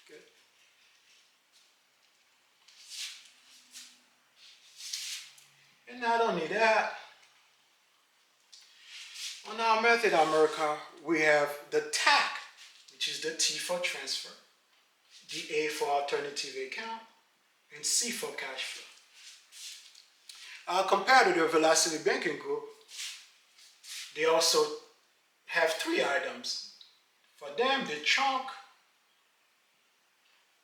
Okay? And not only that, on our method, America, we have the TAC, which is the T for transfer, the A for alternative account, and C for cash flow. Our competitor, Velocity Banking Group, they also have three items. For them, the chunk.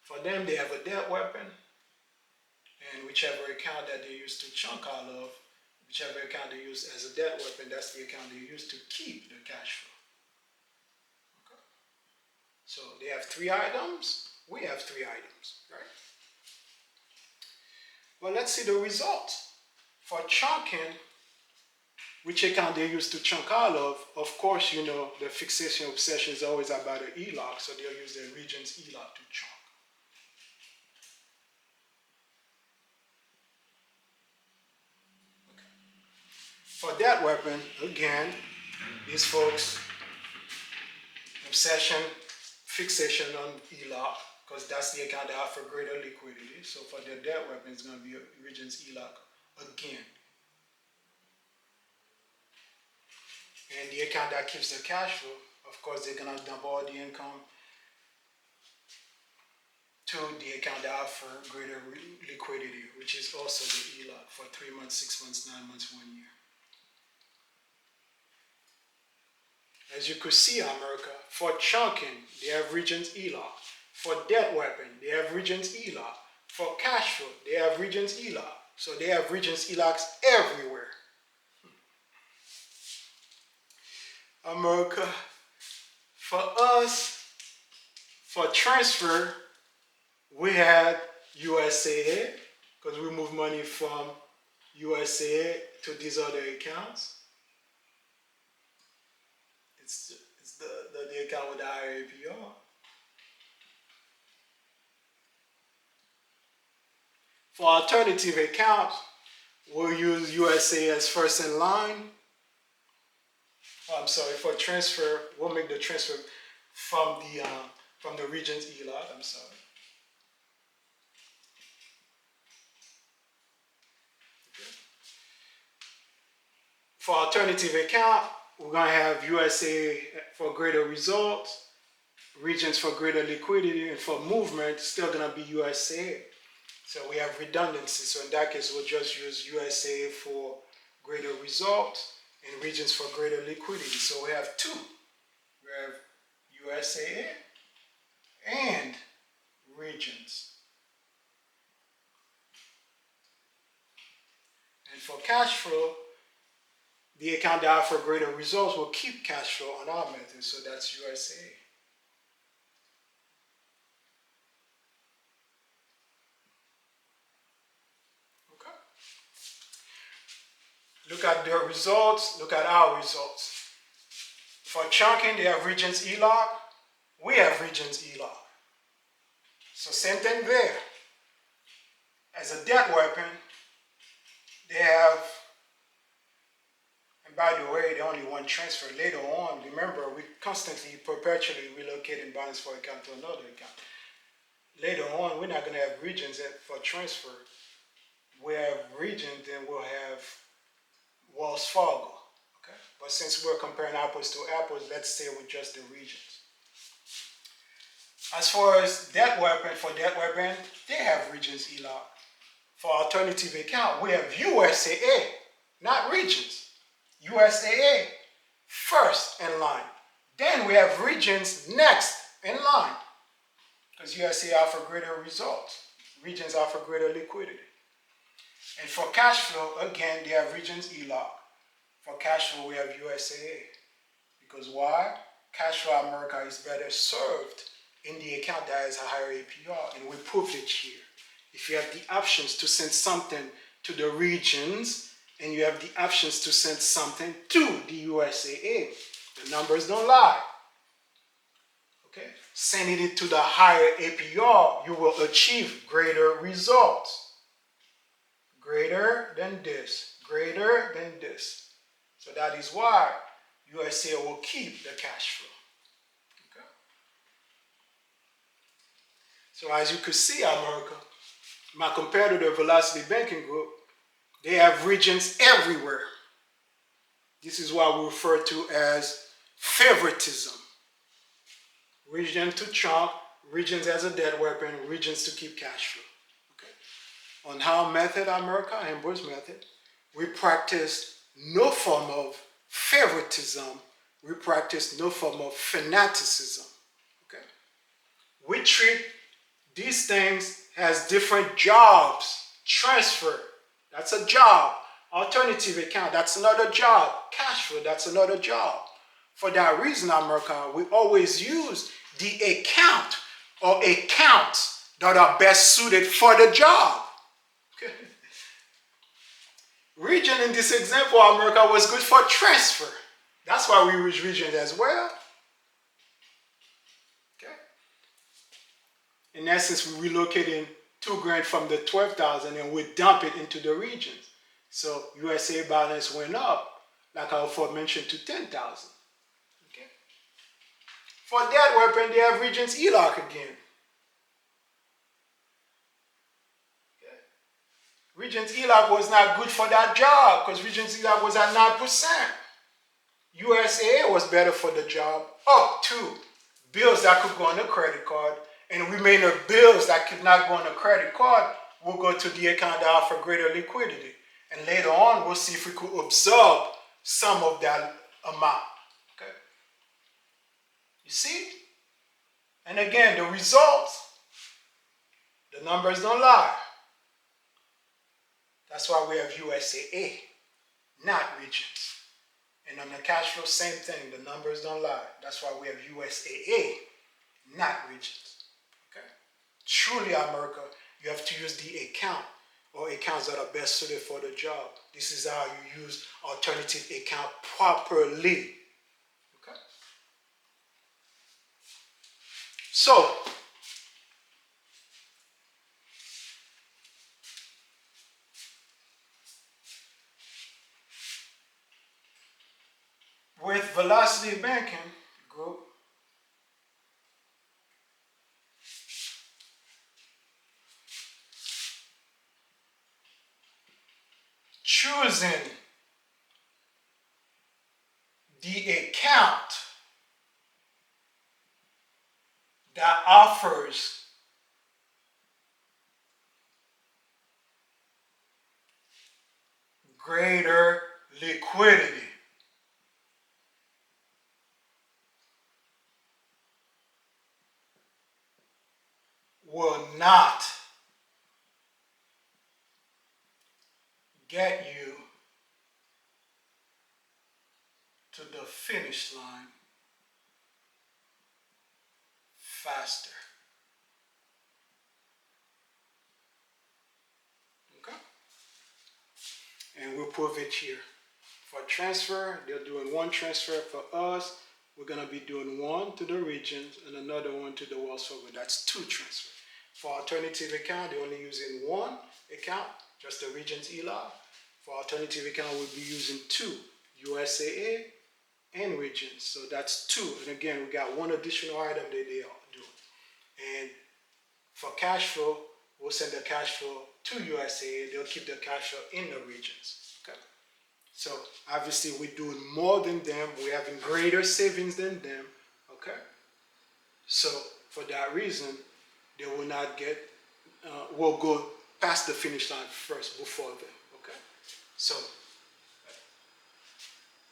For them, they have a debt weapon, and whichever account that they use to chunk out of, whichever account they use as a debt weapon, that's the account they use to keep the cash flow. Okay? So they have three items, we have three items, right? Well, let's see the results. For chunking, which account they use to chunk out of course, you know, the fixation obsession is always about an ELOC, so they'll use the Regions ELOC to chunk. For that weapon, again, these folks, obsession fixation on ELOC, because that's the account that offers greater liquidity. So for the debt weapon, it's going to be regions ELOC again. And the account that keeps the cash flow, of course, they're going to dump all the income to the account that offers greater liquidity, which is also the ELOC for 3 months, 6 months, 9 months, 1 year. As you could see, America, for chunking, they have regions ELOC. For debt weapon, they have regions ELOC. For cash flow, they have regions ELOC. So they have regions ELOCs everywhere. America, for us, for transfer, we had USAA, because we move money from USAA to these other accounts. It's the account with the higher APR. For alternative accounts, we'll use USA as first in line. Oh, I'm sorry, for transfer, we'll make the transfer from the regions ELOC, I'm sorry. Okay. For alternative account, we're going to have USA for greater results, regions for greater liquidity, and for movement, still going to be USA. So we have redundancy. So in that case, we'll just use USA for greater results and regions for greater liquidity. So we have two. We have USA and regions. And for cash flow, the account that offers greater results will keep cash flow on our method. So that's USA. Look at their results, look at our results. For chunking, they have regions ELOC. We have regions ELOC. So same thing there. As a debt weapon, they have, and by the way, they only one transfer later on. Remember, we constantly, perpetually relocating balance for account to another account. Later on, we're not going to have regions for transfer. We have regions, then we'll have Wells Fargo, okay? But since we're comparing apples to apples, let's stay with just the regions. As far as debt weapon, for debt weapon, they have regions ELOC. For alternative account, we have USAA, not regions. USAA first in line. Then we have regions next in line, because USAA offer greater results. Regions offer greater liquidity. And for cash flow, again, they have regions ELOC. For cash flow, we have USAA. Because why? Cash flow America is better served in the account that has a higher APR, and we privilege here. If you have the options to send something to the regions, and you have the options to send something to the USAA, the numbers don't lie. Okay? Sending it to the higher APR, you will achieve greater results. Greater than this, greater than this. So that is why USA will keep the cash flow. Okay? So as you can see, America, my competitor, Velocity Banking Group, they have regions everywhere. This is what we refer to as favoritism. Region to chunk, regions as a debt weapon, regions to keep cash flow. On our method, America, Ambroise Method, we practice no form of favoritism. We practice no form of fanaticism. Okay? We treat these things as different jobs. Transfer, that's a job. Alternative account, that's another job. Cash flow, that's another job. For that reason, America, we always use the account or accounts that are best suited for the job. Okay. Region in this example, America, was good for transfer. That's why we use region as well. Okay. In essence, we're relocating $2,000 from the 12,000 and we dump it into the regions. So USA balance went up, like I aforementioned, to 10,000. Okay. For that weapon, they have Regent's ELOC again. Regent's ELOC was not good for that job because Regent's ELOC was at 9%. USAA was better for the job, up to bills that could go on a credit card, and remaining bills that could not go on a credit card will go to the account that offer greater liquidity. And later on, we'll see if we could absorb some of that amount. Okay? You see? And again, the results, the numbers don't lie. That's why we have USAA, not Regents. And on the cash flow, same thing. The numbers don't lie. That's why we have USAA, not Regents. Okay? Truly, America, you have to use the account or accounts that are best suited for the job. This is how you use alternative account properly. Okay? So, with Velocity Banking Group, choosing the account that offers greater liquidity will not get you to the finish line faster. Okay? And we'll prove it here. For transfer, they're doing one transfer. For us, we're going to be doing one to the regions and another one to the Wells Fargo. That's two transfers. For alternative account, they're only using one account, just the regions ELOC. For alternative account, we'll be using two, USAA and regions. So that's two. And again, we got one additional item that they are doing. And for cash flow, we'll send the cash flow to USAA. They'll keep the cash flow in the regions. Okay. So obviously, we're doing more than them. We're having greater savings than them. Okay. So for that reason, they will not get, will go past the finish line first before them. Okay. So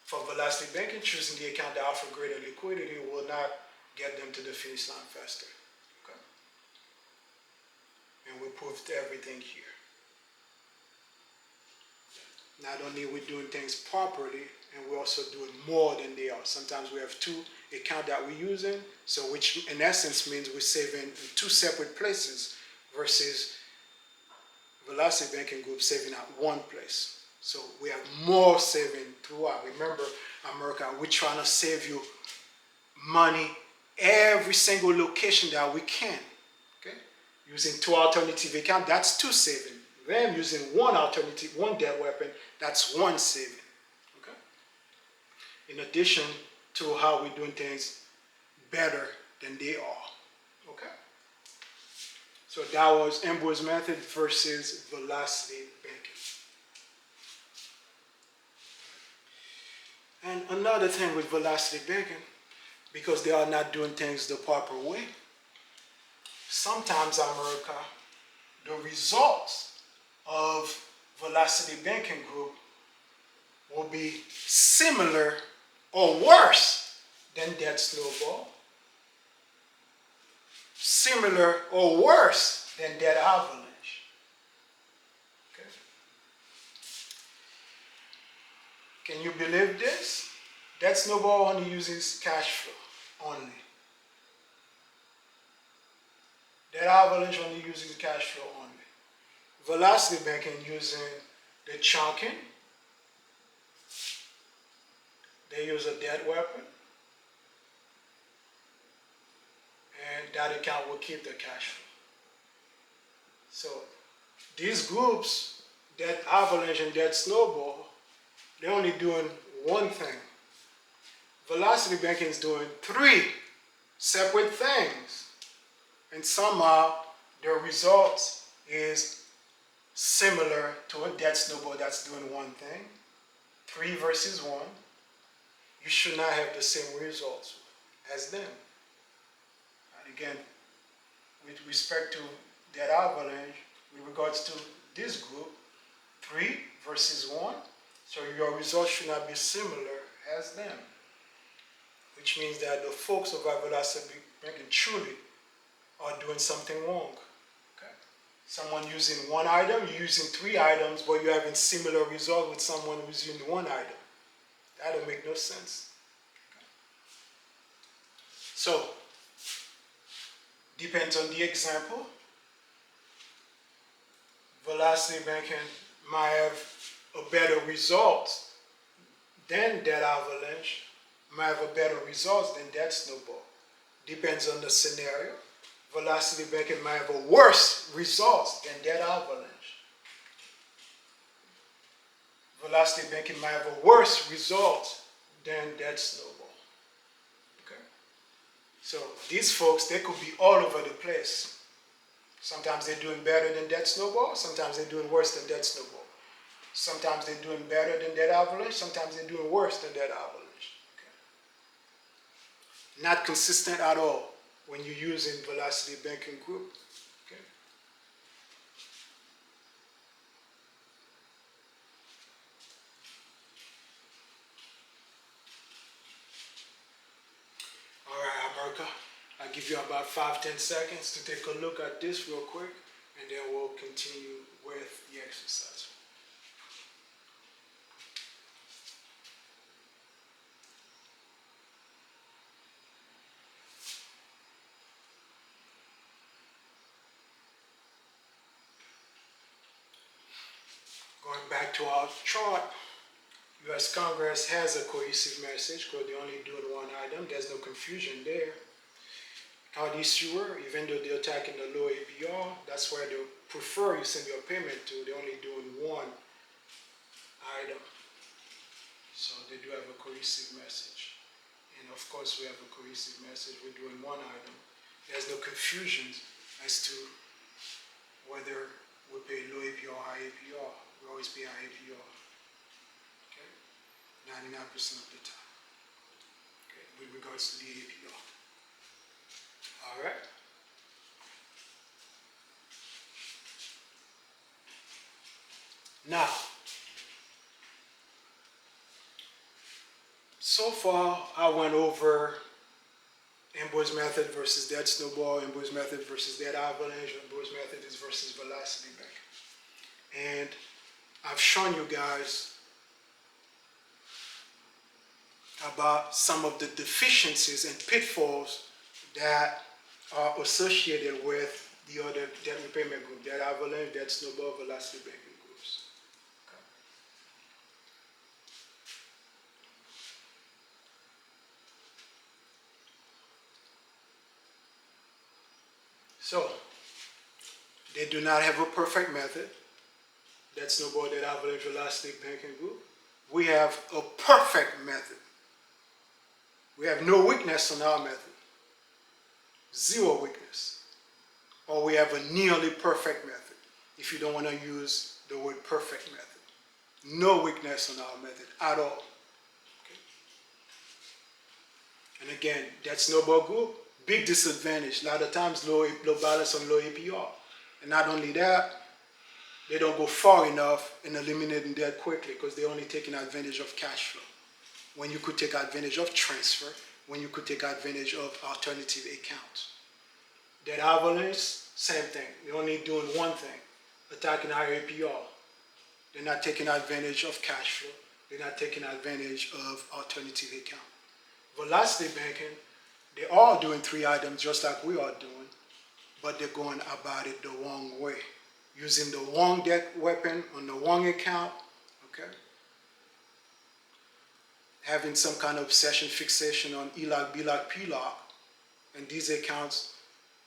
for Velocity Banking, choosing the account that offers greater liquidity will not get them to the finish line faster. Okay. And we proved everything here. Not only are we doing things properly, and we're also doing more than they are. Sometimes we have two accounts that we're using, so which in essence means we're saving in two separate places versus Velocity Banking Group saving at one place. So we have more saving throughout. Remember, America, we're trying to save you money every single location that we can. Okay? Using two alternative accounts, that's two saving. Them using one alternative, one debt weapon, that's one saving. Okay? In addition to how we're doing things better than they are. Okay? So that was Ambroise Method versus Velocity Banking. And another thing with Velocity Banking, because they are not doing things the proper way, sometimes, America, the results of Velocity Banking Group will be similar or worse than that Snowball, similar or worse than that Avalanche. Okay. Can you believe this? That Snowball only uses cash flow only. That Avalanche only uses cash flow only. Velocity Banking using the chunking. They use a debt weapon. And that account will keep the cash flow. So these groups, that Avalanche and that Snowball, they're only doing one thing. Velocity Banking is doing three separate things, and somehow the result is similar to a dead snowball that's doing one thing, 3 versus 1, you should not have the same results as them. And again, with respect to that avalanche, with regards to this group, 3 versus 1, so your results should not be similar as them, which means that the folks of Avalanche banking truly are doing something wrong. Okay? Someone using one item, you're using 3 items, but you're having similar results with someone who's using 1 item. That don't make no sense. Okay? So, depends on the example. Velocity banking might have a better result than that avalanche, might have a better result than that snowball. Depends on the scenario. Velocity banking might have a worse result than that avalanche. Velocity banking might have a worse result than that snowball. Okay? So these folks, they could be all over the place. Sometimes they're doing better than that snowball, sometimes they're doing worse than that snowball. Sometimes they're doing better than that avalanche, sometimes they're doing worse than that avalanche. Okay? Not consistent at all when you're using velocity banking group. Okay? All right, America, I'll give you about 5-10 seconds to take a look at this real quick, and then we'll continue with the exercise. Going back to our chart, U.S. Congress has a cohesive message because they're only doing one item. There's no confusion there. Card issuer, even though they're attacking the low APR, that's where they prefer you send your payment to. They're only doing one item. So they do have a cohesive message. And of course, we have a cohesive message. We're doing one item. There's no confusion as to whether we pay low APR or high APR. We always pay high APR. Okay? 99% of the time. Okay? With regards to the APR. All right? Now, so far I went over Ambroise Method versus dead snowball, Ambroise Method versus dead avalanche, Ambroise Method is versus velocity bank. And I've shown you guys about some of the deficiencies and pitfalls that are associated with the other debt repayment group, debt avalanche, debt snowball, velocity banking groups. Okay. So, they do not have a perfect method. Debt snowball, debt avalanche, velocity banking group. We have a perfect method. We have no weakness on our method. 0 weakness. Or we have a nearly perfect method, if you don't want to use the word perfect method. No weakness on our method at all. Okay. And again, that snowball group, big disadvantage. A lot of times low balance on low APR. And not only that, they don't go far enough in eliminating debt quickly because they're only taking advantage of cash flow. When you could take advantage of transfer, when you could take advantage of alternative accounts. That avalanche, same thing. They're only doing one thing, attacking higher APR. They're not taking advantage of cash flow. They're not taking advantage of alternative account. Velocity banking, they're all doing 3 items just like we are doing, but they're going about it the wrong way. Using the wrong debt weapon on the wrong account, okay? Having some kind of obsession fixation on ELOC, BLOC, PLOC, and these accounts,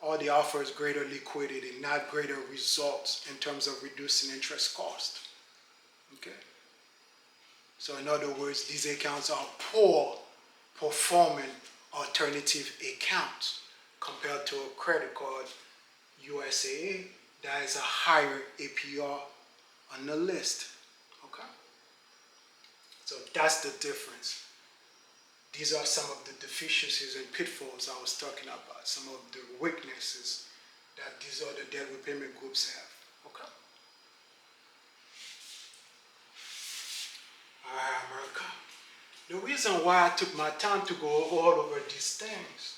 all they offer is greater liquidity, not greater results in terms of reducing interest cost. Okay? So in other words, these accounts are poor performing alternative account compared to a credit card, USAA, that is a higher APR on the list. Okay? So that's the difference. These are some of the deficiencies and pitfalls I was talking about, some of the weaknesses that these other debt repayment groups have. Okay? Alright, America. The reason why I took my time to go all over these things,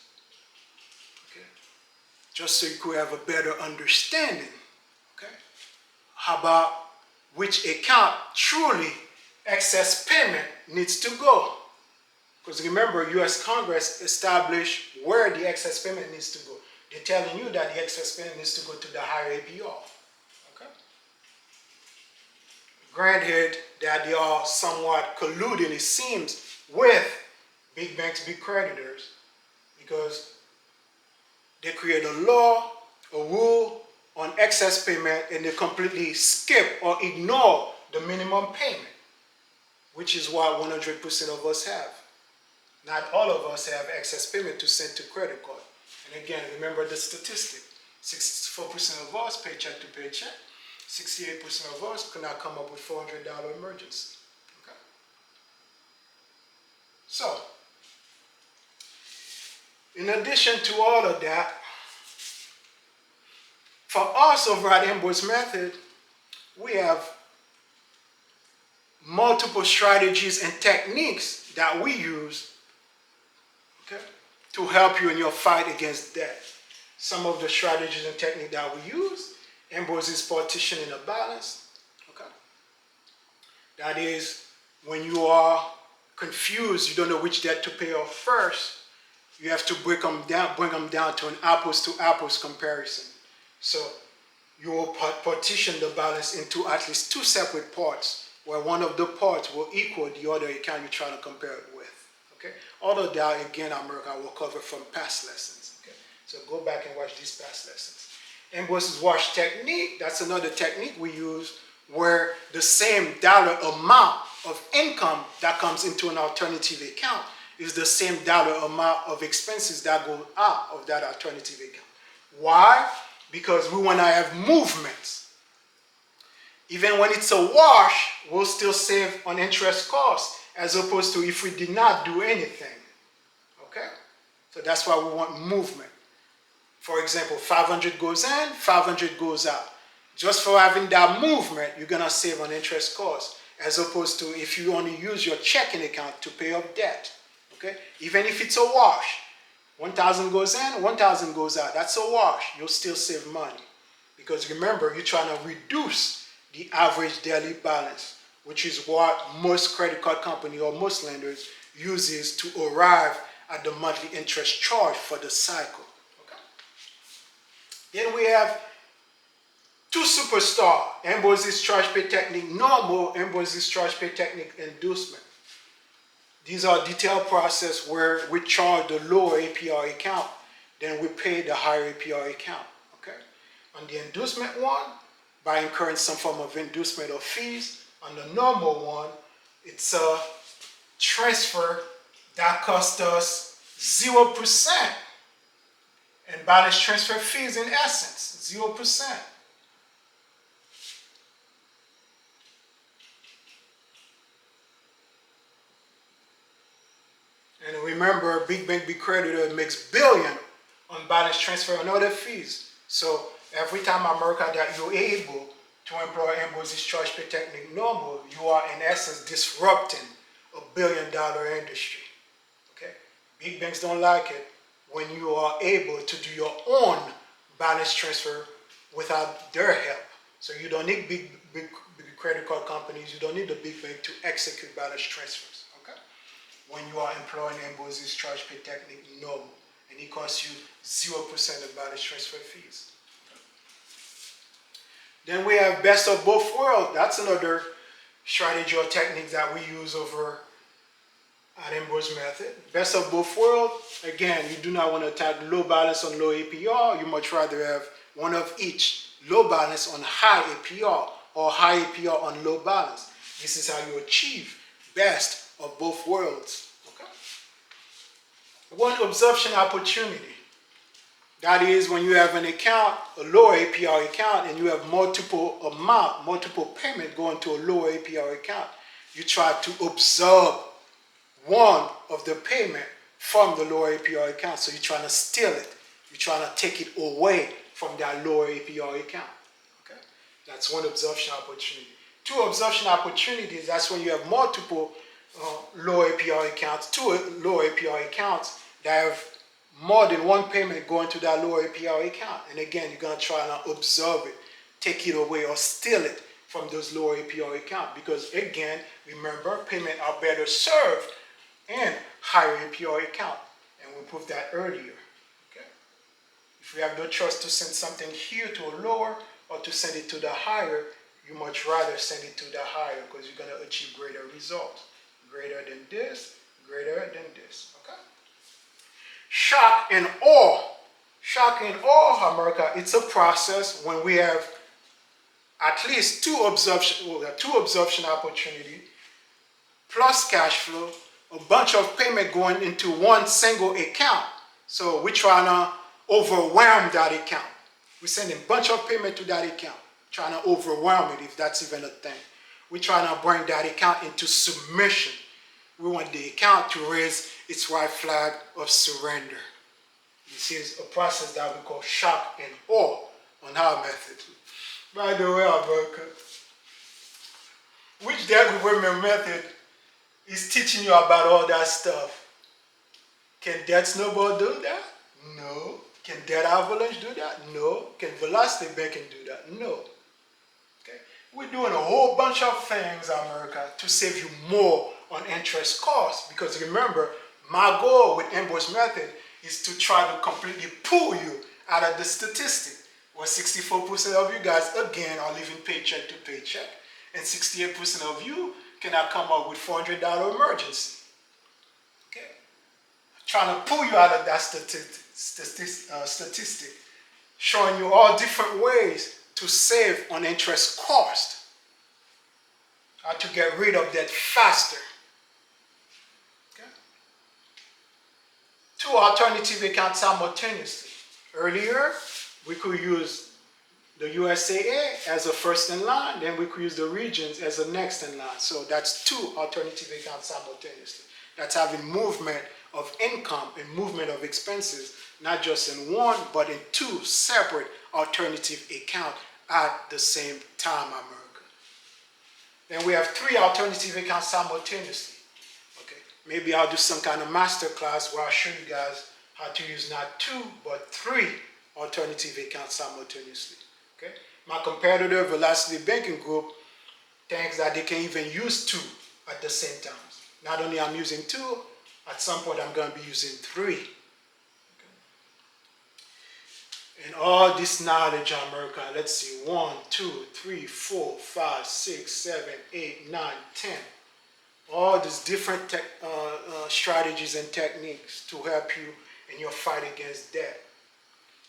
okay, just so you could have a better understanding, okay, about which account truly excess payment needs to go. Because remember, U.S. Congress established where the excess payment needs to go. They're telling you that the excess payment needs to go to the higher APR. Okay? Granted that they are somewhat colluding, it seems, with big banks, big creditors, because they create a law, a rule on excess payment, and they completely skip or ignore the minimum payment, which is what 100% of us have. Not all of us have excess payment to send to credit card. And again, remember the statistic. 64% of us pay check to paycheck. 68% of us cannot come up with $400 emergency. Okay? So, in addition to all of that, for us over at Ambroise Method, we have multiple strategies and techniques that we use, okay, to help you in your fight against debt. Some of the strategies and techniques that we use, Ambroise is partitioning a balance. Okay? That is, when you are confused, you don't know which debt to pay off first, you have to bring them down to an apples to apples comparison. So you will partition the balance into at least two separate parts, where one of the parts will equal the other account you're trying to compare it with. Okay? All of that, again, America, I will cover from past lessons. Okay? So go back and watch these past lessons. Ambroise's wash technique, that's another technique we use where the same dollar amount of income that comes into an alternative account is the same dollar amount of expenses that go out of that alternative account. Why? Because we want to have movements. Even when it's a wash, we'll still save on interest costs as opposed to if we did not do anything. Okay? So that's why we want movement. For example, 500 goes in, 500 goes out. Just for having that movement, you're going to save on interest costs as opposed to if you only use your checking account to pay off debt. Okay? Even if it's a wash, 1,000 goes in, 1,000 goes out. That's a wash. You'll still save money. Because remember, you're trying to reduce the average daily balance, which is what most credit card company or most lenders uses to arrive at the monthly interest charge for the cycle. Okay? Then we have two superstar, Ambroise's charge pay technique normal, Ambroise's charge pay technique inducement. These are detailed process where we charge the lower APR account, then we pay the higher APR account. Okay? On the inducement one, by incurring some form of inducement or fees. On the normal one, it's a transfer that costs us 0% and balance transfer fees in essence, 0%. And remember, big bank, big creditor makes billion on balance transfer and other fees. So every time America that you're able to employ Ambroise's charge pay technique normal, you are in essence disrupting a billion-dollar industry. Okay? Big banks don't like it when you are able to do your own balance transfer without their help. So you don't need big credit card companies, you don't need the big bank to execute balance transfers. Okay? When you are employing Ambroise's charge pay technique normal, and it costs you 0% of balance transfer fees. Then we have best of both worlds. That's another strategy or technique that we use over at Ambroise Method. Best of both worlds. Again, you do not want to attack low balance on low APR. You much rather have one of each. Low balance on high APR or high APR on low balance. This is how you achieve best of both worlds. Okay? One absorption opportunity. That is when you have an account, a lower APR account, and you have multiple payment going to a lower APR account. You try to absorb one of the payment from the lower APR account. So you're trying to steal it. You're trying to take it away from that lower APR account. Okay? That's one absorption opportunity. Two absorption opportunities, that's when you have multiple low APR accounts, two low APR accounts that have more than one payment going to that low APR account. And again, you're going to try and absorb it, take it away, or steal it from those lower APR accounts. Because again, remember, payments are better served in higher APR account. And we proved that earlier. Okay? If you have no choice to send something here to a lower or to send it to the higher, you much rather send it to the higher because you're going to achieve greater results. Greater than this, greater than this. Okay? Shock and awe. Shock and awe, America, it's a process when we have at least two absorption opportunity plus cash flow, a bunch of payment going into one single account. So we're trying to overwhelm that account. We're sending a bunch of payment to that account, trying to overwhelm it if that's even a thing. We're trying to bring that account into submission. We want the account to raise its white flag of surrender. This is a process that we call shock and awe on our method. By the way, America, which Grad method is teaching you about all that stuff? Can that Snowball do that? No. Can that Avalanche do that? No. Can Velocity Banking do that? No. Okay? We're doing a whole bunch of things, America, to save you more on interest costs. Because remember, my goal with Ambroise Method is to try to completely pull you out of the statistic where 64% of you guys, again, are living paycheck to paycheck, and 68% of you cannot come up with $400 emergency. Okay? Trying to pull you out of that statistic, showing you all different ways to save on interest cost, how to get rid of that faster. Okay? Two alternative accounts simultaneously. Earlier, we could use the USAA as a first in line, then we could use the regions as a next in line. So that's two alternative accounts simultaneously. That's having movement of income and movement of expenses, not just in one, but in two separate alternative accounts at the same time, America. Then we have three alternative accounts simultaneously. Okay, maybe I'll do some kind of master class where I'll show you guys how to use not two, but three alternative accounts simultaneously. Okay? My competitor, Velocity Banking Group, thinks that they can even use two at the same time. Not only I'm using two, at some point I'm going to be using three. Okay? And all this knowledge, America, let's see, 1, 2, 3, 4, 5, 6, 7, 8, 9, 10. All these different strategies and techniques to help you in your fight against debt.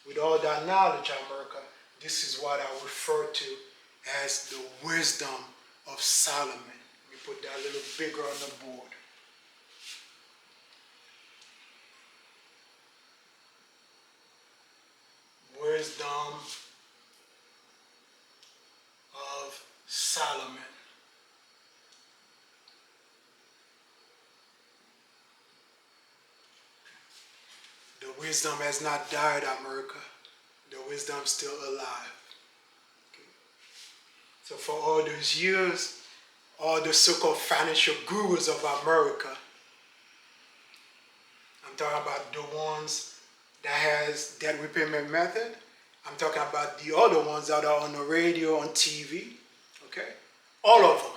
With all that knowledge, America, this is what I refer to as the wisdom of Solomon. Let me put that a little bigger on the board. Wisdom of Solomon. The wisdom has not died, America. The wisdom is still alive. Okay. So for all those years, all the so-called financial gurus of America, I'm talking about the ones that has debt repayment method. I'm talking about the other ones that are on the radio, on TV. Okay? All of them.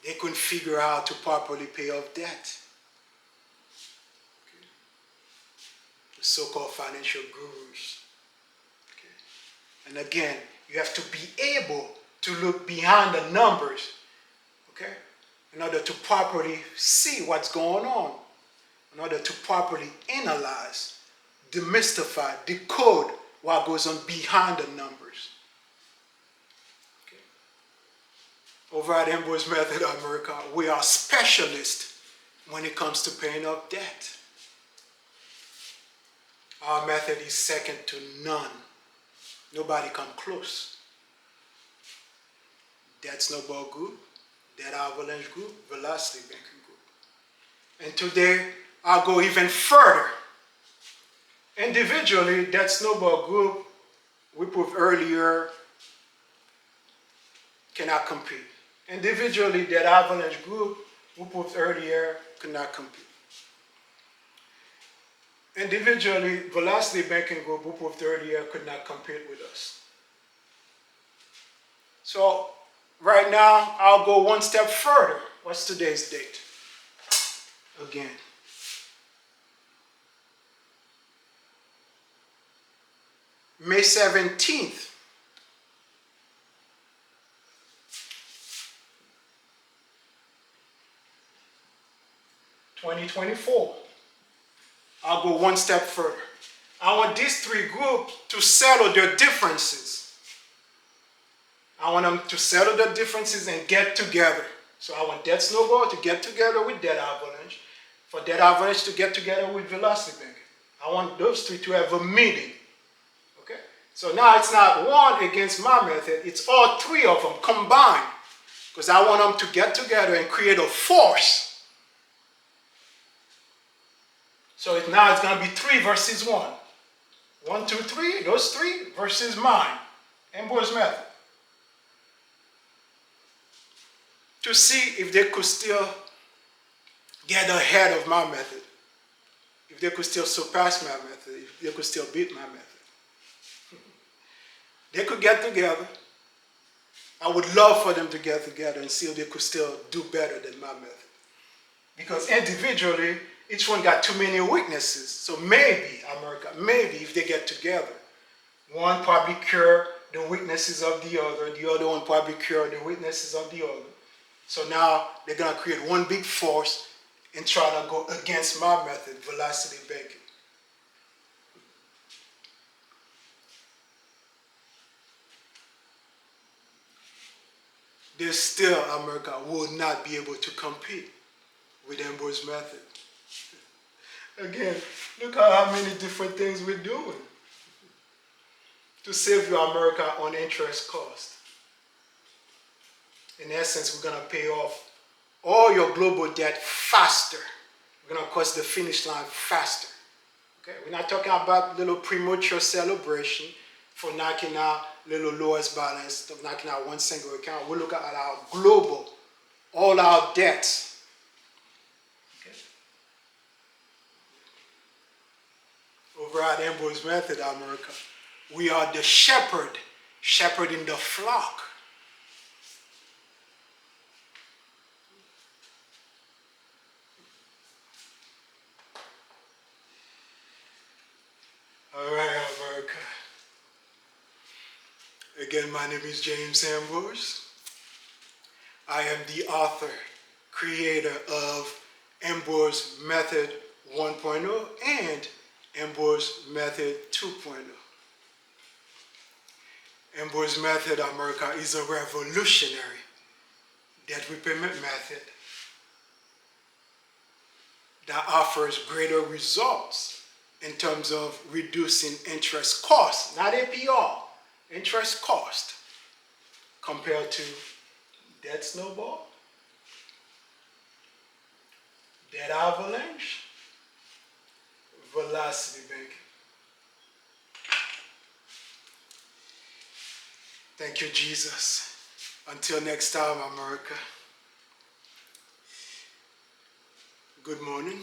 They couldn't figure out how to properly pay off debt. Okay. The so-called financial gurus. Okay. And again, you have to be able to look behind the numbers, okay, in order to properly see what's going on, in order to properly analyze, demystify, decode what goes on behind the numbers. Okay. Over at Ambroise Method America, we are specialists when it comes to paying off debt. Our method is second to none. Nobody come close. That Snowball group, that Avalanche group, Velocity Banking group. And today, I'll go even further. Individually, that Snowball group, we proved earlier, cannot compete. Individually, that Avalanche group, we proved earlier, could not compete. Individually, Velocity Banking group, we proved earlier, could not compete with us. So, right now, I'll go one step further. What's today's date? Again. May 17th. 2024. I'll go one step further. I want these three groups to settle their differences. I want them to settle their differences and get together. So I want that Snowball to get together with that Avalanche, for that Avalanche to get together with Velocity Banking. I want those three to have a meeting. Okay? So now it's not one against my method, it's all three of them combined. Because I want them to get together and create a force. So now it's going to be 3 versus 1. 1, 2, 3, those three versus mine. Ambroise Method. To see if they could still get ahead of my method. If they could still surpass my method. If they could still beat my method. They could get together. I would love for them to get together and see if they could still do better than my method. Because individually, each one got too many weaknesses. So maybe, America, maybe if they get together, one probably cure the weaknesses of the other one probably cure the weaknesses of the other. So now they're going to create one big force and try to go against my method, Velocity Banking. They still, America, will not be able to compete with Ambroise Method. Again, look at how many different things we're doing to save you, America, on interest cost. In essence, we're going to pay off all your global debt faster. We're going to cross the finish line faster. Okay? We're not talking about little premature celebration for knocking out little lowest balance, of knocking out one single account. We're looking at our global, all our debts. Over at Ambroise Method, America, we are the shepherd, shepherding the flock. All right, America. Again, my name is James Ambroise. I am the author, creator of Ambroise Method 1.0 and Ambroise Method 2.0. Ambroise Method, America, is a revolutionary debt repayment method that offers greater results in terms of reducing interest costs, not APR, interest cost, compared to that Snowball, that Avalanche, Velocity Banking. Thank you, Jesus. Until next time, America. Good morning.